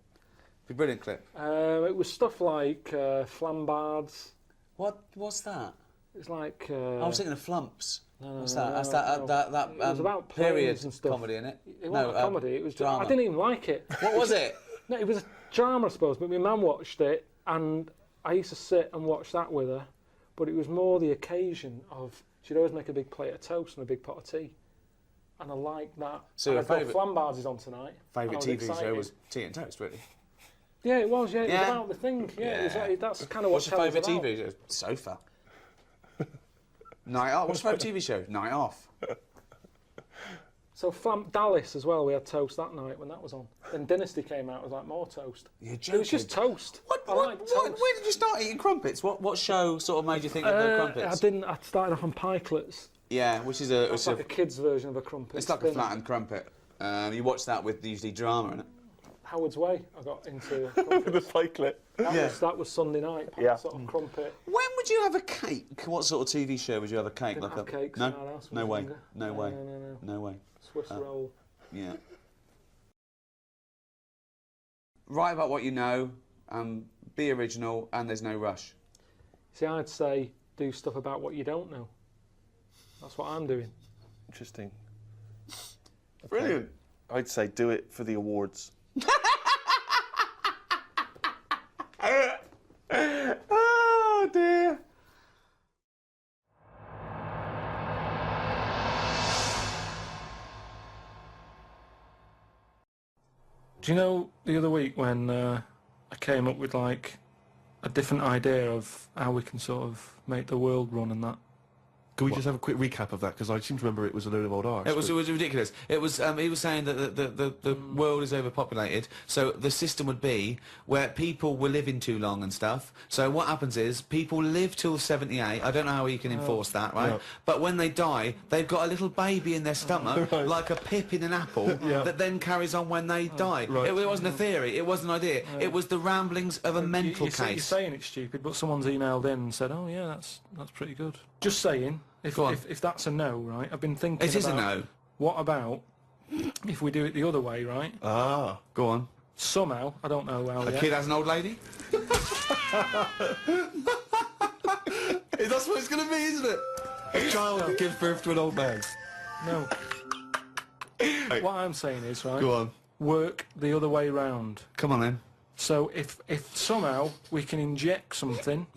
Be a brilliant clip. It was stuff like flambards. What's that? It's like... I was thinking of flumps. What's that? no, That's no. that It was about period planes and stuff. comedy, innit? It wasn't a comedy. It was drama. I didn't even like it. What was it? No, it was a drama, I suppose. But my mum watched it, and I used to sit and watch that with her. But it was more the occasion of she'd always make a big plate of toast and a big pot of tea, and I liked that. So and your I thought favourite Flambards is on tonight. Favourite TV show was Tea and Toast, really? Yeah, it was. Yeah, it Yeah. was about the thing. Yeah, It was like, that's kind of what What's your favourite telly's TV show? Sofa. Night Off. What's your favourite TV show? Night Off. So Dallas as well. We had toast that night when that was on. Then Dynasty came out. It was like more toast. It was just toast. I like toast. Where did you start eating crumpets? What show sort of made you think of the crumpets? I started off on pikelets. Yeah, which is It's like a kid's version of a crumpet. It's like a flattened crumpet. You watch that with usually drama in it. Howard's Way. I got into the pikelet. That was Sunday night. Sort of crumpet. When would you have a cake? What sort of TV show would you have a cake? Didn't have cakes no, in our house when no I was way, younger. no way, No. no way. Swiss roll. Yeah. Write about what you know, be original, and there's no rush. See, I'd say do stuff about what you don't know. That's what I'm doing. Interesting. Brilliant. I'd say do it for the awards. Oh dear. Do you know the other week when I came up with like a different idea of how we can sort of make the world run and that? Can we just have a quick recap of that? Because I seem to remember it was a load of old arse. It was ridiculous. It was he was saying that the world is overpopulated, so the system would be where people were living too long and stuff. So what happens is people live till 78. I don't know how you can enforce that, right? Yeah. But when they die, they've got a little baby in their stomach, Right. like a pip in an apple, Yeah. that then carries on when they die. Right. It wasn't a theory. It wasn't an idea. It was the ramblings of a mental You're case. saying it's stupid, but someone's emailed in and said, "Oh yeah, that's pretty good." Just saying. If that's a no, right? I've been thinking. It is a about, no. What about if we do it the other way, right? Ah, go on. Somehow, I don't know how. A kid has an old lady? That's what it's going to be, isn't it? A child gives birth to an old man. No. What I'm saying is, right? Go on. Work the other way round. Come on then. So if somehow we can inject something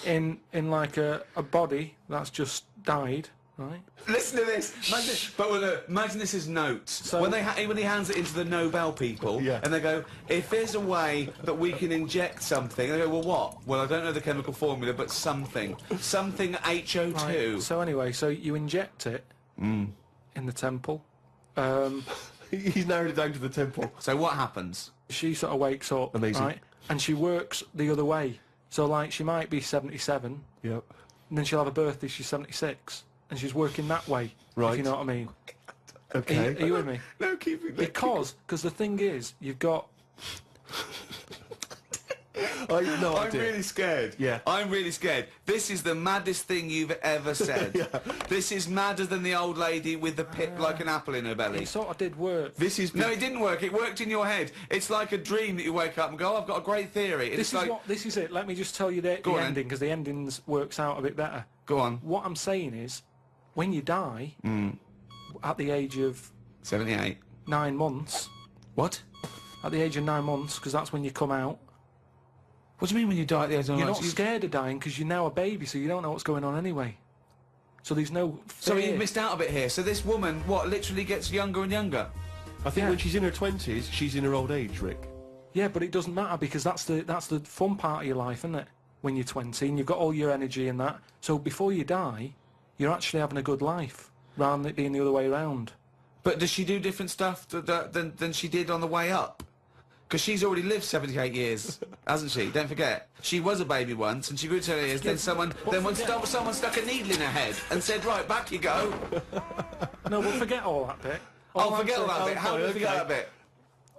in like a body that's just died, right? Listen to this. Imagine this is notes. So when he hands it into the Nobel people, and they go, if there's a way that we can inject something, and they go, well, what? Well, I don't know the chemical formula, but something HO2. Right. So anyway, so you inject it in the temple. He's narrowed it down to the temple. So what happens? She sort of wakes up, Amazing. right? And she works the other way. So like she might be 77. Yep. And then she'll have a birthday. She's 76, and she's working that way. Right. If you know what I mean. Okay. Are you with me? No, keep it. Because the thing is, you've got I'm really scared. Yeah. I'm really scared. This is the maddest thing you've ever said. This is madder than the old lady with the pip like an apple in her belly. It sort of did work. No, it didn't work. It worked in your head. It's like a dream that you wake up and go, I've got a great theory. And This is it. Let me just tell you the ending, because the ending works out a bit better. Go on. What I'm saying is, when you die, at the age of 78, 9 months. What? At the age of 9 months, because that's when you come out. What do you mean when you die at the age of 9 You're months? not scared of dying because you're now a baby, so you don't know what's going on anyway. So there's no fear. So you've missed out a bit here. So this woman, what, literally gets younger and younger? I think when she's in her 20s, she's in her old age, Rick. Yeah, but it doesn't matter because that's the fun part of your life, isn't it? When you're 20 and you've got all your energy and that. So before you die, you're actually having a good life rather than it being the other way around. But does she do different stuff than she did on the way up? Because she's already lived 78 years, hasn't she? Don't forget. She was a baby once, and she grew to 78 years. Then someone stuck a needle in her head and said, right, back you go. No, but forget all that bit. Forget all that bit. How do we forget that bit?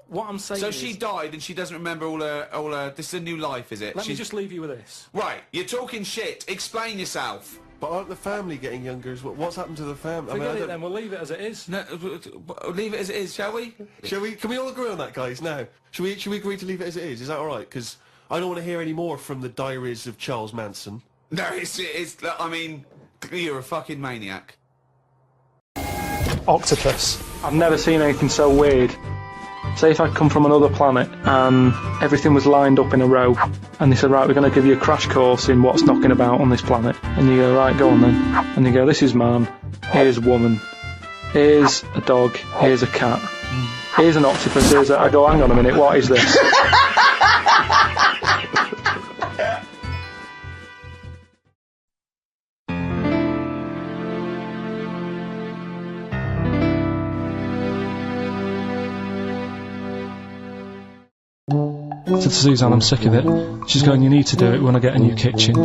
What I'm saying So is... she died and she doesn't remember all her... This is a new life, is it? Let me just leave you with this. Right, you're talking shit. Explain yourself. But aren't the family getting younger as well? What's happened to the family? Forget it then, we'll leave it as it is. No, leave it as it is, shall we? Shall we? Can we all agree on that, guys, now? Should we agree to leave it as it is? Is that alright? Because I don't want to hear any more from the diaries of Charles Manson. No, it's I mean, you're a fucking maniac. Octopus. I've never seen anything so weird. Say if I'd come from another planet and everything was lined up in a row and they said, right, we're going to give you a crash course in what's knocking about on this planet. And you go, right, go on then. And you go, this is man, here's woman, here's a dog, here's a cat, here's an octopus, here's a... I go, hang on a minute, what is this? I said to Suzanne, I'm sick of it. She's going, you need to do it when I get a new kitchen.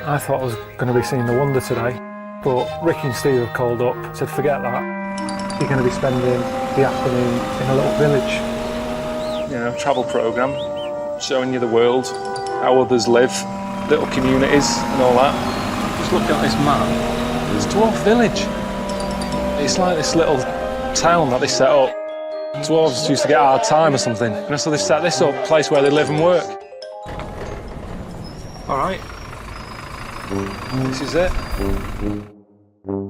I thought I was going to be seeing The Wonder today, but Ricky and Steve have called up, said forget that. You're going to be spending the afternoon in a little village. You know, travel programme, showing you the world, how others live, little communities and all that. Just look at this map. It's a dwarf village. It's like this little town that they set up. Dwarves used to get hard time or something. And so they set this up, a place where they live and work. Alright. This is it.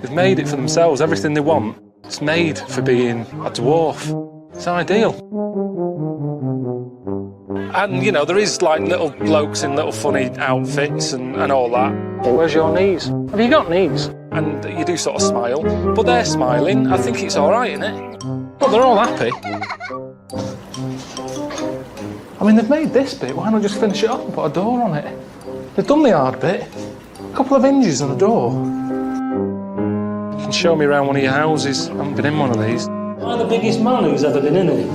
They've made it for themselves, everything they want. It's made for being a dwarf. It's ideal. And, you know, there is, like, little blokes in little funny outfits and all that. Where's your knees? Have you got knees? And you do sort of smile, but they're smiling. I think it's all right, isn't it? But they're all happy. I mean, they've made this bit. Why not just finish it up and put a door on it? They've done the hard bit. A couple of hinges and a door. You can show me around one of your houses. I haven't been in one of these. I'm the biggest man who's ever been in it.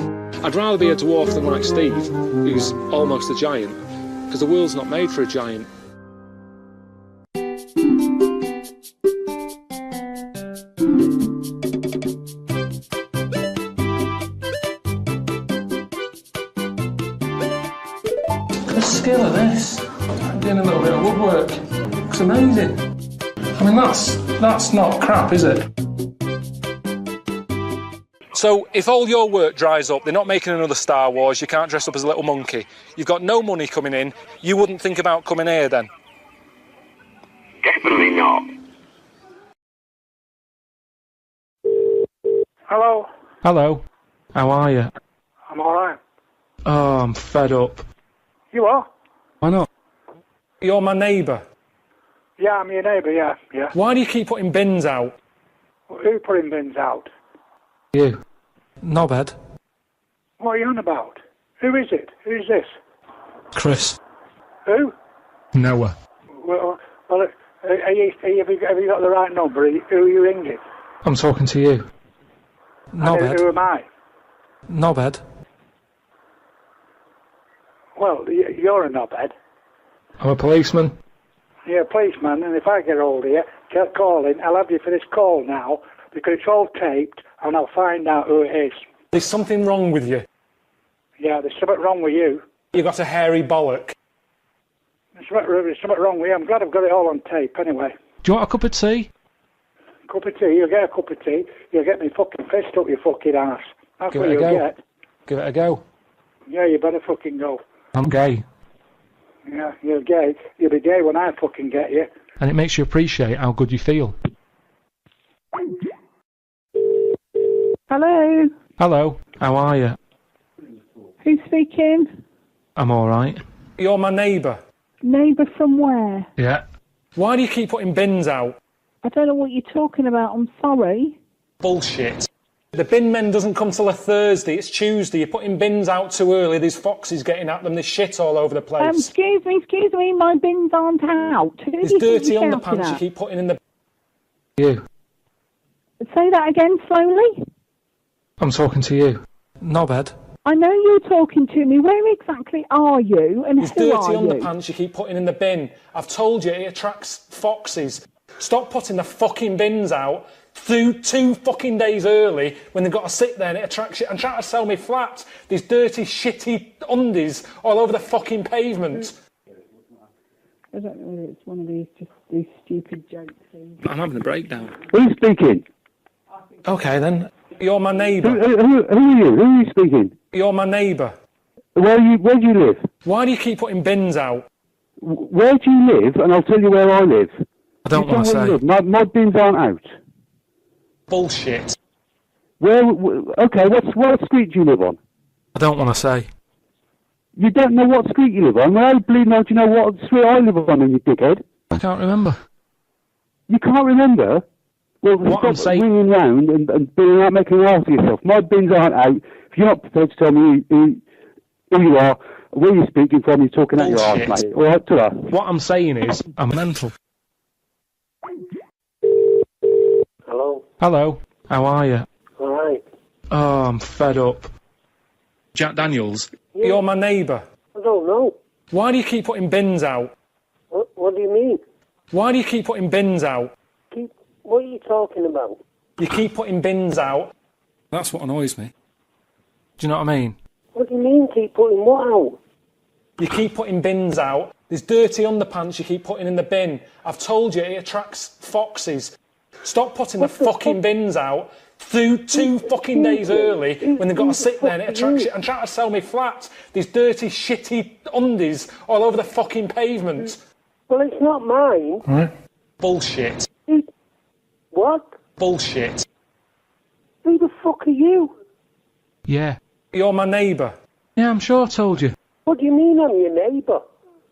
I'd rather be a dwarf than like Steve, who's almost a giant, because the world's not made for a giant. The skill of this, doing a little bit of woodwork, it's amazing. I mean, that's not crap, is it? So, if all your work dries up, they're not making another Star Wars, you can't dress up as a little monkey, you've got no money coming in, you wouldn't think about coming here then? Definitely not. Hello. Hello. How are you? I'm alright. Oh, I'm fed up. You are? Why not? You're my neighbour. Yeah, I'm your neighbour, yeah. Why do you keep putting bins out? Who putting bins out? You. Knobhead. What are you on about? Who is it? Who's this? Chris. Who? Noah. Well, have you got the right number? Who are you ringing? I'm talking to you. Knobhead. Who am I? Knobhead. Well, you're a knobhead. I'm a policeman. You're a policeman, and if I get hold of you, kept calling. I'll have you for this call now, because it's all taped, and I'll find out who it is. There's something wrong with you. Yeah, there's something wrong with you. You got a hairy bollock. There's something wrong with you. I'm glad I've got it all on tape, anyway. Do you want a cup of tea? Cup of tea? You'll get a cup of tea. You'll get me fucking fist up your fucking ass. That's Give what it a you'll go. get. Give it a go. Yeah, you better fucking go. I'm gay. Yeah, you're gay. You'll be gay when I fucking get you. And it makes you appreciate how good you feel. Hello, Hello, how are you? who's speaking? I'm alright. You're my neighbour. Neighbour from where? Yeah. Why do you keep putting bins out? I don't know what you're talking about, I'm sorry. Bullshit. The bin men doesn't come till a Thursday, it's Tuesday. You're putting bins out too early, there's foxes getting at them, there's shit all over the place. Excuse me, my bins aren't out. Who do There's you think dirty you're shouting underpants you at? keep putting in the... You. Say that again slowly. I'm talking to you. Knobhead. I know you're talking to me. Where exactly are you and There's who dirty are you? underpants you keep putting in the bin. I've told you it attracts foxes. Stop putting the fucking bins out two fucking days early when they've got to sit there and it attracts you. And trying to sell me flats. These dirty, shitty undies all over the fucking pavement. I don't know whether it's one of these stupid jokes. I'm having a breakdown. Who's speaking? Okay then. You're my neighbour. Who are you? Who are you speaking? You're my neighbour. Where do you live? Why do you keep putting bins out? Where do you live? And I'll tell you where I live. I don't You want to tell where say. you live. My bins aren't out. Bullshit. Okay, what street do you live on? I don't want to say. You don't know what street you live on? Well, I believe now, do you know what street I live on, you dickhead? I can't remember. You can't remember? Well, What I'm stop saying- ringing round and being out making an ass of yourself. My bins aren't out. If you're not prepared to tell me who you are, where you're speaking from, you're talking out your arse, Bullshit. mate. All right, ta-ra. What I'm saying is, I'm mental. Hello? Hello, how are you? All right. Oh, I'm fed up. Jack Daniels, you're my neighbour. I don't know. Why do you keep putting bins out? What do you mean? Why do you keep putting bins out? What are you talking about? You keep putting bins out. That's what annoys me. Do you know what I mean? What do you mean keep putting what out? You keep putting bins out. There's dirty underpants you keep putting in the bin. I've told you it attracts foxes. Stop putting the fucking bins out two fucking days early when they've got to sit there and it attracts you. And trying to sell me flats. These dirty, shitty undies all over the fucking pavement. Well, it's not mine. Right. Bullshit. What? Bullshit. Who the fuck are you? Yeah. You're my neighbour. Yeah, I'm sure I told you. What do you mean I'm your neighbour?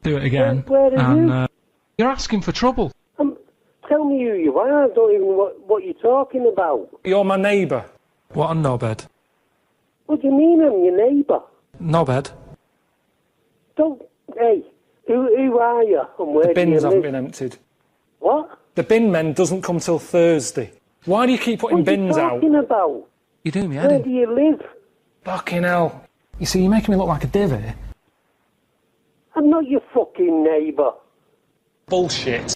Do it again. Where are you? You're asking for trouble. Tell me who you are. I don't even know what you're talking about. You're my neighbour. What a knobhead. What do you mean I'm your neighbour? Knobhead. Don't... Hey, who are you and where The do you bins haven't live? been emptied. What? The bin men doesn't come till Thursday. Why do you keep putting What are you bins out? talking about? You do me, Where Eddie. do you live? Fucking hell. You see, you're making me look like a div here. I'm not your fucking neighbour. Bullshit.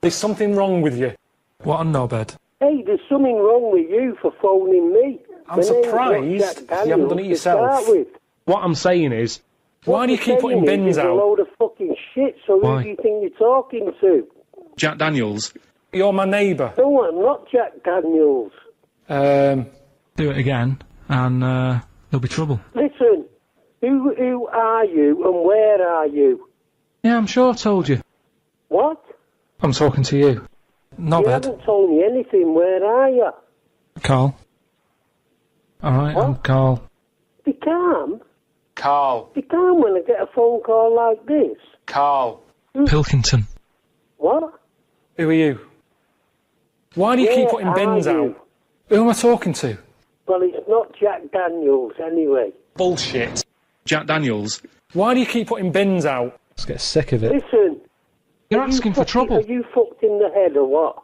There's something wrong with you. What a knobhead. Hey, there's something wrong with you for phoning me. I'm My name's not surprised Jack you haven't done it Daniels to start yourself. with. What I'm saying is, why do you What keep you're putting saying bins is a out? load of fucking shit, so Why? who do you think you're talking to? Jack Daniels. You're my neighbour. No, I'm not Jack Daniels. Do it again, and there'll be trouble. Listen, who are you and where are you? Yeah, I'm sure I told you. What? I'm talking to you. You Knobhead. haven't told me anything. Where are you? Carl. Alright, I'm Carl. Be calm. Carl. Be calm when I get a phone call like this. Carl. Pilkington. What? Who are you? Why do you keep Where putting bins are you? out? Who am I talking to? Well, it's not Jack Daniels anyway. Bullshit. Jack Daniels. Why do you keep putting bins out? Let's get sick of it. Listen. You're are you asking for fucking- trouble. Are you fucked in the head or what?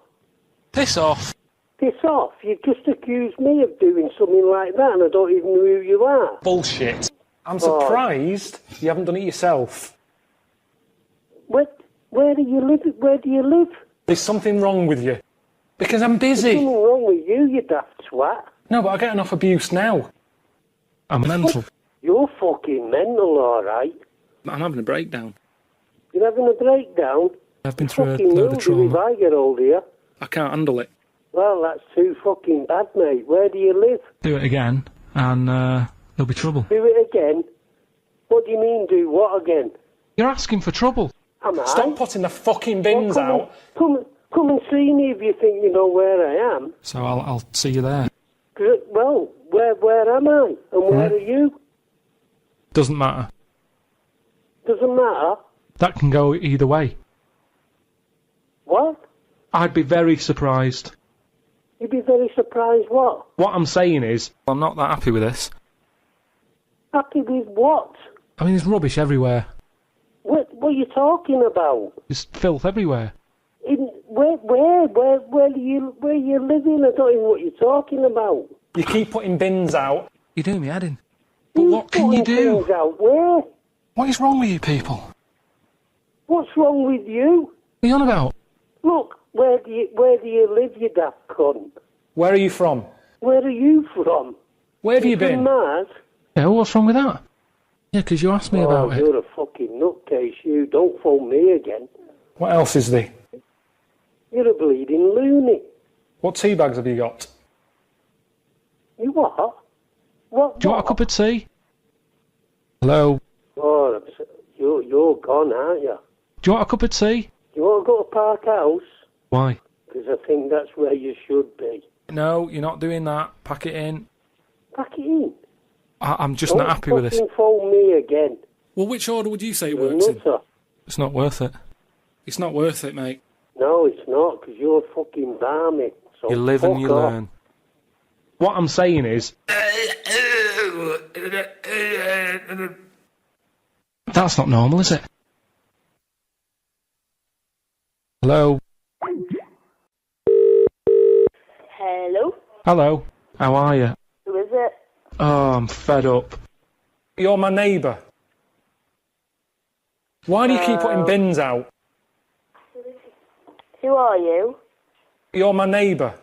Piss off. Piss off. You've just accused me of doing something like that and I don't even know who you are. Bullshit. I'm Oh. surprised you haven't done it yourself. Where do you live? Where do you live? There's something wrong with you. Because I'm busy. There's something wrong with you, you daft twat. No, but I get enough abuse now. I'm mental. You're fucking mental, alright. I'm having a breakdown. You're having a breakdown? I've been through a Fucking load of will do trauma. if I get hold of you. I can't handle it. Well, that's too fucking bad, mate. Where do you live? Do it again, and there'll be trouble. Do it again? What do you mean, do what again? You're asking for trouble. Am I? Stop putting the fucking bins out. Come and see me if you think you know where I am. So I'll see you there. Well, where am I? And where are you? Doesn't matter. Doesn't matter. That can go either way. What? I'd be very surprised. You'd be very surprised what? What I'm saying is, I'm not that happy with this. Happy with what? I mean, there's rubbish everywhere. What are you talking about? There's filth everywhere. Where are you living? I don't even know what you're talking about. You keep putting bins out. You're doing me head in. But what can you do? Bins out where? What is wrong with you people? What's wrong with you? What are you on about? Look, where do you live, you daft cunt? Where are you from? Where are you from? Where have you From been? Mars? Yeah, what's wrong with that? Yeah, because you asked me about it. You're a fucking nutcase, you. Don't phone me again. What else is there? You're a bleeding loony. What tea bags have you got? You what? What? Do you want a cup of tea? Hello? Oh, you're gone, aren't you? Do you want a cup of tea? You want to go to Park House? Why? Because I think that's where you should be. No, you're not doing that. Pack it in. Pack it in? I'm just not happy with this. Don't phone me again. Well, which order would you say it You're works in? nutter. It's not worth it. It's not worth it, mate. No, it's not, because you're fucking barmy. So You live and you fuck off. learn. What I'm saying is... That's not normal, is it? Hello? Hello? Hello? How are you? Who is it? Oh, I'm fed up. You're my neighbour. Why do you keep putting bins out? Who are you? You're my neighbour.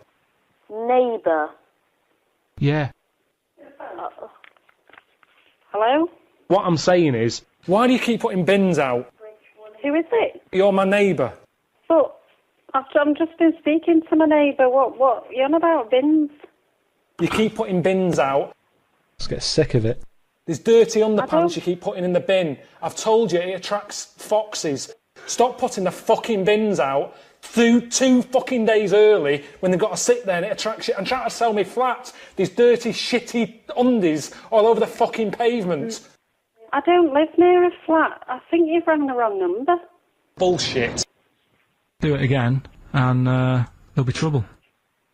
Neighbour. Yeah. Hello? What I'm saying is, why do you keep putting bins out? Who is it? You're my neighbour. But I've just been speaking to my neighbour. What? You're on about bins? You keep putting bins out. Just get sick of it. There's dirty don't- underpants you keep putting in the bin. I've told you, it attracts foxes. Stop putting the fucking bins out two fucking days early when they've got to sit there and it attracts you. And trying to sell me flats. These dirty, shitty undies all over the fucking pavement. I don't live near a flat. I think you've rang the wrong number. Bullshit. Do it again, and there'll be trouble.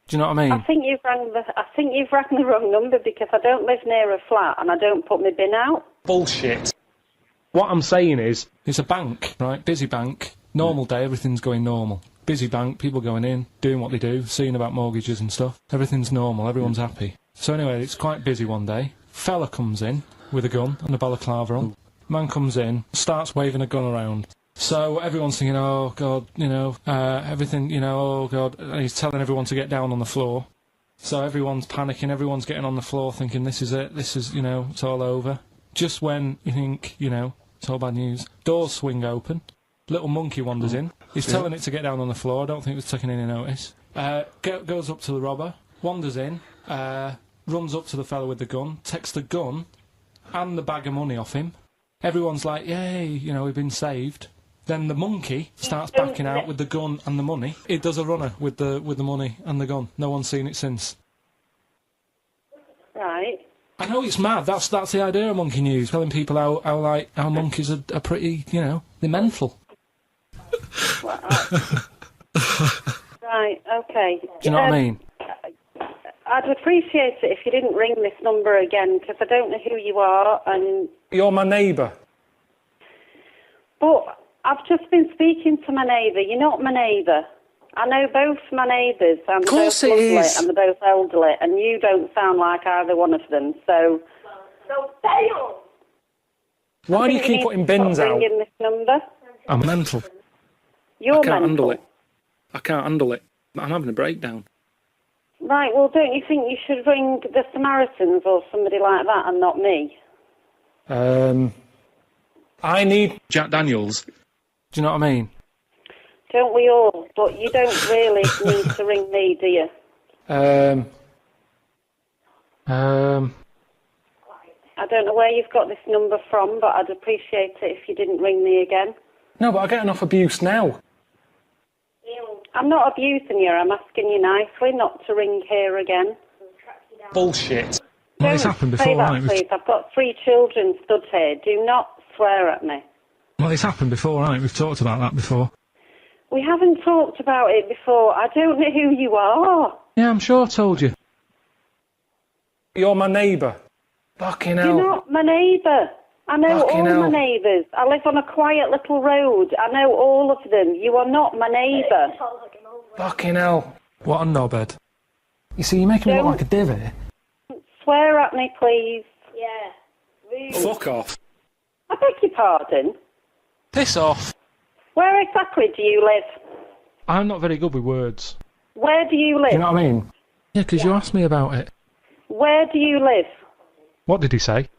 Do you know what I mean? I think you've rang the wrong number because I don't live near a flat and I don't put my bin out. Bullshit. What I'm saying is, it's a bank, right? Busy bank. Normal day, everything's going normal. Busy bank, people going in, doing what they do, seeing about mortgages and stuff. Everything's normal, everyone's happy. So anyway, it's quite busy one day. Fella comes in with a gun and a balaclava on. Man comes in, starts waving a gun around. So everyone's thinking, oh, God, everything, oh, God. And he's telling everyone to get down on the floor. So everyone's panicking, everyone's getting on the floor thinking, this is it, it's all over. Just when you think, it's all bad news, doors swing open, little monkey wanders in. He's telling it to get down on the floor, I don't think it was taking any notice. Goes up to the robber, wanders in, runs up to the fella with the gun, takes the gun and the bag of money off him. Everyone's like, yay, we've been saved. Then the monkey starts backing out with the gun and the money. It does a runner with the money and the gun. No one's seen it since. Right. I know it's mad. That's the idea of monkey news, telling people how monkeys are pretty, they're mental. Right. Okay. Do you know what I mean? I'd appreciate it if you didn't ring this number again because I don't know who you are and. You're my neighbour. But I've just been speaking to my neighbour. You're not my neighbour. I know both my neighbours, and they're both lovely, and they're both elderly, and you don't sound like either one of them. So fail. Why do you keep putting bins out? Ringing this number. I'm mental. You're I can't mental. handle it. I can't handle it. I'm having a breakdown. Right, well, don't you think you should ring the Samaritans or somebody like that and not me? I need Jack Daniels. Do you know what I mean? Don't we all? But you don't really need to ring me, do you? I don't know where you've got this number from, but I'd appreciate it if you didn't ring me again. No, but I get enough abuse now. I'm not abusing you, I'm asking you nicely not to ring here again. Bullshit. Don't it's happened say before, that, right? please. I've got 3 children stood here. Do not swear at me. Well, it's happened before, right? We've talked about that before. We haven't talked about it before. I don't know who you are. Yeah, I'm sure I told you. You're my neighbour. Fucking hell. You're not my neighbour. I know Fucking all hell. my neighbours. I live on a quiet little road. I know all of them. You are not my neighbour. Fucking hell. What a knobhead. You see, you're making me look like a divvy. Swear at me, please. Yeah. Fuck off. I beg your pardon. Piss off. Where exactly do you live? I'm not very good with words. Where do you live? Do you know what I mean? Yeah, because you asked me about it. Where do you live? What did he say?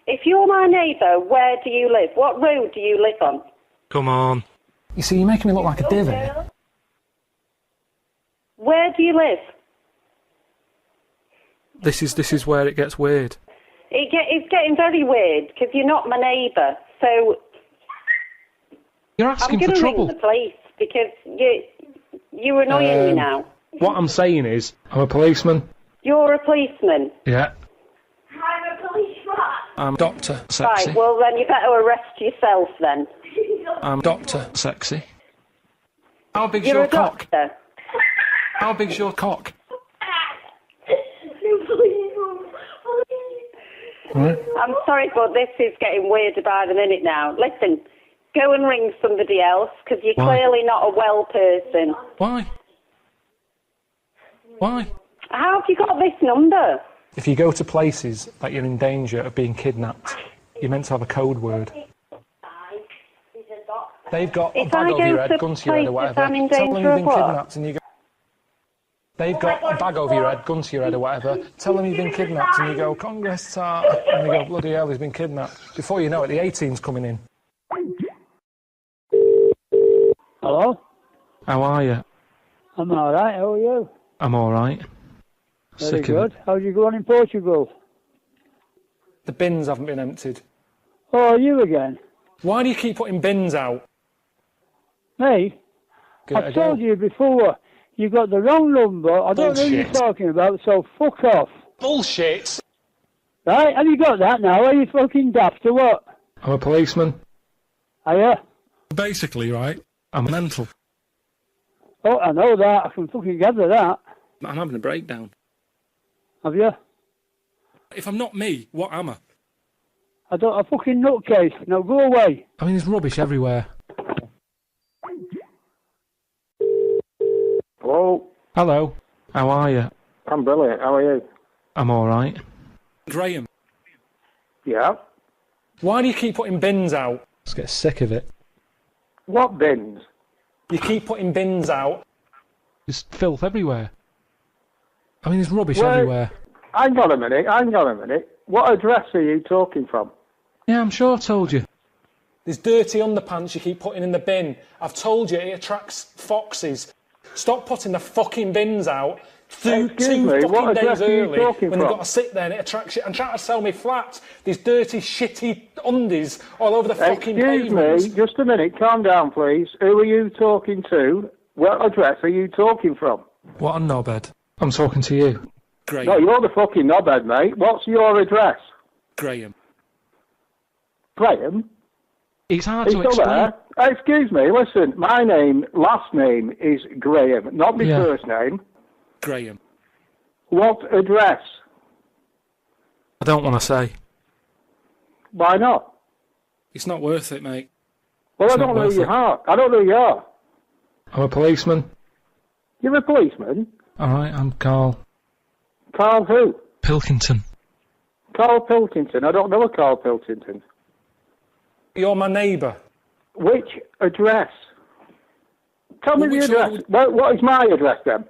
If you're my neighbour, where do you live? What road do you live on? Come on. You see, you're making me look like a divvy. Where do you live? This is where it gets weird. It's getting very weird because you're not my neighbour. So You're asking I'm for going to ring trouble. the police because you're annoying me now. What I'm saying is, I'm a policeman. You're a policeman. Yeah. I'm a policeman. I'm Dr. Sexy. Right, well then you better arrest yourself then. I'm Dr. Sexy. How big's You're your a cock? doctor. How big's your cock? Right. I'm sorry, but this is getting weirder by the minute now. Listen, go and ring somebody else because you're Why? clearly not a well person. Why? Why? How have you got this number? If you go to places that you're in danger of being kidnapped, you're meant to have a code word. They've got a If bag I over go your head, to gun to your head or places whatever. I'm in Tell them danger you've of been what? kidnapped and you go... They've got a bag over your head, gun to your head or whatever. Tell them you've been kidnapped and you go, Congress tar. And they go, bloody hell, he's been kidnapped. Before you know it, the A-team's coming in. Hello? How are you? I'm all right. How are you? I'm all right. Very Sick of good. it. How'd you go on in Portugal? The bins haven't been emptied. Oh, you again? Why do you keep putting bins out? Me? Give it a I've go. told you before. You got the wrong number. I don't know what you're Bullshit. talking about, so fuck off. Bullshit. Right? Have you got that now? Are you fucking daft or what? I'm a policeman. Are you? Basically, right, I'm mental. Oh, I know that. I can fucking gather that. I'm having a breakdown. Have you? If I'm not me, what am I? I don't. A fucking nutcase. Now go away. I mean, there's rubbish everywhere. Hello, Hello. How are you? I'm brilliant. How are you? I'm all right. Graham. Yeah. Why do you keep putting bins out? Just get sick of it. What bins? You keep putting bins out. There's filth everywhere. I mean, there's rubbish everywhere. Hang on a minute. What address are you talking from? Yeah, I'm sure I told you. There's dirty underpants you keep putting in the bin. I've told you it attracts foxes. Stop putting the fucking bins out two Excuse me, fucking what days address are you early talking when they've from? got to sit there and it attracts you. I'm trying to sell me flats. There's dirty, shitty undies all over the fucking Excuse pavements. me, just a minute. Calm down, please. Who are you talking to? What address are you talking from? What a knobhead. I'm talking to you. Graham. No, you're the fucking knobhead, mate. What's your address? Graham. Graham? It's hard He's to still explain. there. Excuse me, listen. My last name is Graham, not my Yeah. first name. Graham. What address? I don't want to say. Why not? It's not worth it, mate. Well, It's I don't not know who worth you it. are. I don't know who you are. I'm a policeman. You're a policeman? All right, I'm Karl Karl who? Pilkington. Karl Pilkington. I don't know a Karl Pilkington. You're my neighbour. Which address? Tell me the address. What is my address then?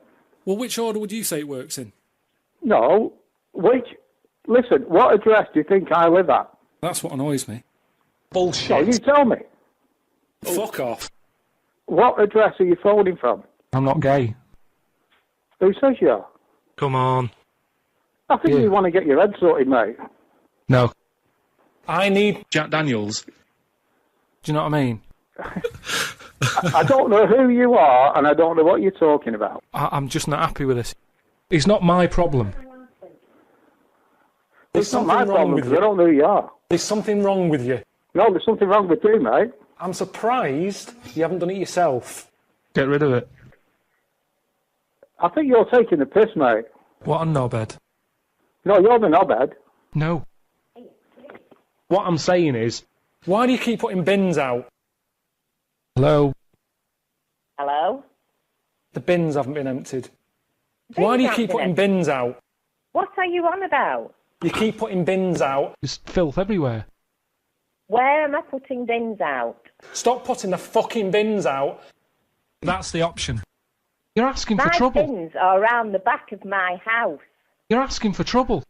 Well, which order would you say it works in? No. Listen, what address do you think I live at? That's what annoys me. Bullshit. No, you tell me. Fuck off. What address are you phoning from? I'm not gay. Who says you are? Come on. I think you want to get your head sorted, mate. No. I need Jack Daniels. Do you know what I mean? I don't know who you are, and I don't know what you're talking about. I'm just not happy with this. It's not my problem. It's not my problem, because I don't know who you are. There's something wrong with you. No, there's something wrong with you, mate. I'm surprised you haven't done it yourself. Get rid of it. I think you're taking the piss, mate. What a knobhead. No, you're the knobhead. No. What I'm saying is, why do you keep putting bins out? Hello? Hello? The bins haven't been emptied. Why do you keep putting bins out? What are you on about? You keep putting bins out. There's filth everywhere. Where am I putting bins out? Stop putting the fucking bins out. That's the option. You're asking for trouble. My bins are around the back of my house. You're asking for trouble.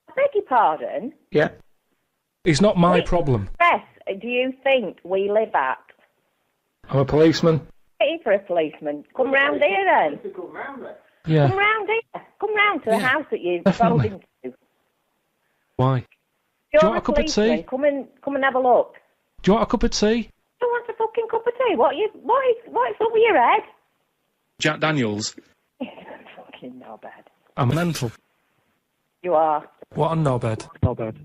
I beg your pardon? Yeah. It's not my problem. Yes, do you think we live at? I'm a policeman. Hey, for a policeman. Come round here then. Yeah. Come round here. Come round to the house that you're definitely. phoned into. Why? You're Do you want a cup of policeman. tea? Come and have a look. Do you want a cup of tea? I want a fucking cup of tea. What is up with your head? Jack Daniels. Fucking knobhead. I'm mental. You are. What a knobhead. Knobhead.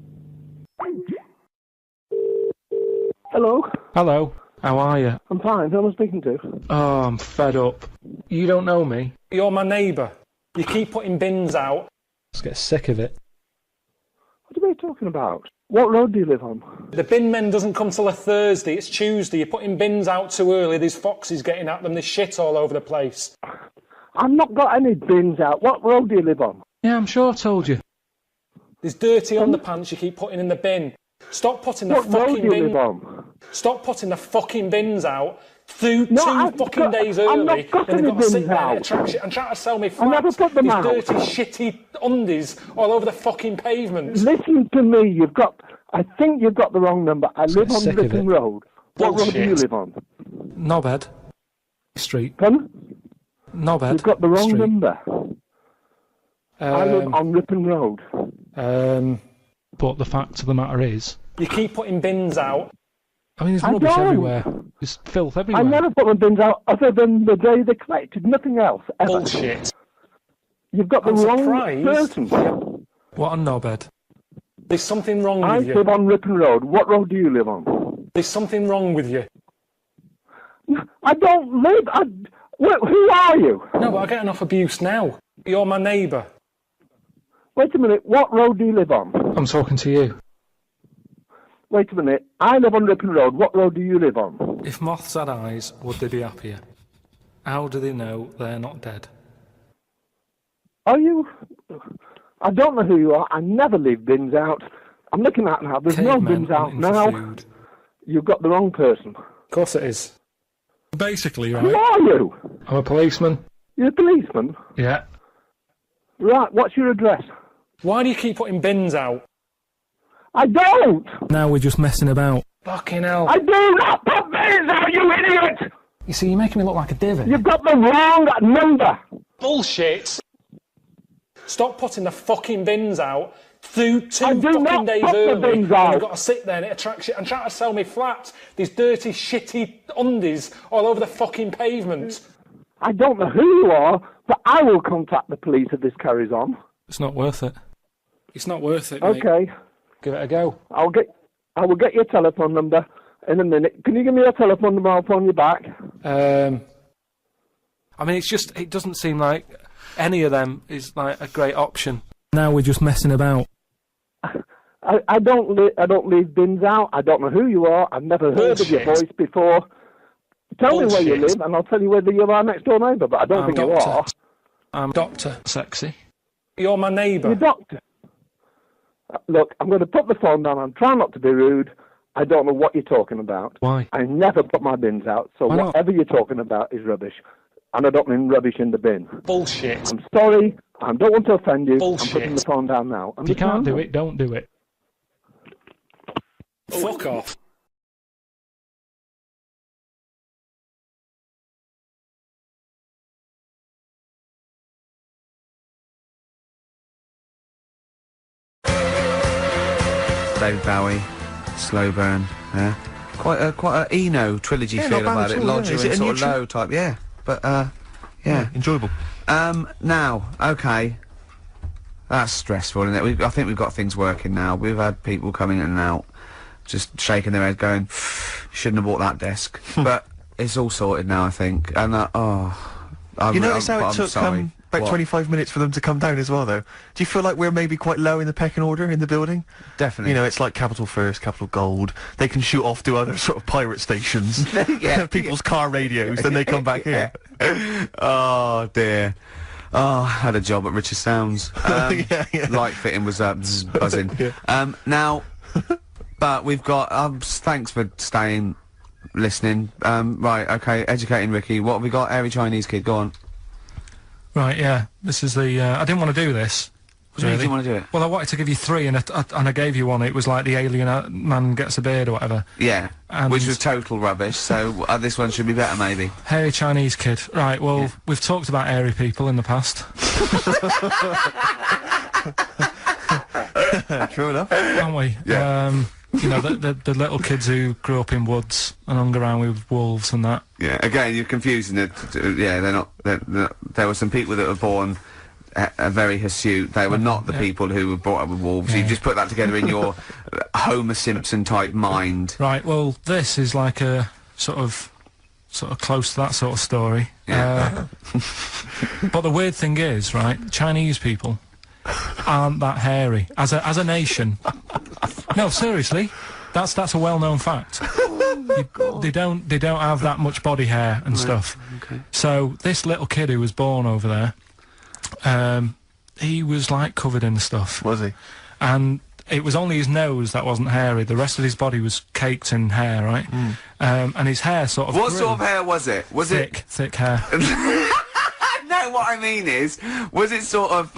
Hello? Hello. How are you? I'm fine. Who am I speaking to? Oh, I'm fed up. You don't know me. You're my neighbour. You keep putting bins out. Just get sick of it. What are you talking about? What road do you live on? The bin men doesn't come till a Thursday. It's Tuesday. You're putting bins out too early. There's foxes getting at them. There's shit all over the place. I've not got any bins out. What road do you live on? Yeah, I'm sure I told you. There's dirty underpants you keep putting in the bin. Stop putting the What road fucking do you bin. live on? Stop putting the fucking bins out two I've fucking got- days I've early, not got and any they've got to sit bins there out. and try to sell me I flats. never put them These out. dirty, shitty undies all over the fucking pavement. Listen to me. I think you've got the wrong number. I live on sick of Ripon it. Road. What road do you Bullshit. live on? Knobhead. Street. Pardon? Knobhead. You've got the wrong Street. number. I live on Ripon Road. But the fact of the matter is, you keep putting bins out. I mean, there's I rubbish don't. everywhere. There's filth everywhere. I never put my bins out other than the day they collected. Nothing else. Ever. Bullshit. You've got the I'm wrong surprised. person. What a knobhead. There's something wrong I with you. live on Ripon Road. What road do you live on? There's something wrong with you. I don't live. Who are you? No, but I get enough abuse now. You're my neighbour. Wait a minute. What road do you live on? I'm talking to you. Wait a minute. I live on Ripon Road. What road do you live on? If moths had eyes, would they be happier? How do they know they're not dead? Are you? I don't know who you are. I never leave bins out. I'm looking at now. There's no Cavemen bins out hunting for now. food. You've got the wrong person. Of course it is. Basically, right? Who are you? I'm a policeman. You're a policeman? Yeah. Right. What's your address? Why do you keep putting bins out? I don't! Now we're just messing about. Fucking hell. I do not put bins out, you idiot! You see, you're making me look like a divot. You've got the wrong number! Bullshit! Stop putting the fucking bins out two I do fucking not days put the early, bins and out. I've got to sit there and it attracts you and try to sell me flats. These dirty, shitty undies all over the fucking pavement. I don't know who you are, but I will contact the police if this carries on. It's not worth it. It's not worth it, mate. Okay. Give it a go. I will get your telephone number in a minute. Can you give me your telephone number? I'll phone you back. I mean, it doesn't seem like any of them is like a great option. Now we're just messing about. I don't leave bins out. I don't know who you are. I've never heard of your voice before. Tell me where you live, and I'll tell you whether you're our next door neighbour. But I don't think you are. I'm Doctor Sexy. You're my neighbour. You're Doctor. Look, I'm going to put the phone down. I'm trying not to be rude. I don't know what you're talking about. Why? I never put my bins out, so Why not? whatever you're talking about is rubbish. And I don't mean rubbish in the bin. Bullshit. I'm sorry. I don't want to offend you. Bullshit. I'm putting the phone down now. If you can't do it, don't do it. Fuck off. David Bowie, Slow Burn, yeah. Quite a Eno trilogy feel about it. Lodger and sort of low type, yeah. But, yeah. Enjoyable. Now, okay. That's stressful, isn't it? I think we've got things working now. We've had people coming in and out, just shaking their head going, shouldn't have bought that desk. But it's all sorted now, I think. And, you notice how it took about 25 minutes for them to come down as well, though? Do you feel like we're maybe quite low in the pecking order in the building? Definitely. You know, it's like Capital First, Capital Gold. They can shoot off to other sort of pirate stations. People's car radios, then they come back here. Oh, dear. Oh, I had a job at Richard Sounds. Light fitting was buzzing. Now, but we've got... thanks for staying, listening. Right, okay, educating Ricky. What have we got? Airy Chinese kid, go on. Right, yeah. This is the... I didn't want to do this. What do you mean you didn't want to do it? Well, I wanted to give you 3, and I gave you one. It was like the alien man gets a beard or whatever. Yeah, which was total rubbish, so this one should be better, maybe. Hairy Chinese kid. Right, well, we've talked about airy people in the past. True enough. Haven't we? Yeah. You know, the little kids who grew up in woods and hung around with wolves and that. Yeah, again, you're confusing it. Yeah, they're not... there were some people that were born... very hirsute. They were not the people who were brought up with wolves. You just put that together in your Homer Simpson type mind. Right. Well, this is like a sort of close to that sort of story. Yeah. But the weird thing is, right? Chinese people aren't that hairy as a nation. No, seriously, that's a well-known fact. They don't have that much body hair and stuff. Okay. So this little kid who was born over there. He was like covered in stuff. Was he? And it was only his nose that wasn't hairy. The rest of his body was caked in hair, right? And his hair sort of What grew. sort of hair was it? Was thick, thick hair. No, what I mean is, was it sort of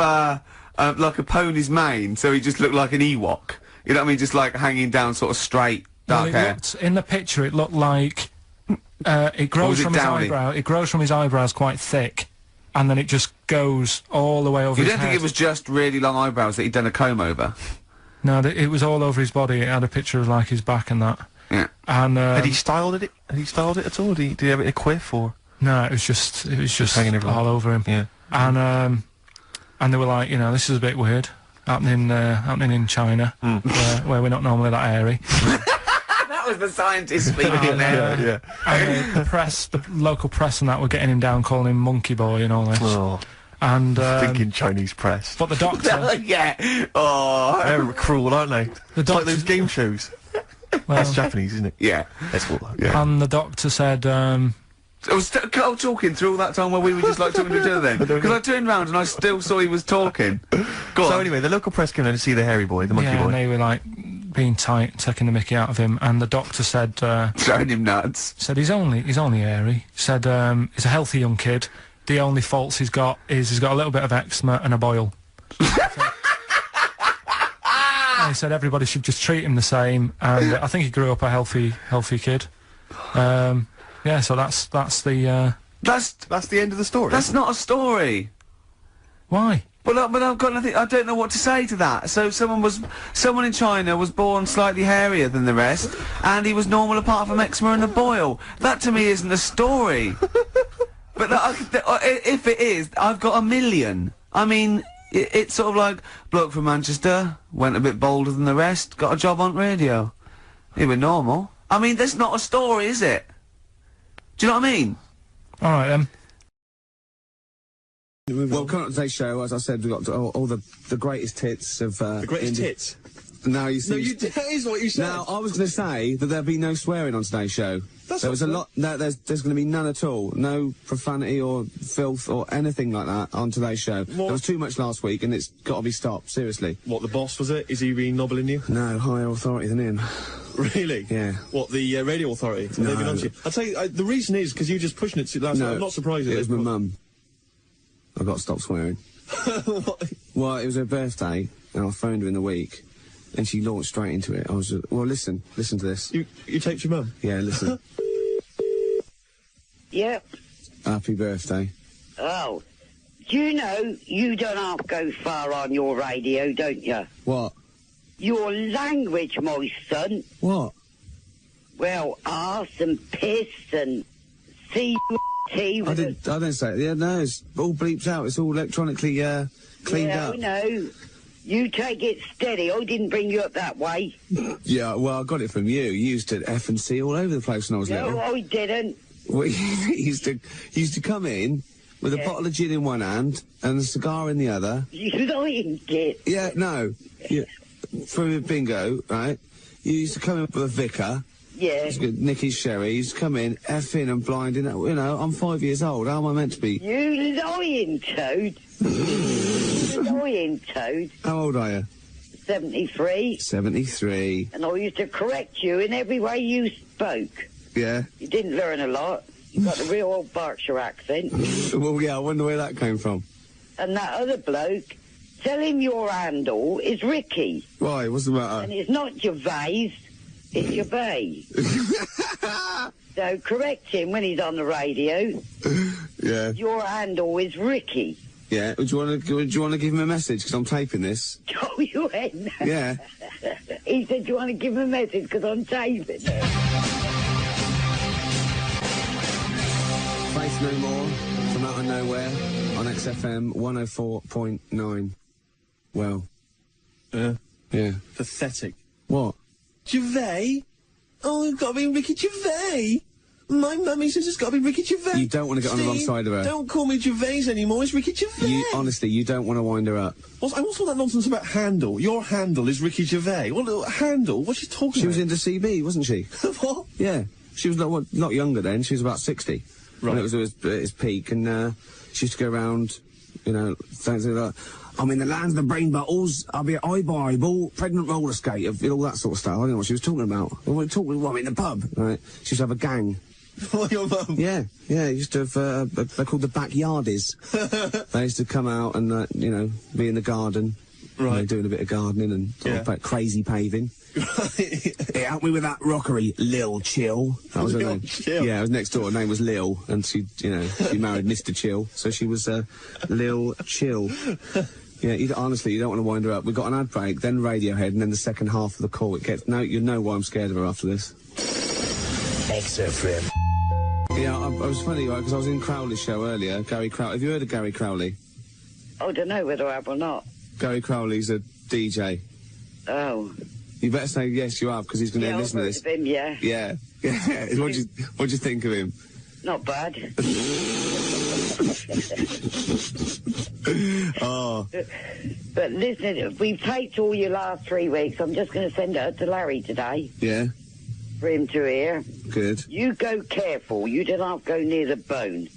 like a pony's mane, so he just looked like an Ewok? You know what I mean? Just like hanging down sort of straight, dark hair. In the picture, it looked like it grows from his eyebrow. It grows from his eyebrows quite thick. And then it just goes all the way over his head. You don't think it was just really long eyebrows that he'd done a comb over? No, it was all over his body. It had a picture of, like, his back and that. Yeah. And, had he styled it? Had he styled it at all? Did he have it in a quiff, or...? No, it was just hanging everywhere. all over him. Yeah. And they were like, you know, this is a bit weird. Happening in China, where we're not normally that airy. That was the scientist speaking there. And the local press and that were getting him down, calling him Monkey Boy and all this. Oh. And thinking Chinese press. But the doctor... Yeah. Oh. They're cruel, aren't they? It's like those game shows. Well, that's Japanese, isn't it? Yeah. That's cool. Yeah. And the doctor said... I was talking through all that time while we were just like talking to each other then. Because I turned round and I still saw he was talking. Go on. So anyway, the local press came in to see the hairy boy, the monkey boy. And they were like being tight, taking the mickey out of him, and the doctor said... throwing him nuts. Said he's only airy. Said he's a healthy young kid. The only faults he's got is he's got a little bit of eczema and a boil. And he said everybody should just treat him the same, and I think he grew up a healthy kid. Yeah, so that's the That's the end of the story. That's not a story. Why? Well, but I've got nothing. I don't know what to say to that. So someone in China was born slightly hairier than the rest, and he was normal apart from eczema and a boil. That to me isn't a story. But if it is, I've got a million. I mean, it's sort of like bloke from Manchester went a bit bolder than the rest, got a job on radio. He was normal. I mean, that's not a story, is it? Do you know what I mean? All right, then. Well, coming up to today's show, as I said, we've got all the greatest hits of... the greatest hits? Now you see... No, that is what you said. Now, I was going to say that there'll be no swearing on today's show. There was a lot... No, there's going to be none at all. No profanity or filth or anything like that on today's show. What? There was too much last week, and it's got to be stopped, seriously. What, the boss, was it? Is he really nobbling you? No, higher authority than him. Really? Yeah. What, the radio authority? Have No. they been on to you? I'll tell you, the reason is because you were just pushing it to last night. I'm not surprised at it it. was my mum. I got to stop swearing. Well, it was her birthday, and I phoned her in the week, and she launched straight into it. I was just, well, listen to this. You taped your mum? Yeah, listen. Yep. Happy birthday. Oh. Do you know you don't have to go far on your radio, don't you? What? Your language, my son. What? Well, arse and piss and C-T. I didn't say it. Yeah, no, it's all bleeps out. It's all electronically, cleaned up. No. You take it steady. I didn't bring you up that way. Yeah, well, I got it from you. You used to F and C all over the place when I was little. No, I didn't. Well, you used to come in with a bottle of gin in one hand and a cigar in the other. You lying kid. Yeah, no. Yeah. From a bingo, right? You used to come in with a vicar. Yeah. Used to get Nicky's sherry. You used to come in, effing and blinding. You know, I'm 5 years old. How am I meant to be? You lying toad. You lying toad. How old are you? 73. 73. And I used to correct you in every way you spoke. Yeah. You didn't learn a lot. You got a real old Berkshire accent. Well, yeah, I wonder where that came from. And that other bloke, tell him your handle is Ricky. Why? What's the matter? And it's not Gervais, it's Gervais. So correct him when he's on the radio. Yeah. Your handle is Ricky. Yeah. Do you want to give him a message? Because I'm taping this. Oh, you ain't. Yeah. He said, do you want to give him a message? Because I'm taping it. Faith No More from Out of Nowhere on XFM 104.9. Well. Yeah. Yeah. Pathetic. What? Gervais? Oh, it's got to be Ricky Gervais. My mummy says it's got to be Ricky Gervais. You don't want to get on the wrong side of her. Don't call me Gervais anymore. It's Ricky Gervais. Honestly, you don't want to wind her up. What's all that nonsense about handle? Your handle is Ricky Gervais. What handle? What's she talking about? She was into CB, wasn't she? What? Yeah. She was not younger then. She was about 60. Right. When it was at its peak, and she used to go around, you know, things like, I'm in the land of the brain bottles, I'll be at eyeball, pregnant roller skate, all that sort of stuff. I don't know what she was talking about. I'm in the pub, right? She used to have a gang. What, your mum? Yeah, used to have, they're called the backyardies. They used to come out and, you know, be in the garden. Right. You know, doing a bit of gardening and sort of crazy paving. Hey, help me with that rockery, Lil Chill. That was her name. Chill? Yeah, it was next door. Her name was Lil, and she married Mr. Chill, so she was Lil Chill. Yeah, honestly, you don't want to wind her up. We've got an ad break, then Radiohead, and then the second half of the call. You know why I'm scared of her after this. XFM. Yeah, I was funny, right, because I was in Crowley's show earlier, Gary Crowley. Have you heard of Gary Crowley? I don't know whether I have or not. Gary Crowley's a DJ. Oh. You better say yes, you have, because he's going to listen to this. I've heard of him, yeah. Yeah. What'd you think of him? Not bad. Oh. But listen, we've taped all your last 3 weeks. I'm just going to send it to Larry today. Yeah. For him to hear. Good. You go careful. You don't have to go near the bone.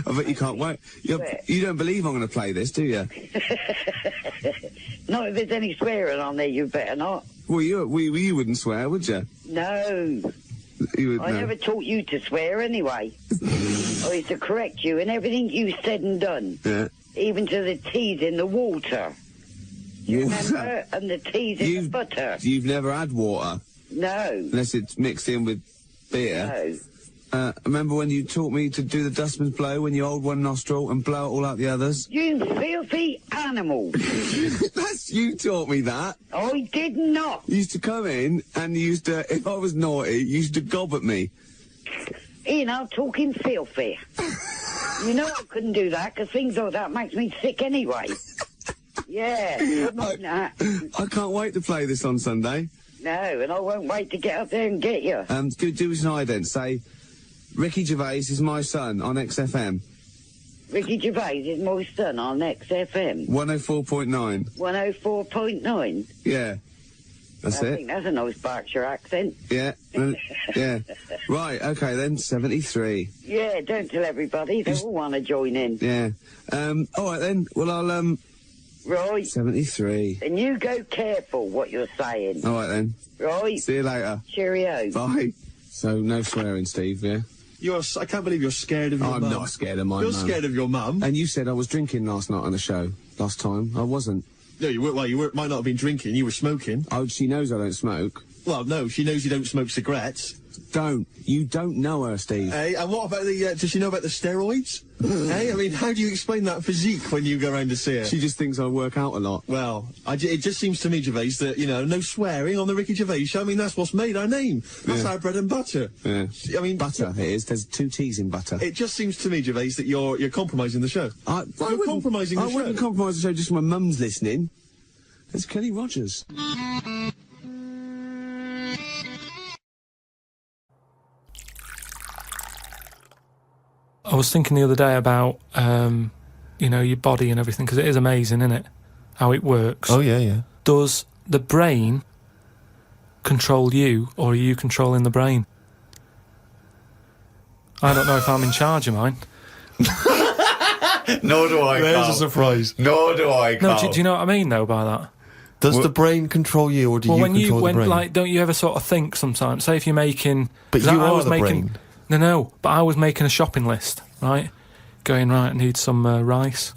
I bet you can't wait. You don't believe I'm going to play this, do you? Not if there's any swearing on there, you better not. Well, you wouldn't swear, would you? No. You would, I never taught you to swear anyway. I used to correct you in everything you said and done. Yeah. Even to the teas in the water. You remember? And the teas in the butter. You've never had water? No. Unless it's mixed in with beer? No. Remember when you taught me to do the dustman's blow when you hold one nostril and blow it all out the others? You filthy animal. You taught me that. I did not. You used to come in and you used to, if I was naughty, you used to gob at me. Ian, I'm talking filthy. You know I couldn't do that because things like that makes me sick anyway. Yeah. I can't wait to play this on Sunday. No, and I won't wait to get up there and get you. Do as an ident. Say, Ricky Gervais is my son on XFM. Ricky Gervais is my son on XFM. 104.9. 104.9? Yeah. That's it. I think that's a nice Berkshire accent. Yeah. Yeah. Right, okay then, 73. Yeah, don't tell everybody. They all want to join in. Yeah. All right then. Well, Right. 73. And you go careful what you're saying. All right, then. Right. See you later. Cheerio. Bye. So, no swearing, Steve, yeah? I can't believe you're scared of your mum. I'm not scared of my mum. You're scared of your mum. And you said I was drinking last night on the show. Last time. I wasn't. No, you weren't. Well, you might not have been drinking. You were smoking. Oh, she knows I don't smoke. Well, no, she knows you don't smoke cigarettes. You don't know her, Steve. Hey, and what about does she know about the steroids? Hey, I mean, how do you explain that physique when you go around to see her? She just thinks I work out a lot. Well, it just seems to me, Gervais, that, no swearing on the Ricky Gervais Show. I mean, that's what's made our name. That's our bread and butter. Yeah. I mean... Butter, it is. There's 2 T's in butter. It just seems to me, Gervais, that you're compromising the show. You're compromising the show. I wouldn't compromise the show just when my mum's listening. It's Kenny Rogers. I was thinking the other day about, your body and everything, because it is amazing, isn't it? How it works. Oh, yeah. Does the brain control you, or are you controlling the brain? I don't know if I'm in charge of mine. Nor do I, There's Carl. a surprise. Nor do I, Carl. No, do you know what I mean, though, by that? Does the brain control you, or do you control the brain? Don't you ever sort of think sometimes, say if you're making... But you are the brain. No, but I was making a shopping list, right? Going, right, I need some rice,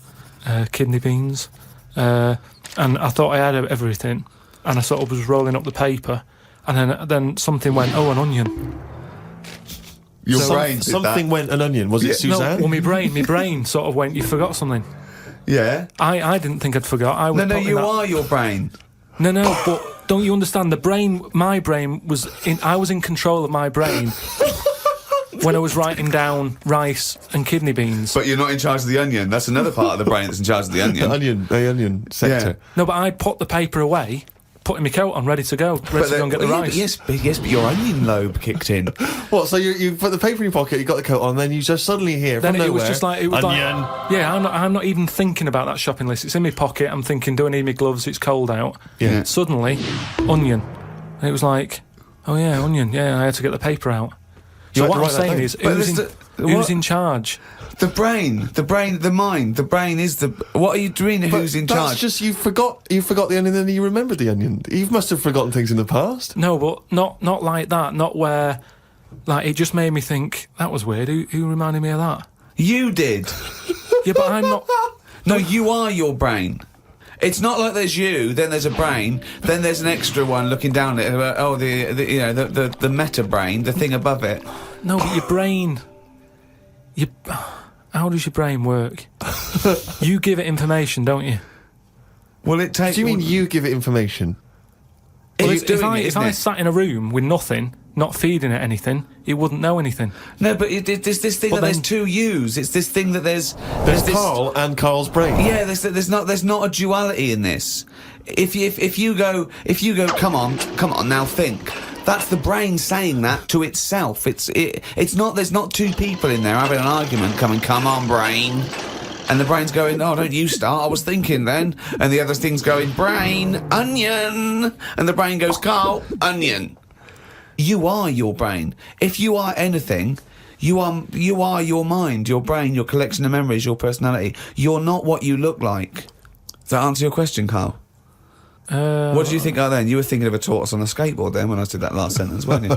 kidney beans, and I thought I had everything, and I sort of was rolling up the paper, and then something went, an onion. Your brain did something that. Went an onion. Was it Suzanne? No, well, my brain sort of went, you forgot something. Yeah? I didn't think I'd forgot. I was you are your brain. No, but don't you understand? My brain was I was in control of my brain when I was writing down rice and kidney beans. But you're not in charge of the onion. That's another part of the brain that's in charge of the onion. The onion sector. Yeah. No, but I put the paper away, putting my coat on, ready to go and get the rice. Yes, but your onion lobe kicked in. What? So you put the paper in your pocket, you got the coat on, then you just suddenly hear then from nowhere, it was just like onion. Yeah, I'm not even thinking about that shopping list. It's in my pocket. I'm thinking, do I need my gloves? It's cold out. Yeah. Suddenly, onion, and it was like, oh yeah, onion. Yeah, I had to get the paper out. So what I'm saying is, who's in charge? The brain, the mind. The brain is the... What are you doing? Who's in charge? That's just you forgot the onion, and then you remembered the onion. You must have forgotten things in the past. No, but not like that. Not where... Like, it just made me think, that was weird. Who reminded me of that? You did. Yeah, but I'm not... No, you are your brain. It's not like there's you, then there's a brain, then there's an extra one looking down at it. The meta brain, the thing above it. No, but your brain... How does your brain work? You give it information, don't you? Well, it takes... Do you mean you give it information? Well, if I sat in a room with nothing, not feeding it anything, it wouldn't know anything. No, but there's this thing that there's 2 yous. It's this thing that there's Carl and Carl's brain. Yeah, there's not a duality in this. If you go, come on, now think. That's the brain saying that to itself. It's not. There's not 2 people in there having an argument. Come on, brain. And the brain's going, oh, don't you start, I was thinking then. And the other thing's going, brain, onion. And the brain goes, Carl, onion. You are your brain. If you are anything, you are your mind, your brain, your collection of memories, your personality. You're not what you look like. Does that answer your question, Carl? What did you think then? You were thinking of a tortoise on a skateboard then when I did that last sentence, weren't you?